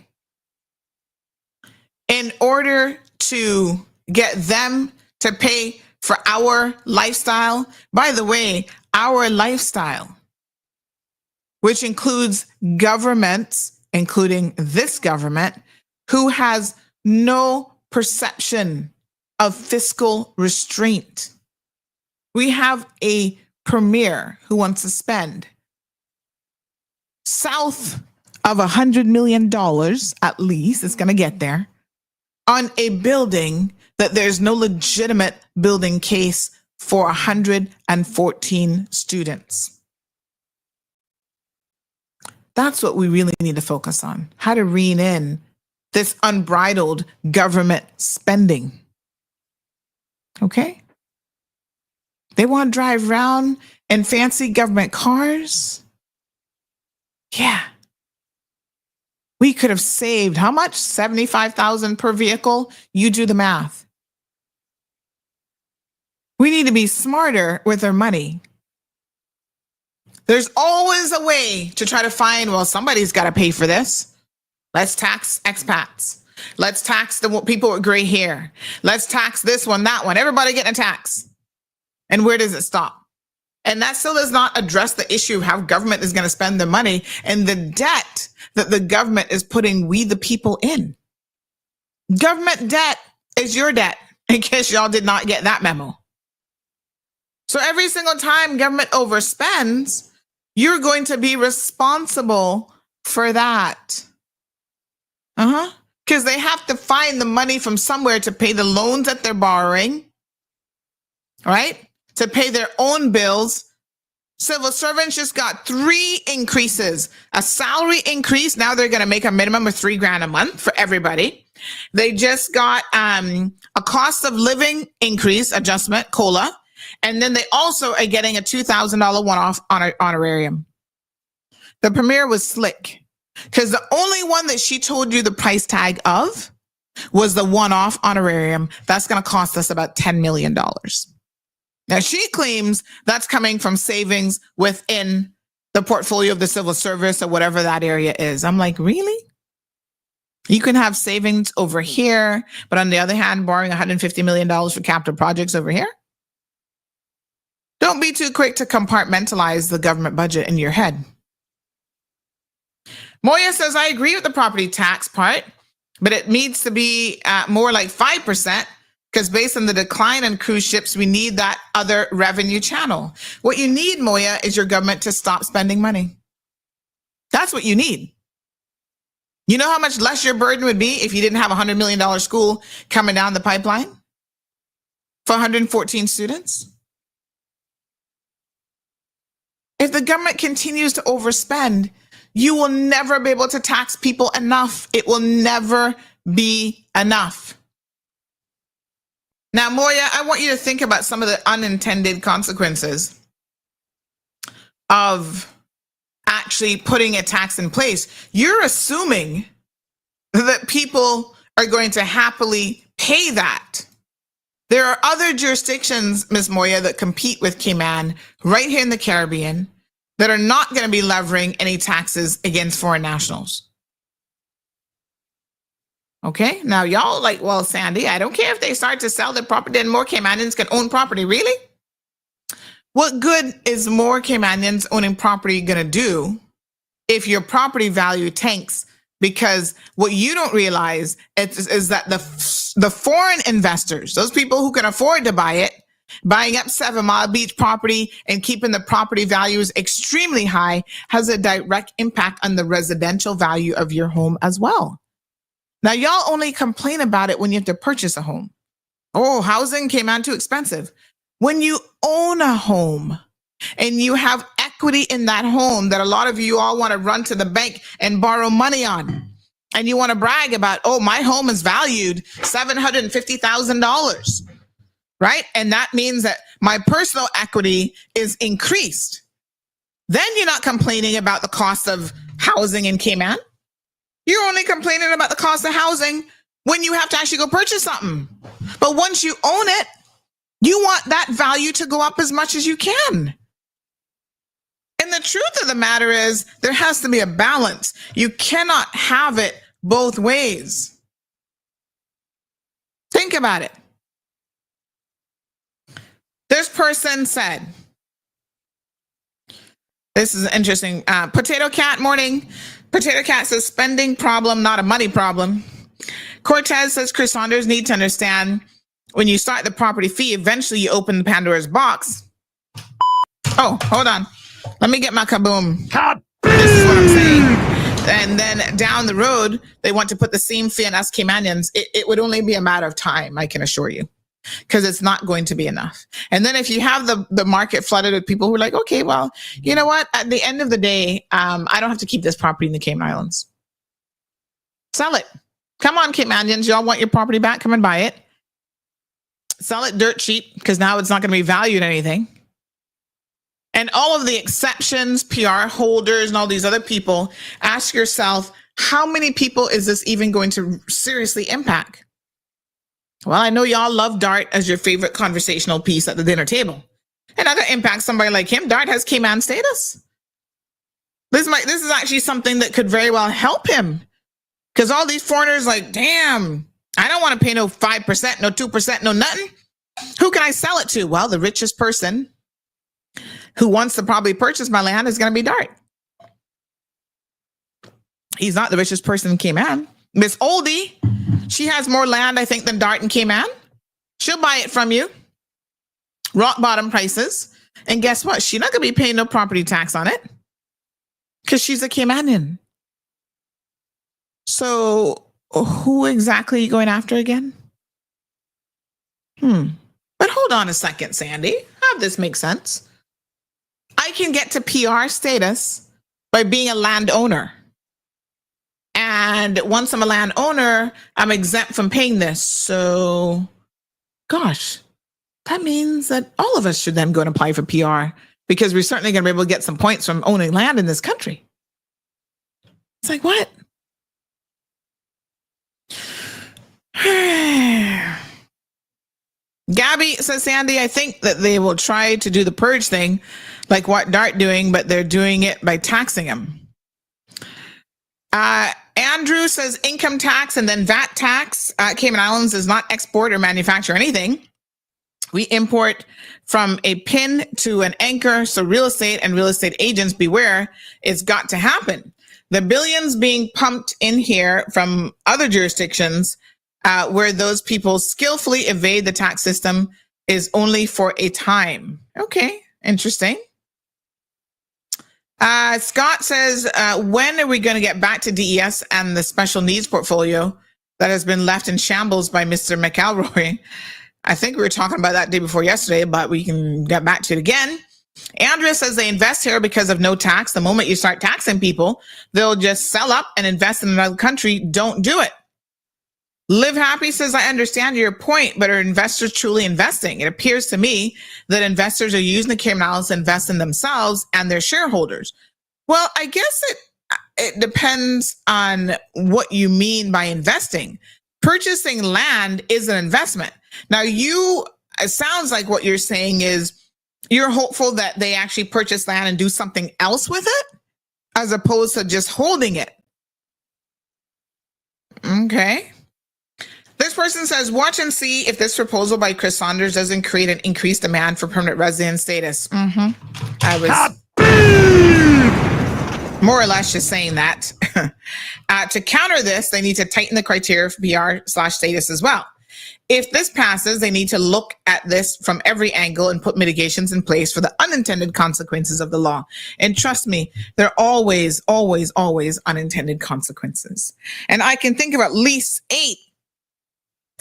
in order to get them to pay for our lifestyle. By the way, our lifestyle, which includes governments, including this government, who has no perception of fiscal restraint. We have a premier who wants to spend south of $100 million, at least, it's going to get there, on a building that there's no legitimate building case for 114 students. That's what we really need to focus on, how to rein in this unbridled government spending. Okay? They want to drive around in fancy government cars. Yeah. We could have saved how much? $75,000 per vehicle? You do the math. We need to be smarter with our money. There's always a way to try to find, well, somebody's got to pay for this. Let's tax expats. Let's tax the people with gray hair. Let's tax this one, that one. Everybody getting a tax. And where does it stop? And that still does not address the issue of how government is going to spend their money and the debt that the government is putting we the people in. Government debt is your debt, in case y'all did not get that memo. So every single time government overspends, you're going to be responsible for that. Because they have to find the money from somewhere to pay the loans that they're borrowing, right? To pay their own bills. Civil servants just got 3 increases. A salary increase. Now they're going to make a minimum of $3,000 a month for everybody. They just got a cost of living increase adjustment, COLA. And then they also are getting a $2,000 one-off honorarium. The premier was slick because the only one that she told you the price tag of was the one-off honorarium. That's going to cost us about $10 million. Now, she claims that's coming from savings within the portfolio of the civil service or whatever that area is. I'm like, really? You can have savings over here, but on the other hand, borrowing $150 million for capital projects over here? Don't be too quick to compartmentalize the government budget in your head. Moya says, I agree with the property tax part, but it needs to be more like 5%. Because based on the decline in cruise ships, we need that other revenue channel. What you need, Moya, is your government to stop spending money. That's what you need. You know how much less your burden would be if you didn't have a $100 million school coming down the pipeline for 114 students? If the government continues to overspend, you will never be able to tax people enough. It will never be enough. Now, Moya, I want you to think about some of the unintended consequences of actually putting a tax in place. You're assuming that people are going to happily pay that. There are other jurisdictions, Ms. Moya, that compete with Cayman right here in the Caribbean that are not going to be levering any taxes against foreign nationals. Okay, now y'all like, well, Sandy, I don't care if they start to sell their property, then more Caymanians can own property. Really? What good is more Caymanians owning property going to do if your property value tanks? Because what you don't realize is that the foreign investors, those people who can afford to buy it, buying up 7 Mile Beach property and keeping the property values extremely high, has a direct impact on the residential value of your home as well. Now, y'all only complain about it when you have to purchase a home. Oh, housing came out too expensive. When you own a home and you have equity in that home that a lot of you all want to run to the bank and borrow money on, and you want to brag about, oh, my home is valued $750,000, right? And that means that my personal equity is increased. Then you're not complaining about the cost of housing in Cayman. You're only complaining about the cost of housing when you have to actually go purchase something. But once you own it, you want that value to go up as much as you can. And the truth of the matter is there has to be a balance. You cannot have it both ways. Think about it. This person said, this is interesting. Potato Cat, morning. Potato Cat says, spending problem, not a money problem. Cortez says, Chris Saunders need to understand when you start the property fee, eventually you open the Pandora's box. Oh, hold on. Let me get my kaboom. This is what I'm saying. And then down the road, they want to put the same fee on us Caymanians. It would only be a matter of time, I can assure you, because it's not going to be enough. And then if you have the market flooded with people who are like, okay, well, you know what? At the end of the day, I don't have to keep this property in the Cayman Islands. Sell it. Come on, Caymanians. Y'all want your property back? Come and buy it. Sell it dirt cheap, because now it's not going to be valued anything. And all of the exceptions, PR holders, and all these other people, ask yourself, how many people is this even going to seriously impact? Well, I know y'all love Dart as your favorite conversational piece at the dinner table. And not going to impact somebody like him. Dart has Cayman status. This is actually something that could very well help him. Because all these foreigners like, damn, I don't want to pay no 5%, no 2%, no nothing. Who can I sell it to? Well, the richest person who wants to probably purchase my land is going to be Dart. He's not the richest person in Cayman. Miss Oldie, she has more land, I think, than Dart and Cayman. She'll buy it from you. Rock bottom prices. And guess what? She's not going to be paying no property tax on it because she's a Caymanian. So who exactly are you going after again? But hold on a second, Sandy. How does this make sense? I can get to PR status by being a landowner. And once I'm a landowner, I'm exempt from paying this. So, gosh, that means that all of us should then go and apply for PR because we're certainly going to be able to get some points from owning land in this country. It's like, what? Gabby says, Sandy, I think that they will try to do the purge thing like what Dart doing, but they're doing it by taxing them. Andrew says income tax and then VAT tax. Cayman Islands does not export or manufacture anything. We import from a pin to an anchor. So real estate and real estate agents, beware, it's got to happen. The billions being pumped in here from other jurisdictions where those people skillfully evade the tax system is only for a time. Okay, interesting. Scott says, when are we going to get back to DES and the special needs portfolio that has been left in shambles by Mr. McElroy? I think we were talking about that day before yesterday, but we can get back to it again. Andrea says they invest here because of no tax. The moment you start taxing people, they'll just sell up and invest in another country. Don't do it. Live Happy says, I understand your point, but are investors truly investing? It appears to me that investors are using the Cayman Islands to invest in themselves and their shareholders. Well, I guess it depends on what you mean by investing. Purchasing land is an investment. Now, it sounds like what you're saying is you're hopeful that they actually purchase land and do something else with it, as opposed to just holding it. Okay. This person says, watch and see if this proposal by Chris Saunders doesn't create an increased demand for permanent resident status. I was more or less just saying that. To counter this, they need to tighten the criteria for PR/status as well. If this passes, they need to look at this from every angle and put mitigations in place for the unintended consequences of the law. And trust me, there are always, always, always unintended consequences. And I can think of at least 8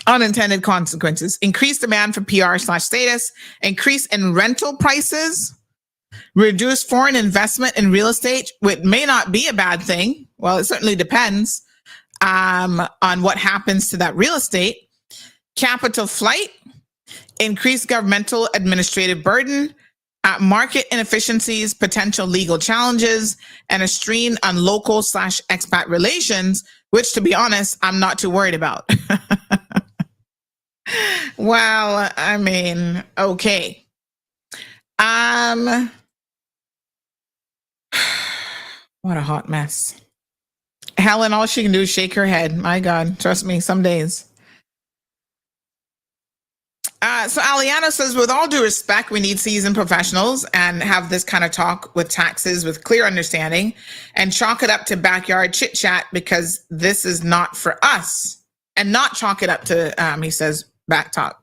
unintended consequences: increased demand for PR/status, increase in rental prices, reduce foreign investment in real estate, which may not be a bad thing. Well, it certainly depends on what happens to that real estate. Capital flight, increased governmental administrative burden, market inefficiencies, potential legal challenges, and a strain on local/expat relations, which, to be honest, I'm not too worried about. Well, I mean, okay. What a hot mess. Helen, all she can do is shake her head. My God, trust me, some days. So Aliana says, with all due respect, we need seasoned professionals and have this kind of talk with taxes with clear understanding and chalk it up to backyard chit chat because this is not for us. And not chalk it up to, he says, backyard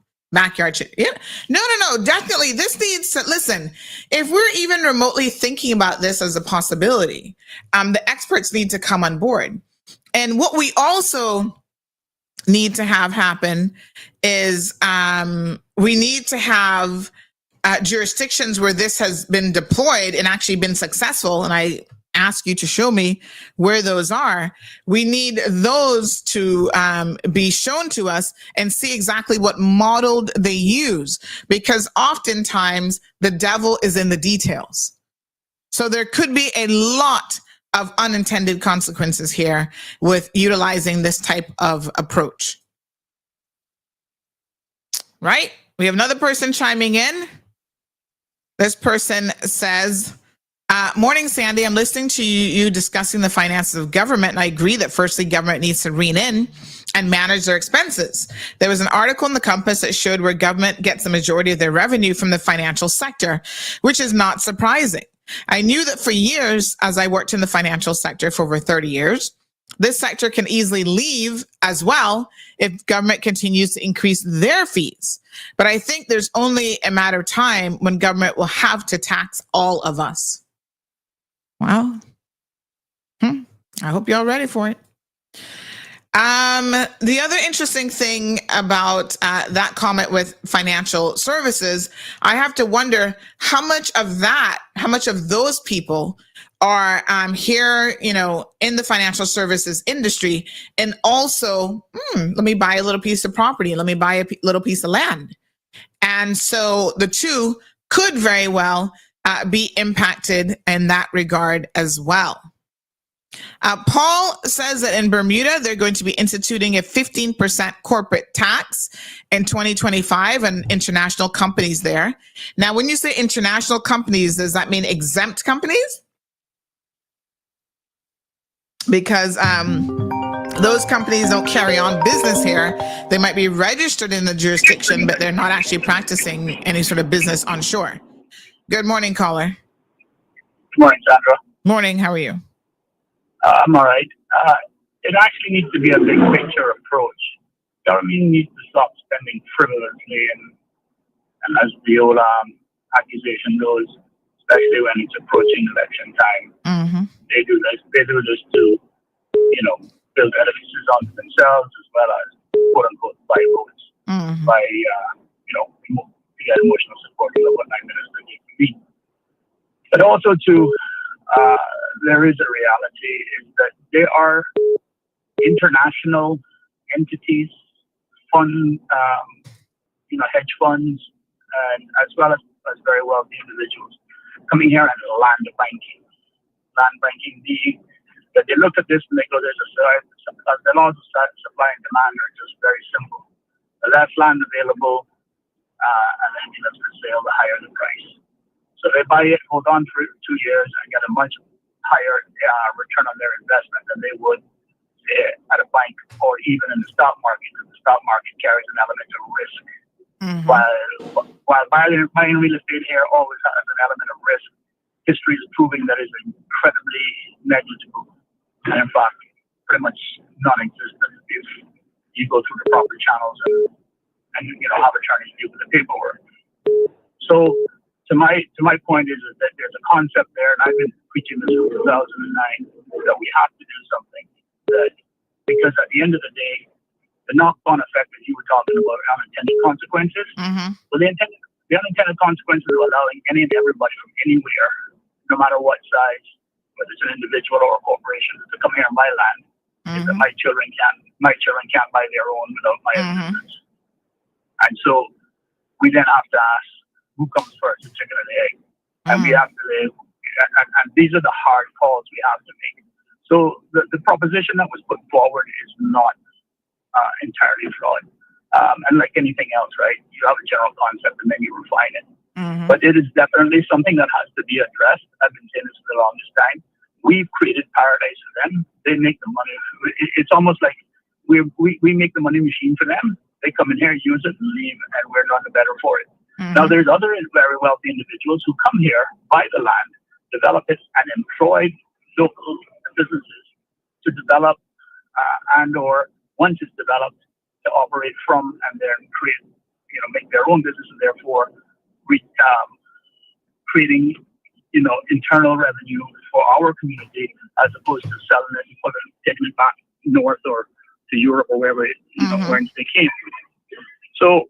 chit. Yeah. No. Definitely. This needs to, listen, if we're even remotely thinking about this as a possibility, the experts need to come on board. And what we also need to have happen is we need to have jurisdictions where this has been deployed and actually been successful. And I ask you to show me where those are. We need those to be shown to us and see exactly what model they use, because oftentimes the devil is in the details. So there could be a lot of unintended consequences here with utilizing this type of approach. Right? We have another person chiming in. This person says, morning, Sandy. I'm listening to you discussing the finances of government, and I agree that firstly, government needs to rein in and manage their expenses. There was an article in the Compass that showed where government gets the majority of their revenue from the financial sector, which is not surprising. I knew that for years, as I worked in the financial sector for over 30 years, this sector can easily leave as well if government continues to increase their fees. But I think there's only a matter of time when government will have to tax all of us. Well, I hope y'all ready for it. The other interesting thing about that comment with financial services, I have to wonder how much of those people are here, in the financial services industry, and also, let me buy a little piece of property, let me buy a little piece of land. And so the two could very well be impacted in that regard as well. Paul says that in Bermuda, they're going to be instituting a 15% corporate tax in 2025 on international companies there. Now, when you say international companies, does that mean exempt companies? Because those companies don't carry on business here. They might be registered in the jurisdiction, but they're not actually practicing any sort of business on shore. Good morning, caller. Good morning, Sandra. Morning, how are you? I'm all right. It actually needs to be a big picture approach. Government needs to stop spending frivolously, and as the old accusation goes, especially when it's approaching election time, they do this to, build edifices onto themselves as well as quote unquote buy votes by get emotional support from the one-night minister they can be. But also there is a reality is that there are international entities, hedge funds, and as well as very wealthy individuals coming here and land banking being that they look at this and they go, the laws of supply and demand are just very simple. The less land available, and then the sale, the higher the price. So they buy it, hold on for 2 years, and get a much higher return on their investment than they would at a bank or even in the stock market, because the stock market carries an element of risk. While buying real estate here always has an element of risk, history is proving that it's incredibly negligible and, in fact, pretty much non-existent if you go through the proper channels and have attorneys deal with the paperwork. So, to my point is that there's a concept there, and I've been preaching this since 2009, that we have to do something. Because at the end of the day, the knock-on effect that you were talking about, unintended consequences, well, the unintended consequences of allowing any and everybody from anywhere, no matter what size, whether it's an individual or a corporation, to come here and buy land, is that my children can't buy their own without my assistance. And so we then have to ask, who comes first, the chicken or the egg? And we have to live, and these are the hard calls we have to make. So the proposition that was put forward is not entirely flawed. And like anything else, right? You have a general concept and then you refine it. But it is definitely something that has to be addressed. I've been saying this for the longest time. We've created paradise for them. They make the money. It's almost like we make the money machine for them, They come in here, use it, and leave, and we're none the better for it. Now, there's other very wealthy individuals who come here, buy the land, develop it, and employ local businesses to develop and or once it's developed, to operate from and then create, make their own business and therefore creating, internal revenue for our community as opposed to selling it and taking it back north or to Europe or wherever, where they came. So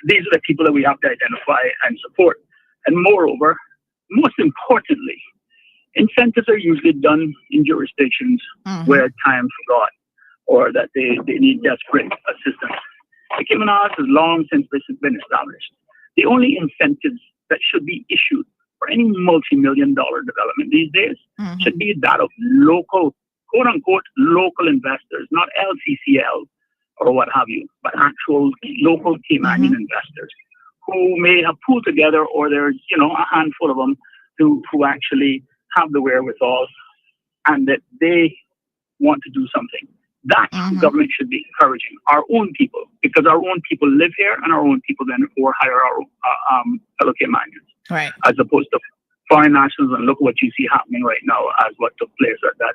these are the people that we have to identify and support. And moreover, most importantly, incentives are usually done in jurisdictions where time forgot or that they need desperate assistance. The Cayman Islands has long since this has been established. The only incentives that should be issued for any multi-million-dollar development these days should be that of local, quote-unquote, local investors, not LCCL or what have you, but actual local Caymanian investors who may have pooled together, or there's, a handful of them who actually have the wherewithal and that they want to do something. That government should be encouraging our own people, because our own people live here and our own people then or hire our fellow Caymanians. Right. As opposed to foreign nationals, and look what you see happening right now as what took place at that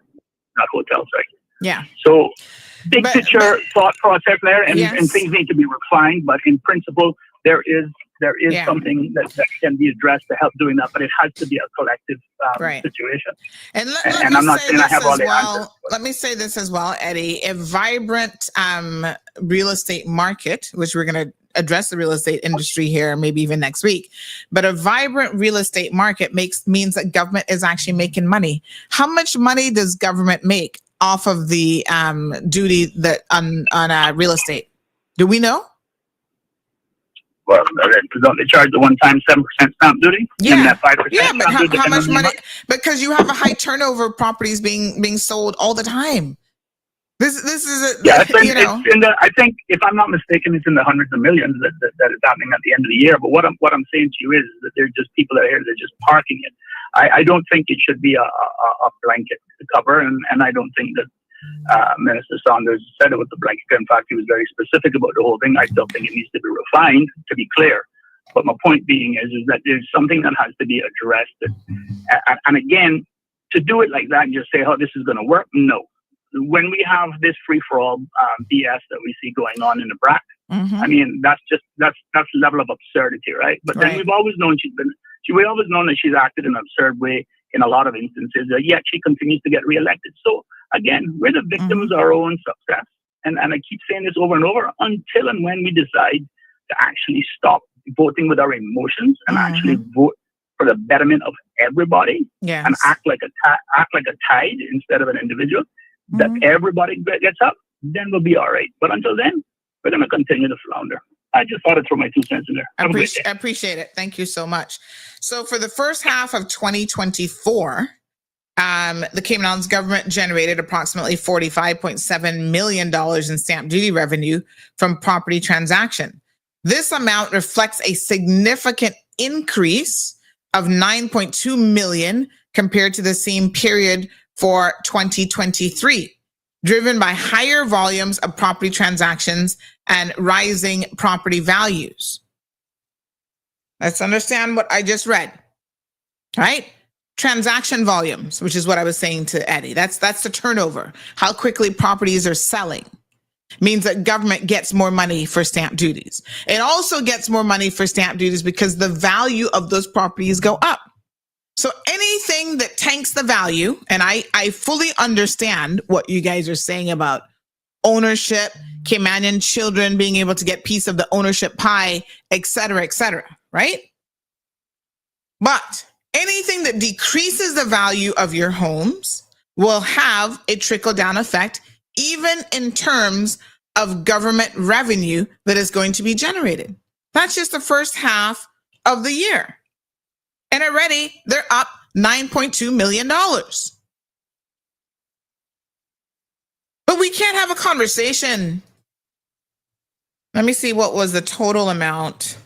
hotel site. Yeah. So big picture thought process there, and things need to be refined, but in principle, there is something that can be addressed to help doing that, but it has to be a collective situation. And I'm not saying I have all the answers. Let me say this as well, Eddie. A vibrant real estate market, which we're going to address the real estate industry here, maybe even next week, but a vibrant real estate market means that government is actually making money. How much money does government make off of the duty that on real estate? Do we know? Well, don't they charge the one-time 7% stamp duty? Yeah, that 5% yeah, but how much money? Market? Because you have a high turnover of properties being sold all the time. This is it's in the. I think, if I'm not mistaken, it's in the hundreds of millions that is happening at the end of the year. But what I'm saying to you is that there's just people that are here, they're just parking it. I don't think it should be a blanket cover, and I don't think that Minister Saunders said it was a blanket. In fact, he was very specific about the whole thing. I still think it needs to be refined, to be clear. But my point being is that there's something that has to be addressed. And again, to do it like that and just say, oh, this is going to work, no. When we have this free-for-all BS that we see going on in the BRAC, I mean, that's level of absurdity, right? But then we've always known we always known that she's acted in an absurd way in a lot of instances, yet she continues to get reelected. So again, we're the victims of our own success. And I keep saying this over and over, until and when we decide to actually stop voting with our emotions and actually vote for the betterment of everybody and act like a tide instead of an individual, that everybody gets up, then we'll be all right. But until then, we're going to continue to flounder. I just thought I'd throw my 2 cents in there. I appreciate it. Thank you so much. So for the first half of 2024, the Cayman Islands government generated approximately $45.7 million in stamp duty revenue from property transaction. This amount reflects a significant increase of $9.2 million compared to the same period for 2023, driven by higher volumes of property transactions and rising property values. Let's understand what I just read, right? Transaction volumes, which is what I was saying to Eddie. That's the turnover. How quickly properties are selling means that government gets more money for stamp duties. It also gets more money for stamp duties because the value of those properties go up. So anything that tanks the value, and I fully understand what you guys are saying about ownership, Caymanian children being able to get piece of the ownership pie, et cetera, right? But anything that decreases the value of your homes will have a trickle-down effect, even in terms of government revenue that is going to be generated. That's just the first half of the year. And already they're up $9.2 million. But we can't have a conversation. Let me see what was the total amount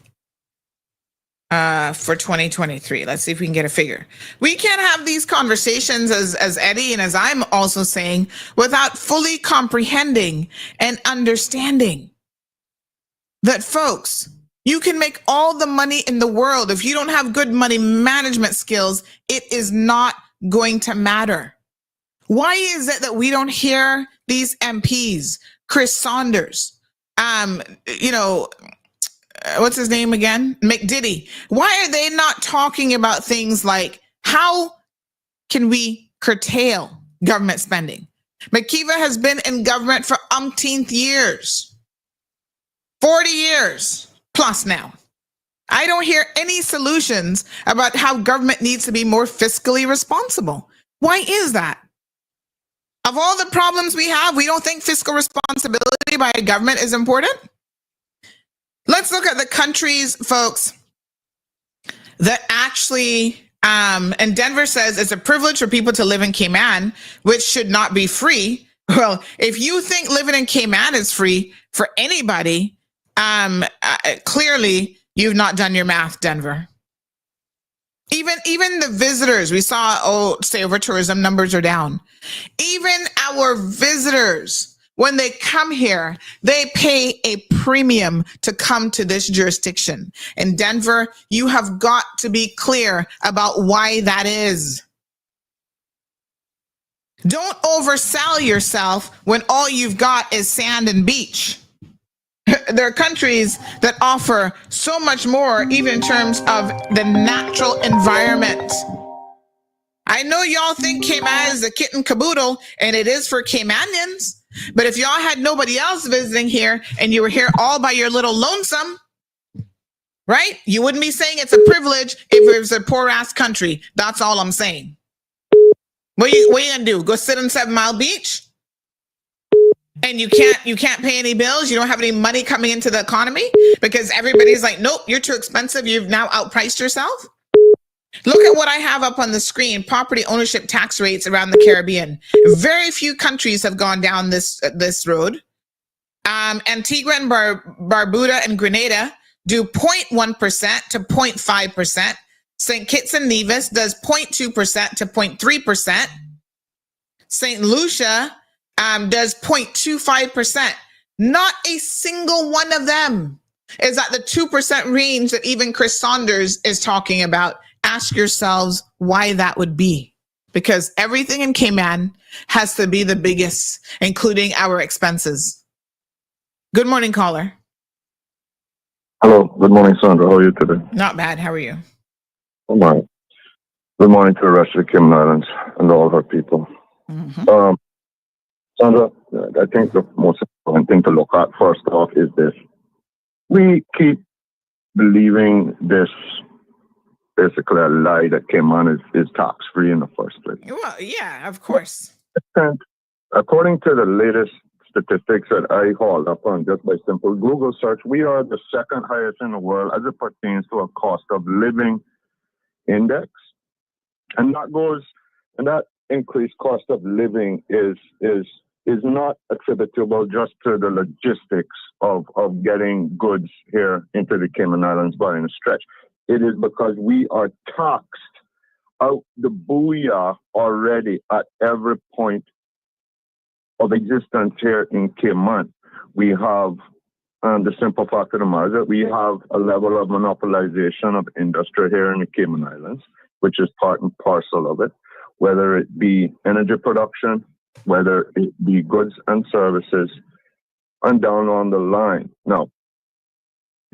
for 2023. Let's see if we can get a figure. We can't have these conversations, as Eddie and as I'm also saying, without fully comprehending and understanding that, folks, you can make all the money in the world. If you don't have good money management skills, it is not going to matter. Why is it that we don't hear these MPs, Chris Saunders, what's his name again? McDiddy. Why are they not talking about things like how can we curtail government spending? McKeever has been in government for umpteenth years, 40 years plus now. I don't hear any solutions about how government needs to be more fiscally responsible. Why is that? Of all the problems we have, we don't think fiscal responsibility by a government is important? Let's look at the countries, folks, that actually, and Denver says it's a privilege for people to live in Cayman, which should not be free. Well, if you think living in Cayman is free for anybody, clearly you've not done your math, Denver. Even the visitors, we saw, say over tourism numbers are down. Even our visitors, when they come here, they pay a premium to come to this jurisdiction. In Denver, you have got to be clear about why that is. Don't oversell yourself when all you've got is sand and beach. There are countries that offer so much more, even in terms of the natural environment. I know y'all think Cayman is a kitten caboodle, and it is for Caymanians. But if y'all had nobody else visiting here and you were here all by your little lonesome, right? You wouldn't be saying it's a privilege if it was a poor ass country. That's all I'm saying. What you gonna do? Go sit on 7 Mile Beach? And you can't pay any bills. You don't have any money coming into the economy because everybody's like, nope, you're too expensive. You've now outpriced yourself. Look at what I have up on the screen: property ownership tax rates around the Caribbean. Very few countries have gone down this road. Antigua and Barbuda and Grenada do 0.1% to 0.5%. St. Kitts and Nevis does 0.2% to 0.3%. St. Lucia does 0.25%. Not a single one of them is at the 2% range that even Chris Saunders is talking about. Ask yourselves why that would be. Because everything in Cayman has to be the biggest, including our expenses. Good morning, caller. Hello. Good morning, Sandra. How are you today? Not bad. How are you? Good morning. Good morning to the rest of the Cayman Islands and all of our people. Mm-hmm. Sandra, I think the most important thing to look at first off is this. We keep believing this basically a lie that Cayman is tax-free in the first place. Well, yeah, of course. And according to the latest statistics that I hauled up on just by simple Google search, we are the second highest in the world as it pertains to a cost of living index. And that increased cost of living is not attributable just to the logistics of getting goods here into the Cayman Islands by any stretch. It is because we are taxed out the booyah already at every point of existence here in Cayman. We have, the simple fact of the matter, that we have a level of monopolization of industry here in the Cayman Islands, which is part and parcel of it, whether it be energy production, whether it be goods and services, and down on the line. Now,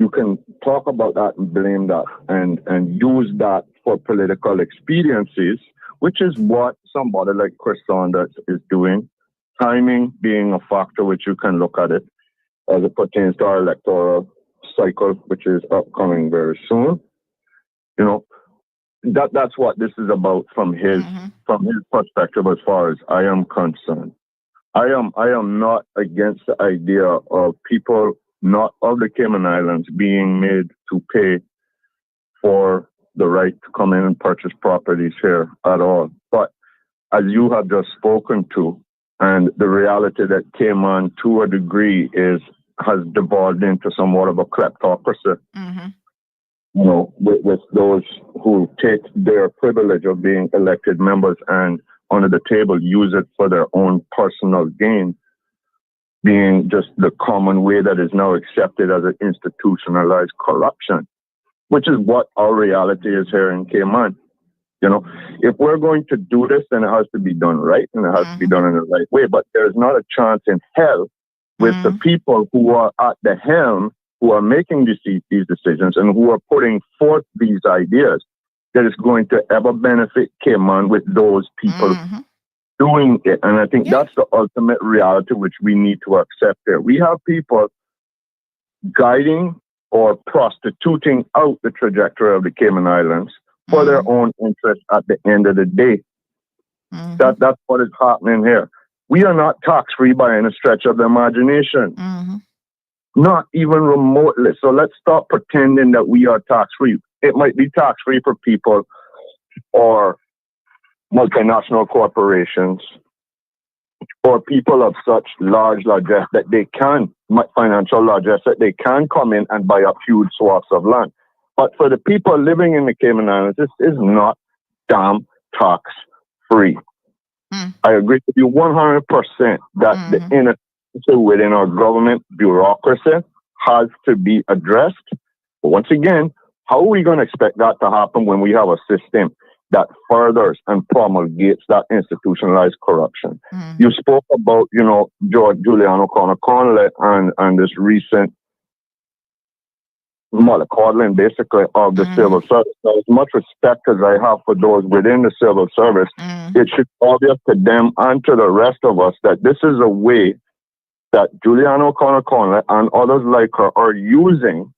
you can talk about that and blame that and use that for political expediencies, which is what somebody like Chris Saunders is doing. Timing being a factor which you can look at it as it pertains to our electoral cycle, which is upcoming very soon. You know, that's what this is about from his perspective as far as I am concerned. I am not against the idea of people not of the Cayman Islands being made to pay for the right to come in and purchase properties here at all. But as you have just spoken to, and the reality that Cayman to a degree has devolved into somewhat of a kleptocracy. Mm-hmm. You know, with those who take their privilege of being elected members and under the table use it for their own personal gain. being just the common way that is now accepted as an institutionalized corruption, which is what our reality is here in Cayman. You know, if we're going to do this, then it has to be done right, and it has to be done in the right way. But there's not a chance in hell with the people who are at the helm, who are making these decisions, and who are putting forth these ideas, that is going to ever benefit Cayman with those people doing it. And I think that's the ultimate reality which we need to accept there. We have people guiding or prostituting out the trajectory of the Cayman Islands for their own interest at the end of the day. That's what is happening here. We are not tax-free by any stretch of the imagination. Not even remotely. So let's stop pretending that we are tax-free. It might be tax-free for people or multinational corporations or people of such large largesse that they can, financial largesse, that they can come in and buy up huge swaths of land. But for the people living in the Cayman Islands, this is not damn tax-free. I agree with you 100% that the inefficiency within our government bureaucracy has to be addressed. But once again, how are we going to expect that to happen when we have a system that furthers and promulgates that institutionalized corruption? You spoke about, you know, Julian O'Connor and this recent mollycoddling, basically, of the civil service. Now, as much respect as I have for those within the civil service, it should be obvious to them and to the rest of us that this is a way that Julian O'Connor and others like her are using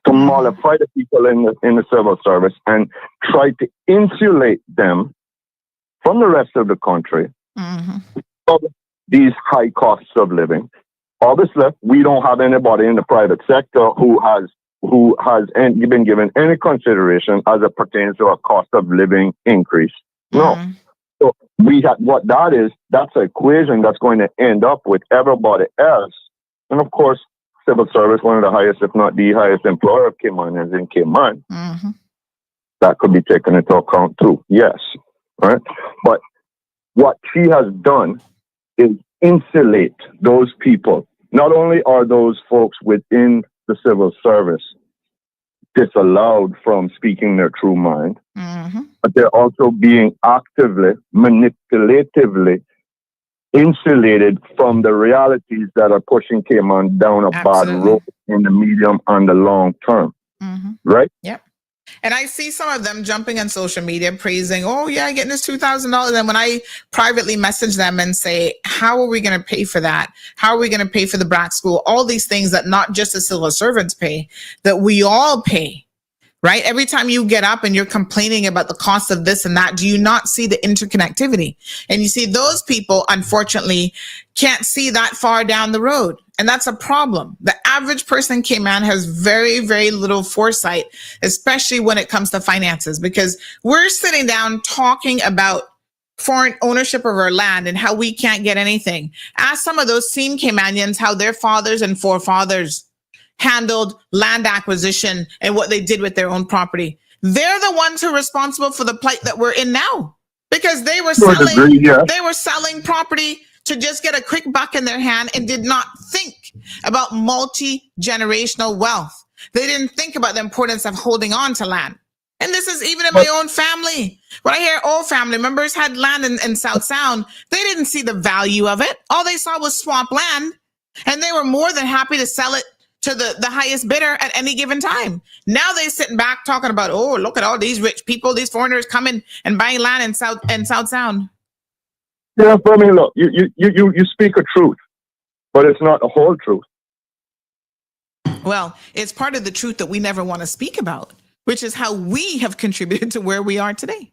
to mollify the people in the civil service and try to insulate them from the rest of the country of these high costs of living. Obviously, we don't have anybody in the private sector who has been given any consideration as it pertains to a cost of living increase. No. So what that is, that's an equation that's going to end up with everybody else. And of course, civil service, one of the highest, if not the highest employer of Cayman is in Cayman. That could be taken into account too. Yes. Right. But what she has done is insulate those people. Not only are those folks within the civil service disallowed from speaking their true mind, but they're also being actively, manipulatively insulated from the realities that are pushing Cayman down a bad road in the medium and the long term. Right? Yep. And I see some of them jumping on social media praising, oh, yeah, getting this $2,000. And when I privately message them and say, how are we going to pay for that? How are we going to pay for the Black school? All these things that not just the civil servants pay, that we all pay. Right? Every time you get up and you're complaining about the cost of this and that, do you not see the interconnectivity? And you see those people, unfortunately, can't see that far down the road. And that's a problem. The average person in Cayman has very, very little foresight, especially when it comes to finances, because we're sitting down talking about foreign ownership of our land and how we can't get anything. Ask some of those same Caymanians how their fathers and forefathers handled land acquisition and what they did with their own property. They're the ones who are responsible for the plight that we're in now, because they were selling property to just get a quick buck in their hand and did not think about multi-generational wealth. They didn't think about the importance of holding on to land. And this is even in my own family. When I hear old family members had land in South Sound, they didn't see the value of it. All they saw was swamp land, and they were more than happy to sell it to the highest bidder at any given time. Now they're sitting back talking about, oh, look at all these rich people, these foreigners coming and buying land in South Sound. Yeah, I mean, look, you speak a truth, but it's not the whole truth. Well, it's part of the truth that we never want to speak about, which is how we have contributed to where we are today.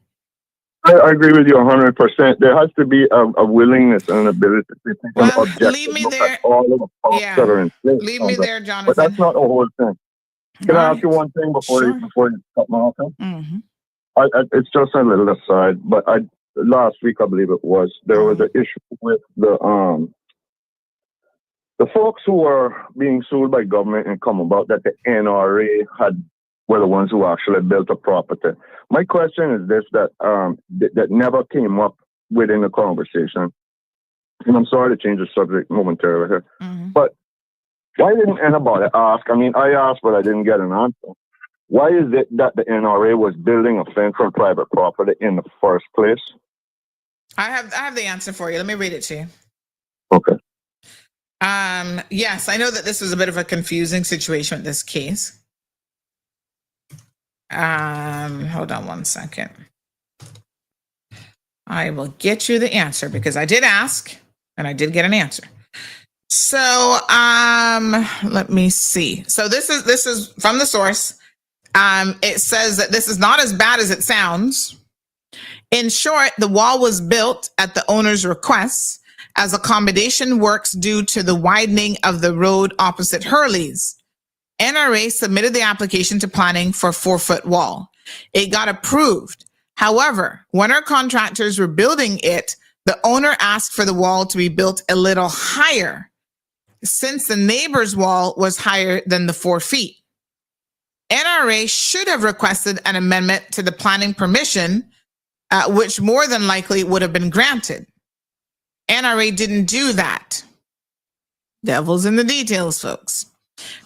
I agree with you 100%. There has to be a willingness and an ability to think objectively. Leave me there. All of the costs that are in place. Leave me there, Jonathan. But that's not the whole thing. Can I ask you one thing before you cut me off? It's just a little aside, but last week, I believe it was, there was an issue with the folks who were being sued by government and come about that the NRA were the ones who actually built a property. My question is this, that never came up within the conversation. and I'm sorry to change the subject momentarily here, but why didn't anybody ask? I mean, I asked, but I didn't get an answer. Why is it that the NRA was building a fence on private property in the first place? I have the answer for you. Let me read it to you. Okay. Yes, I know that this was a bit of a confusing situation with this case. Hold on one second. I will get you the answer because I did ask and I did get an answer. So, let me see. So this is from the source. It says that this is not as bad as it sounds. In short, the wall was built at the owner's request as accommodation works due to the widening of the road opposite Hurley's. NRA submitted the application to planning for a 4-foot wall. It got approved. However, when our contractors were building it, the owner asked for the wall to be built a little higher, since the neighbor's wall was higher than the 4 feet. NRA should have requested an amendment to the planning permission, which more than likely would have been granted. NRA didn't do that. Devil's in the details, folks.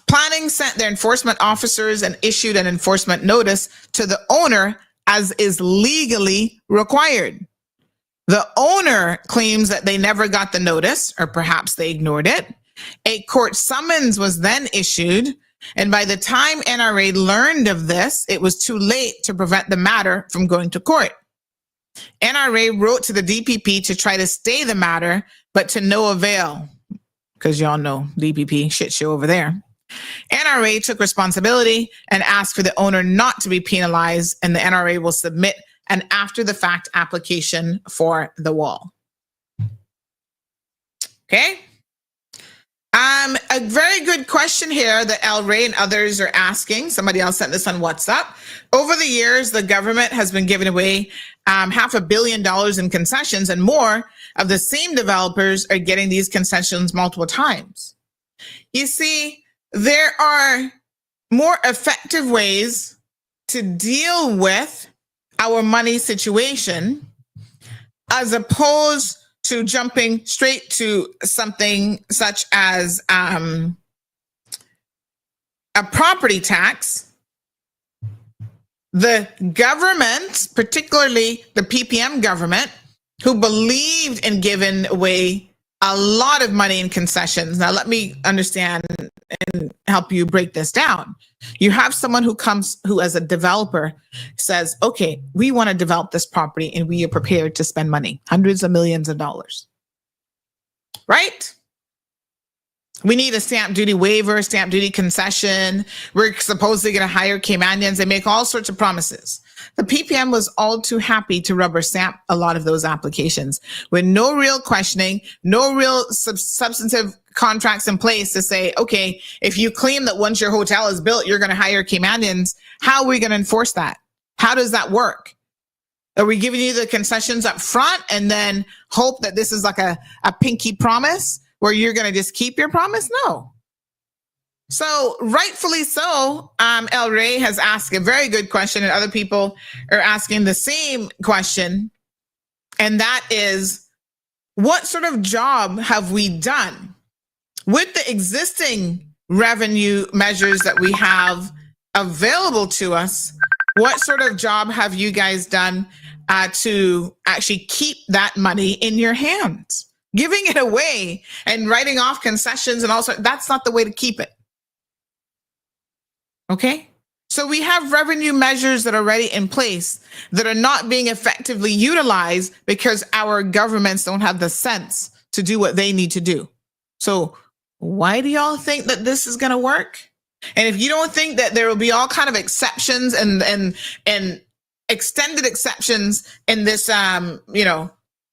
Planning sent their enforcement officers and issued an enforcement notice to the owner as is legally required. The owner claims that they never got the notice, or perhaps they ignored it. A court summons was then issued, and by the time NRA learned of this, it was too late to prevent the matter from going to court. NRA wrote to the DPP to try to stay the matter, but to no avail, because y'all know DPP shit show over there. NRA took responsibility and asked for the owner not to be penalized, and the NRA will submit an after-the-fact application for the wall. Okay? A very good question here that El Rey and others are asking. Somebody else sent this on WhatsApp. Over the years, the government has been giving away $500 million in concessions, and more of the same developers are getting these concessions multiple times. You see, there are more effective ways to deal with our money situation as opposed to jumping straight to something such as a property tax. The government, particularly the PPM government, who believed in giving away a lot of money in concessions. Now, let me understand and help you break this down. You have someone who as a developer says, okay, we want to develop this property and we are prepared to spend money, hundreds of millions of dollars, right? We need a stamp duty waiver, stamp duty concession. We're supposedly going to hire Caymanians. They make all sorts of promises. The PPM was all too happy to rubber stamp a lot of those applications with no real questioning, no real substantive contracts in place to say, okay, if you claim that once your hotel is built, you're going to hire Caymanians, how are we going to enforce that? How does that work? Are we giving you the concessions up front and then hope that this is like a pinky promise where you're going to just keep your promise? No. So rightfully so, El Rey has asked a very good question, and other people are asking the same question. And that is, what sort of job have we done with the existing revenue measures that we have available to us? What sort of job have you guys done to actually keep that money in your hands? Giving it away and writing off concessions and all sorts, that's not the way to keep it. Okay? So we have revenue measures that are already in place that are not being effectively utilized because our governments don't have the sense to do what they need to do. So why do y'all think that this is going to work? And if you don't think that there will be all kind of exceptions and extended exceptions in this,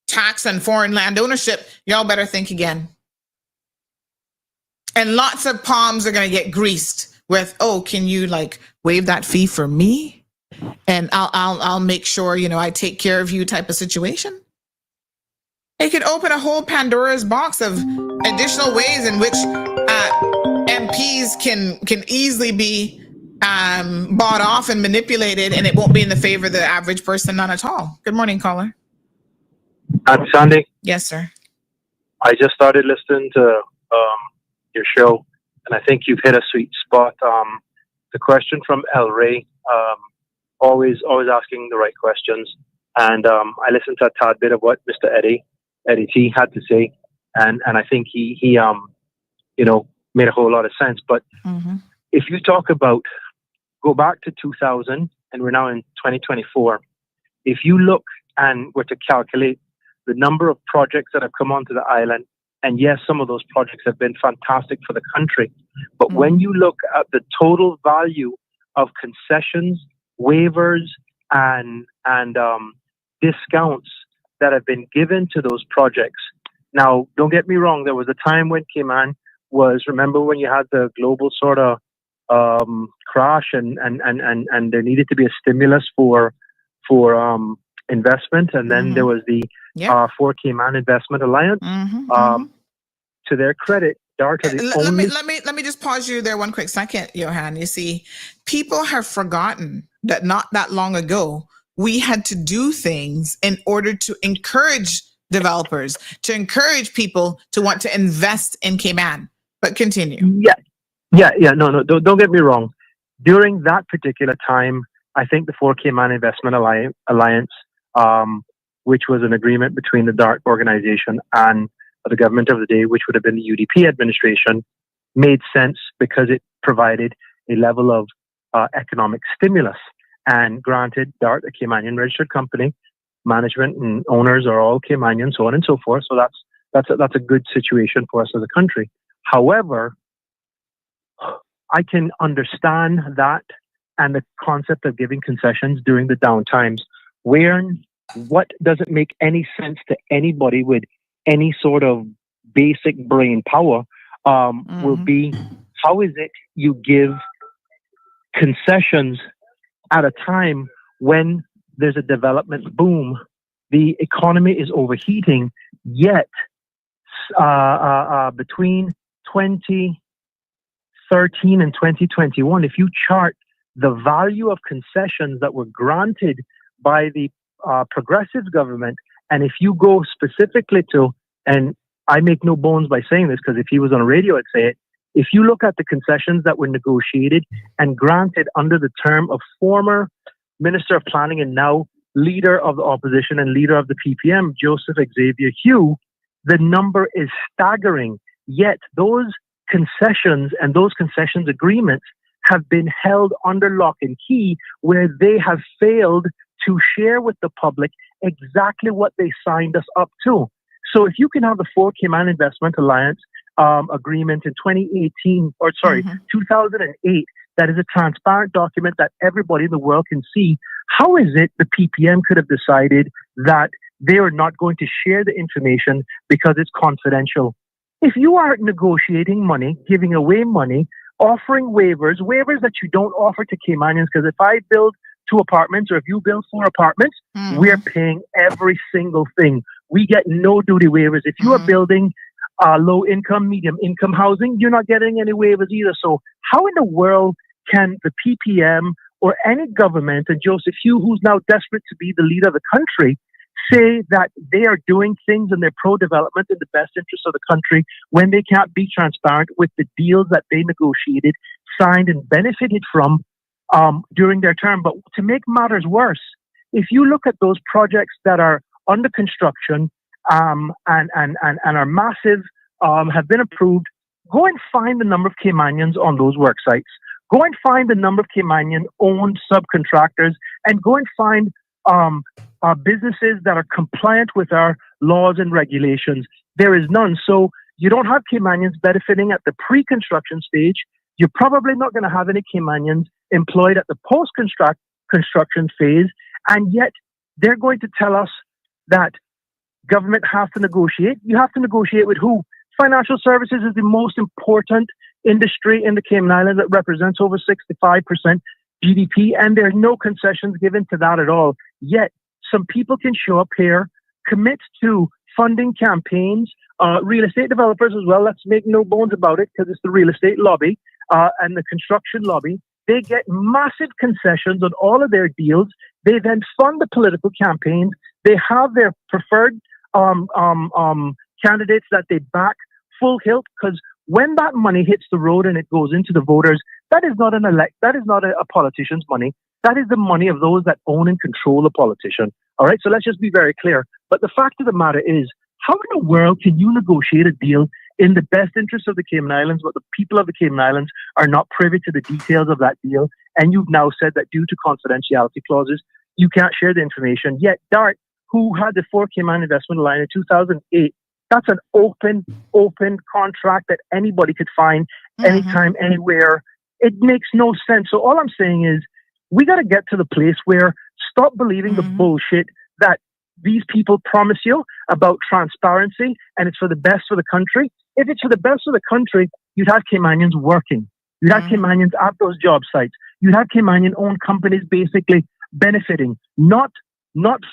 tax and foreign land ownership, y'all better think again. And lots of palms are going to get greased with, oh, can you like waive that fee for me? And I'll make sure, I take care of you type of situation. It could open a whole Pandora's box of additional ways in which MPs can easily be bought off and manipulated, and it won't be in the favor of the average person, none at all. Good morning, caller. Happy Sunday. Yes, sir. I just started listening to your show, and I think you've hit a sweet spot. The question from El Rey, always asking the right questions, and I listened to a tad bit of what Mr. Eddie T had to say, and I think he made a whole lot of sense. But if you talk about go back to 2000, and we're now in 2024, if you look and were to calculate the number of projects that have come onto the island, and yes, some of those projects have been fantastic for the country, but when you look at the total value of concessions, waivers, and discounts that have been given to those projects. Now, don't get me wrong, there was a time when Cayman remember when you had the global sort of crash and there needed to be a stimulus for investment, and then there was the for Cayman Investment Alliance. To their credit, DART are the only. Let me just pause you there one quick second, Johan. You see, people have forgotten that not that long ago we had to do things in order to encourage developers, to encourage people to want to invest in Cayman. But continue. No, don't get me wrong. During that particular time, I think the 4 Cayman Investment Alliance, which was an agreement between the DART organization and the government of the day, which would have been the UDP administration, made sense because it provided a level of economic stimulus. And granted, DART, a Caymanian registered company, management and owners are all Caymanian, so on and so forth. So that's a good situation for us as a country. However, I can understand that and the concept of giving concessions during the down times, where what doesn't make any sense to anybody with any sort of basic brain power will be, how is it you give concessions at a time when there's a development boom, the economy is overheating, yet between 2013 and 2021, if you chart the value of concessions that were granted by the progressive government, and if you go specifically to, and I make no bones by saying this because if he was on radio, I'd say it, if you look at the concessions that were negotiated and granted under the term of former Minister of Planning and now Leader of the Opposition and Leader of the PPM, Joseph Xavier Hugh, the number is staggering. Yet those concessions and those concessions agreements have been held under lock and key, where they have failed to share with the public exactly what they signed us up to. So if you can have the 4 Cayman Investment Alliance agreement in 2008, that is a transparent document that everybody in the world can see, how is it the PPM could have decided that they are not going to share the information because it's confidential? If you are negotiating money, giving away money, offering waivers that you don't offer to Caymanians, because if I build 2 apartments or if you build 4 apartments, we're paying every single thing. We get no duty waivers. If you are building low income, medium income housing, you're not getting any waivers either. So how in the world can the PPM or any government, and Joseph Hugh, who's now desperate to be the leader of the country, say that they are doing things and they're pro-development in the best interest of the country when they can't be transparent with the deals that they negotiated, signed, and benefited from during their term? But to make matters worse, if you look at those projects that are under construction and are massive, have been approved, go and find the number of Caymanians on those work sites. Go and find the number of Caymanian-owned subcontractors, and go and find businesses that are compliant with our laws and regulations. There is none. So you don't have Caymanians benefiting at the pre-construction stage. You're probably not going to have any Caymanians employed at the post-construction phase. And yet they're going to tell us that government has to negotiate. You have to negotiate with who? Financial services is the most important industry in the Cayman Islands that represents over 65% GDP, and there's no concessions given to that at all. Yet some people can show up here, commit to funding campaigns, real estate developers as well. Let's make no bones about it, because it's the real estate lobby and the construction lobby. They get massive concessions on all of their deals. They then fund the political campaigns. They have their preferred candidates that they back full hilt, because when that money hits the road and it goes into the voters, that is not a politician's money. That is the money of those that own and control the politician. All right, so let's just be very clear. But the fact of the matter is, how in the world can you negotiate a deal in the best interest of the Cayman Islands, but the people of the Cayman Islands are not privy to the details of that deal? And you've now said that due to confidentiality clauses, you can't share the information. Yet DART, who had the 4 Cayman investment line in 2008, that's an open contract that anybody could find anytime, anywhere. It makes no sense. So all I'm saying is, we got to get to the place where stop believing the bullshit that these people promise you about transparency and it's for the best for the country. If it's for the best of the country, you'd have Caymanians working. You'd have Caymanians at those job sites. You'd have Caymanian-owned companies basically benefiting, not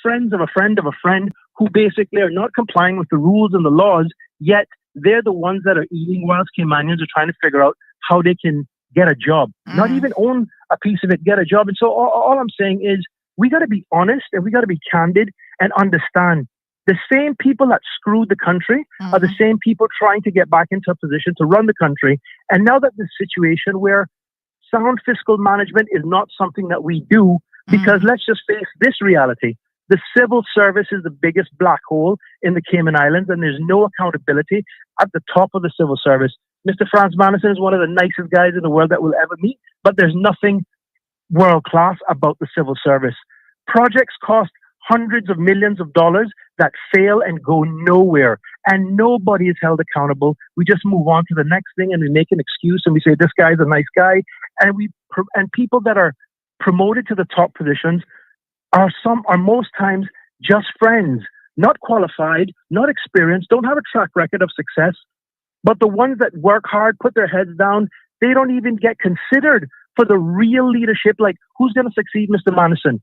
friends of a friend who basically are not complying with the rules and the laws, yet they're the ones that are eating whilst Caymanians are trying to figure out how they can get a job, not even own a piece of it, get a job. And so all I'm saying is, we got to be honest and we got to be candid and understand the same people that screwed the country are the same people trying to get back into a position to run the country. And now that the situation where sound fiscal management is not something that we do, because let's just face this reality. The civil service is the biggest black hole in the Cayman Islands, and there's no accountability at the top of the civil service. Mr. Franz Madison is one of the nicest guys in the world that we'll ever meet, but there's nothing world-class about the civil service. Projects cost hundreds of millions of dollars that fail and go nowhere, and nobody is held accountable. We just move on to the next thing and we make an excuse and we say, this guy's a nice guy. And people that are promoted to the top positions are most times just friends, not qualified, not experienced, don't have a track record of success. But the ones that work hard, put their heads down, they don't even get considered for the real leadership. Like, who's going to succeed, Mr. Madison?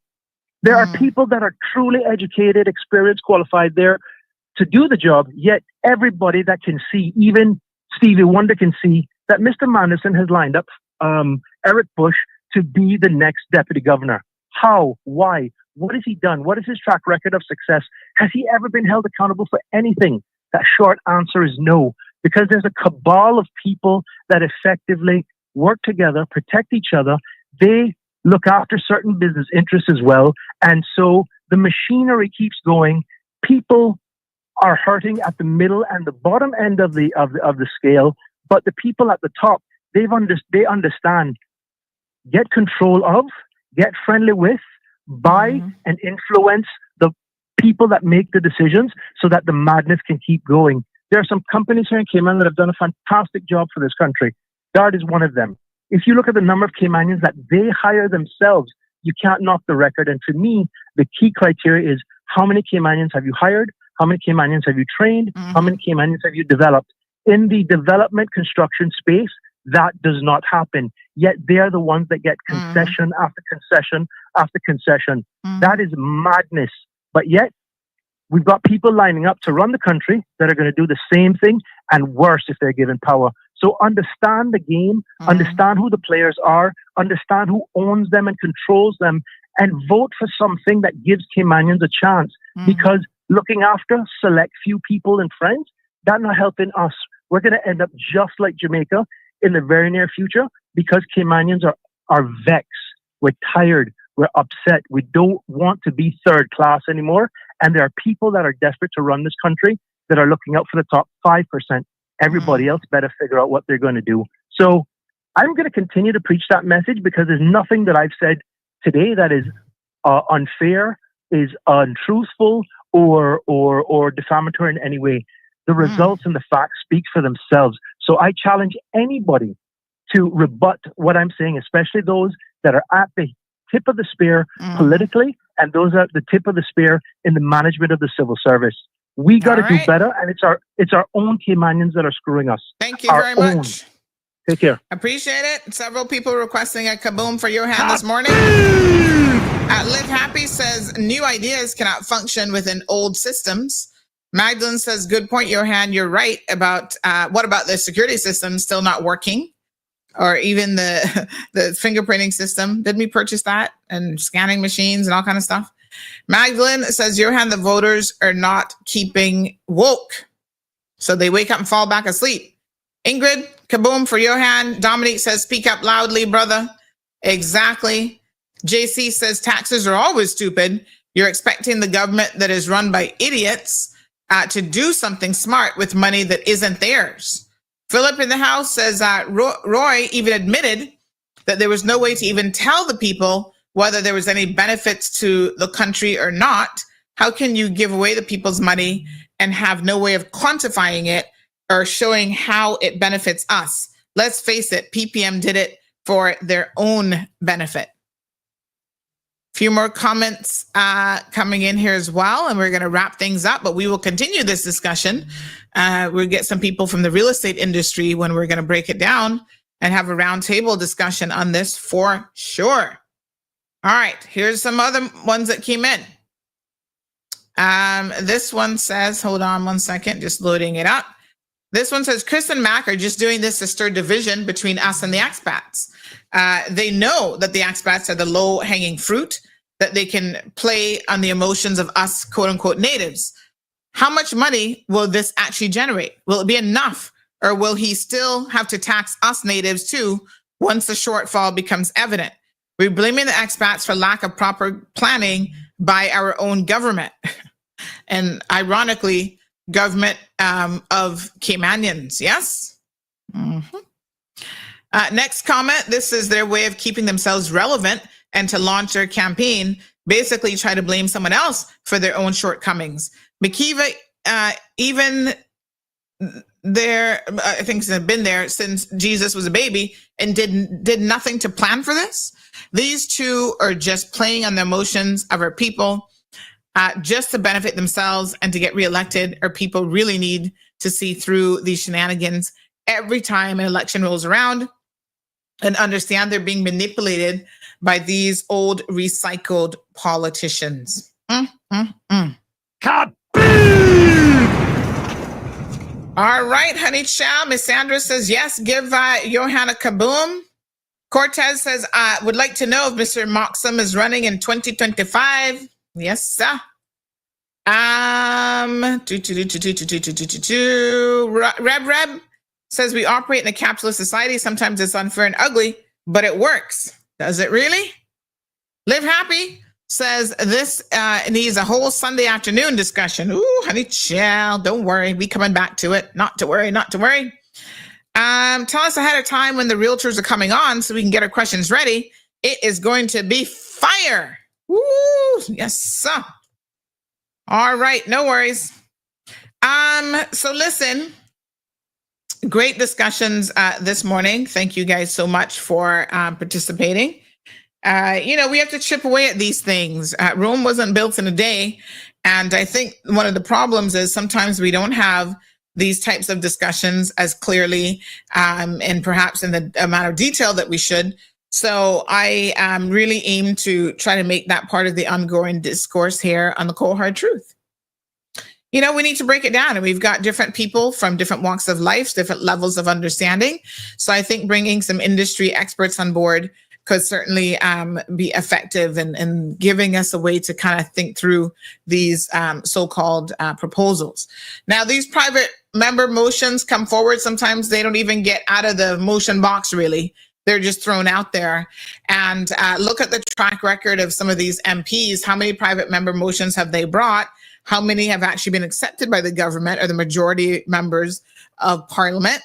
There are people that are truly educated, experienced, qualified there to do the job, yet everybody that can see, even Stevie Wonder can see, that Mr. Madison has lined up Eric Bush to be the next deputy governor. How? Why? What has he done? What is his track record of success? Has he ever been held accountable for anything? That short answer is no, because there's a cabal of people that effectively work together, protect each other. They look after certain business interests as well. And so the machinery keeps going. People are hurting at the middle and the bottom end of the scale, but the people at the top, they understand. Get control of, get friendly with, buy and influence the people that make the decisions so that the madness can keep going. There are some companies here in Cayman that have done a fantastic job for this country. DART is one of them. If you look at the number of Caymanians that they hire themselves, you can't knock the record. And to me, the key criteria is, how many Caymanians have you hired? How many Caymanians have you trained? How many Caymanians have you developed? In the development construction space, that does not happen. Yet they're the ones that get concession after concession after concession. That is madness. But yet, we've got people lining up to run the country that are going to do the same thing and worse if they're given power. So understand the game, understand who the players are, understand who owns them and controls them, and vote for something that gives Caymanians a chance. Because looking after select few people and friends, that's not helping us. We're going to end up just like Jamaica in the very near future, because Caymanians are vexed. We're tired. We're upset. We don't want to be third class anymore. And there are people that are desperate to run this country that are looking out for the top 5%. Everybody else better figure out what they're going to do. So I'm going to continue to preach that message, because there's nothing that I've said today that is unfair, is untruthful, or defamatory in any way. The results and the facts speak for themselves. So I challenge anybody to rebut what I'm saying, especially those that are at the tip of the spear politically, and those are at the tip of the spear in the management of the civil service. We got to do better, and it's our own Caymanians that are screwing us. Thank you very much. Take care. Appreciate it. Several people requesting a kaboom for your hand this morning. Live Happy says new ideas cannot function within old systems. Magdalene says, good point, Johan. You're right about what about the security system still not working, or even the fingerprinting system? Didn't we purchase that, and scanning machines and all kind of stuff? Magdalene says, Johan, the voters are not keeping woke. So they wake up and fall back asleep. Ingrid, kaboom for your hand. Dominique says, speak up loudly, brother. Exactly. JC says, taxes are always stupid. You're expecting the government that is run by idiots to do something smart with money that isn't theirs. Philip in the house says, Roy even admitted that there was no way to even tell the people whether there was any benefits to the country or not. How can you give away the people's money and have no way of quantifying it or showing how it benefits us? Let's face it, PPM did it for their own benefit. Few more comments coming in here as well, and we're going to wrap things up, but we will continue this discussion. We'll get some people from the real estate industry when we're going to break it down and have a roundtable discussion on this for sure. All right, here's some other ones that came in. This one says, hold on one second, just loading it up. This one says, Chris and Mac are just doing this to stir division between us and the expats. They know that the expats are the low-hanging fruit, that they can play on the emotions of us, quote-unquote, natives. How much money will this actually generate? Will it be enough, or will he still have to tax us natives too once the shortfall becomes evident? We're blaming the expats for lack of proper planning by our own government. And ironically, government of Caymanians, yes? Mm-hmm. Next comment, this is their way of keeping themselves relevant and to launch their campaign, basically try to blame someone else for their own shortcomings. McKeeva, even there, I think has been there since Jesus was a baby and did nothing to plan for this. These two are just playing on the emotions of our people just to benefit themselves and to get reelected. Our people really need to see through these shenanigans every time an election rolls around and understand they're being manipulated by these old recycled politicians. All right, honey chow. Miss Sandra says, yes, give Johanna kaboom. Cortez says, I would like to know if Mr. Moxham is running in 2025. Yes, sir. Reb says, we operate in a capitalist society. Sometimes it's unfair and ugly, but it works. Does it really? Live Happy says, this needs a whole Sunday afternoon discussion. Ooh, honey child, don't worry. We coming back to it. Not to worry, not to worry. Tell us ahead of time when the realtors are coming on so we can get our questions ready. It is going to be fire. Ooh, yes, sir. All right, no worries. So listen, great discussions this morning. Thank you guys so much for participating. We have to chip away at these things. Rome wasn't built in a day. And I think one of the problems is sometimes we don't have these types of discussions as clearly and perhaps in the amount of detail that we should. So I really aim to try to make that part of the ongoing discourse here on the Cold Hard Truth. We need to break it down, and we've got different people from different walks of life, different levels of understanding. So I think bringing some industry experts on board could certainly be effective in giving us a way to kind of think through these so-called proposals. Now, these private member motions come forward. Sometimes they don't even get out of the motion box, really. They're just thrown out there. And look at the track record of some of these MPs. How many private member motions have they brought? How many have actually been accepted by the government or the majority members of parliament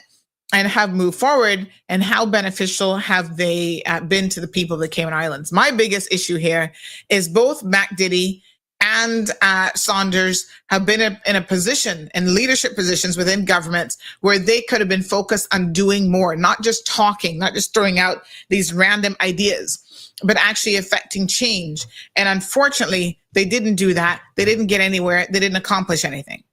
and have moved forward? And how beneficial have they been to the people of the Cayman Islands? My biggest issue here is both Mac Diddy and Saunders have been in a position, in leadership positions within governments, where they could have been focused on doing more, not just talking, not just throwing out these random ideas, but actually affecting change. And unfortunately, they didn't do that. They didn't get anywhere. They didn't accomplish anything.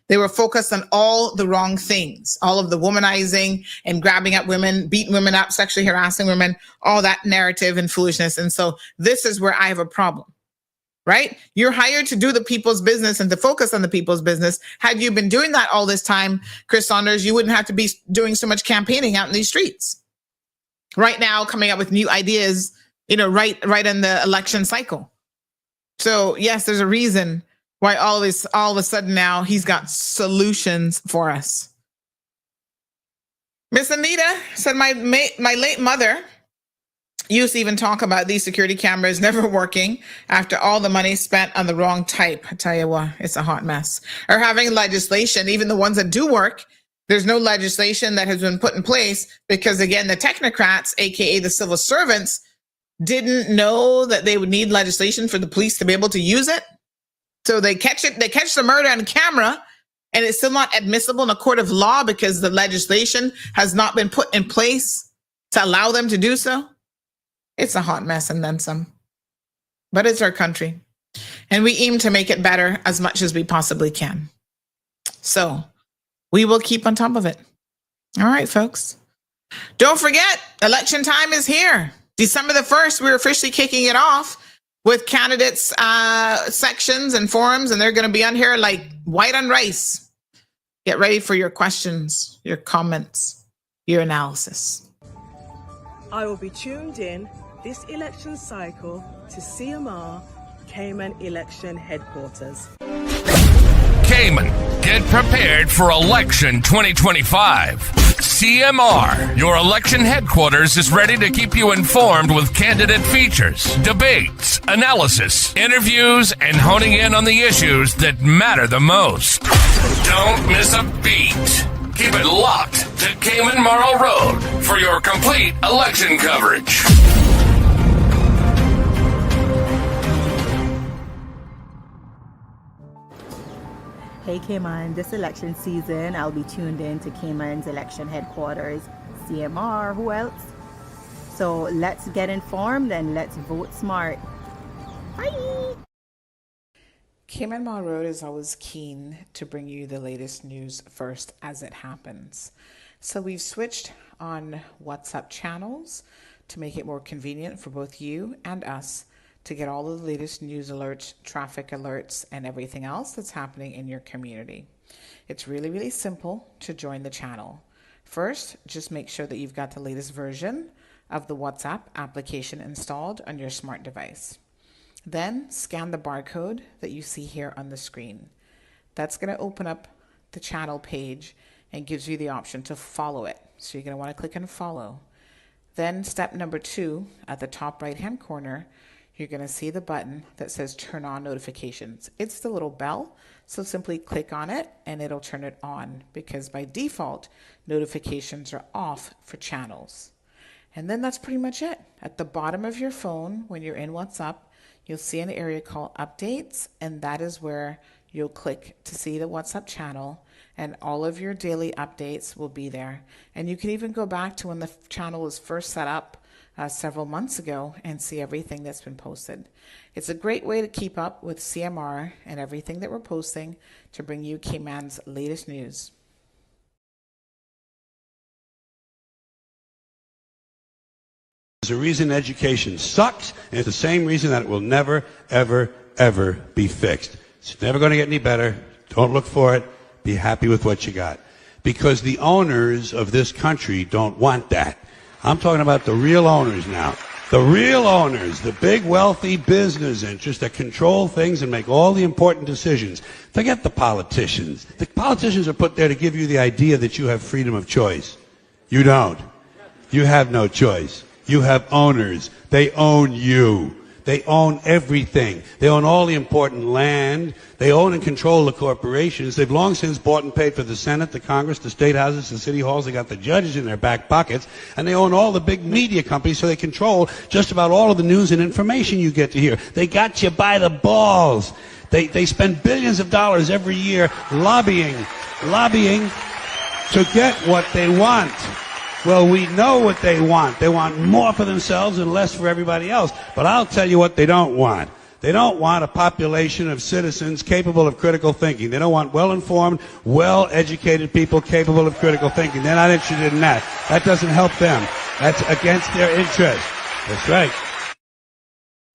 They were focused on all the wrong things, all of the womanizing and grabbing at women, beating women up, sexually harassing women, all that narrative and foolishness. And so this is where I have a problem. Right? You're hired to do the people's business and to focus on the people's business. Had you been doing that all this time, Chris Saunders, you wouldn't have to be doing so much campaigning out in these streets. Right now, coming up with new ideas, right in the election cycle. So yes, there's a reason Why all of a sudden now he's got solutions for us. Miss Anita said, my late mother used to even talk about these security cameras never working after all the money spent on the wrong type. I tell you what, it's a hot mess. Or having legislation, even the ones that do work, there's no legislation that has been put in place because, again, the technocrats, aka the civil servants, didn't know that they would need legislation for the police to be able to use it. So they catch the murder on camera, and it's still not admissible in a court of law because the legislation has not been put in place to allow them to do so. It's a hot mess and then some. But it's our country, and we aim to make it better as much as we possibly can. So we will keep on top of it. All right, folks. Don't forget, election time is here. December the 1st, we're officially kicking it off with candidates sections and forums, and they're going to be on here like white on rice. Get ready for your questions, your comments, your analysis. I will be tuned in this election cycle to CMR Cayman Election Headquarters. Cayman, get prepared for election 2025. CMR, your election headquarters, is ready to keep you informed with candidate features, debates, analysis, interviews, and honing in on the issues that matter the most. Don't miss a beat. Keep it locked to Cayman Marl Road for your complete election coverage. Hey Cayman, this election season, I'll be tuned in to Cayman's election headquarters, CMR, who else? So let's get informed and let's vote smart. Bye! Cayman Mall Road is always keen to bring you the latest news first as it happens. So we've switched on WhatsApp channels to make it more convenient for both you and us to get all of the latest news alerts, traffic alerts, and everything else that's happening in your community. It's really, really simple to join the channel. First, just make sure that you've got the latest version of the WhatsApp application installed on your smart device. Then scan the barcode that you see here on the screen. That's going to open up the channel page and gives you the option to follow it. So you're going to want to click on follow. Then step number 2, at the top right-hand corner, you're going to see the button that says turn on notifications. It's the little bell, so simply click on it and it'll turn it on because by default, notifications are off for channels. And then that's pretty much it. At the bottom of your phone, when you're in WhatsApp, you'll see an area called updates, and that is where you'll click to see the WhatsApp channel, and all of your daily updates will be there. And you can even go back to when the channel was first set up several months ago and see everything that's been posted. It's a great way to keep up with CMR and everything that we're posting to bring you Cayman's latest news. There's a reason education sucks, and it's the same reason that it will never, ever, ever be fixed. It's never going to get any better. Don't look for it. Be happy with what you got. Because the owners of this country don't want that. I'm talking about the real owners now. The real owners, the big wealthy business interests that control things and make all the important decisions. Forget the politicians. The politicians are put there to give you the idea that you have freedom of choice. You don't. You have no choice. You have owners. They own you. They own everything. They own all the important land. They own and control the corporations. They've long since bought and paid for the Senate, the Congress, the state houses, the city halls. They got the judges in their back pockets. And they own all the big media companies, so they control just about all of the news and information you get to hear. They got you by the balls. They spend billions of dollars every year lobbying to get what they want. Well, we know what they want. They want more for themselves and less for everybody else. But I'll tell you what they don't want. They don't want a population of citizens capable of critical thinking. They don't want well-informed, well-educated people capable of critical thinking. They're not interested in that. That doesn't help them. That's against their interest. That's right.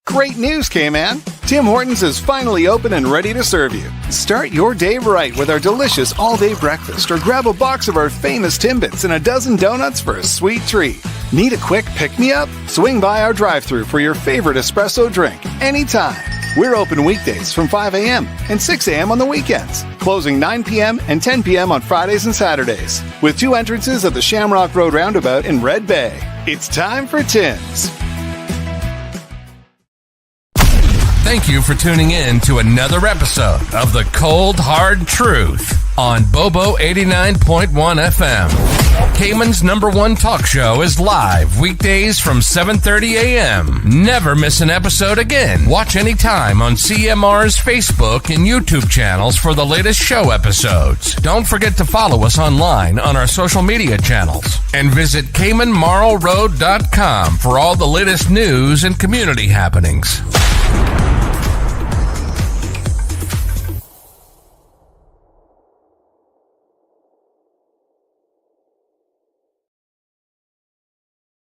Great news, Cayman! Tim Hortons is finally open and ready to serve you. Start your day right with our delicious all-day breakfast, or grab a box of our famous Timbits and a dozen donuts for a sweet treat. Need a quick pick-me-up? Swing by our drive-thru for your favorite espresso drink anytime. We're open weekdays from 5 a.m. and 6 a.m. on the weekends, closing 9 p.m. and 10 p.m. on Fridays and Saturdays, with 2 entrances at the Shamrock Road Roundabout in Red Bay. It's time for Tim's. Thank you for tuning in to another episode of The Cold Hard Truth on Bobo 89.1 FM. Cayman's #1 talk show is live weekdays from 7:30 a.m. Never miss an episode again. Watch anytime on CMR's Facebook and YouTube channels for the latest show episodes. Don't forget to follow us online on our social media channels. And visit CaymanMarlRoad.com for all the latest news and community happenings.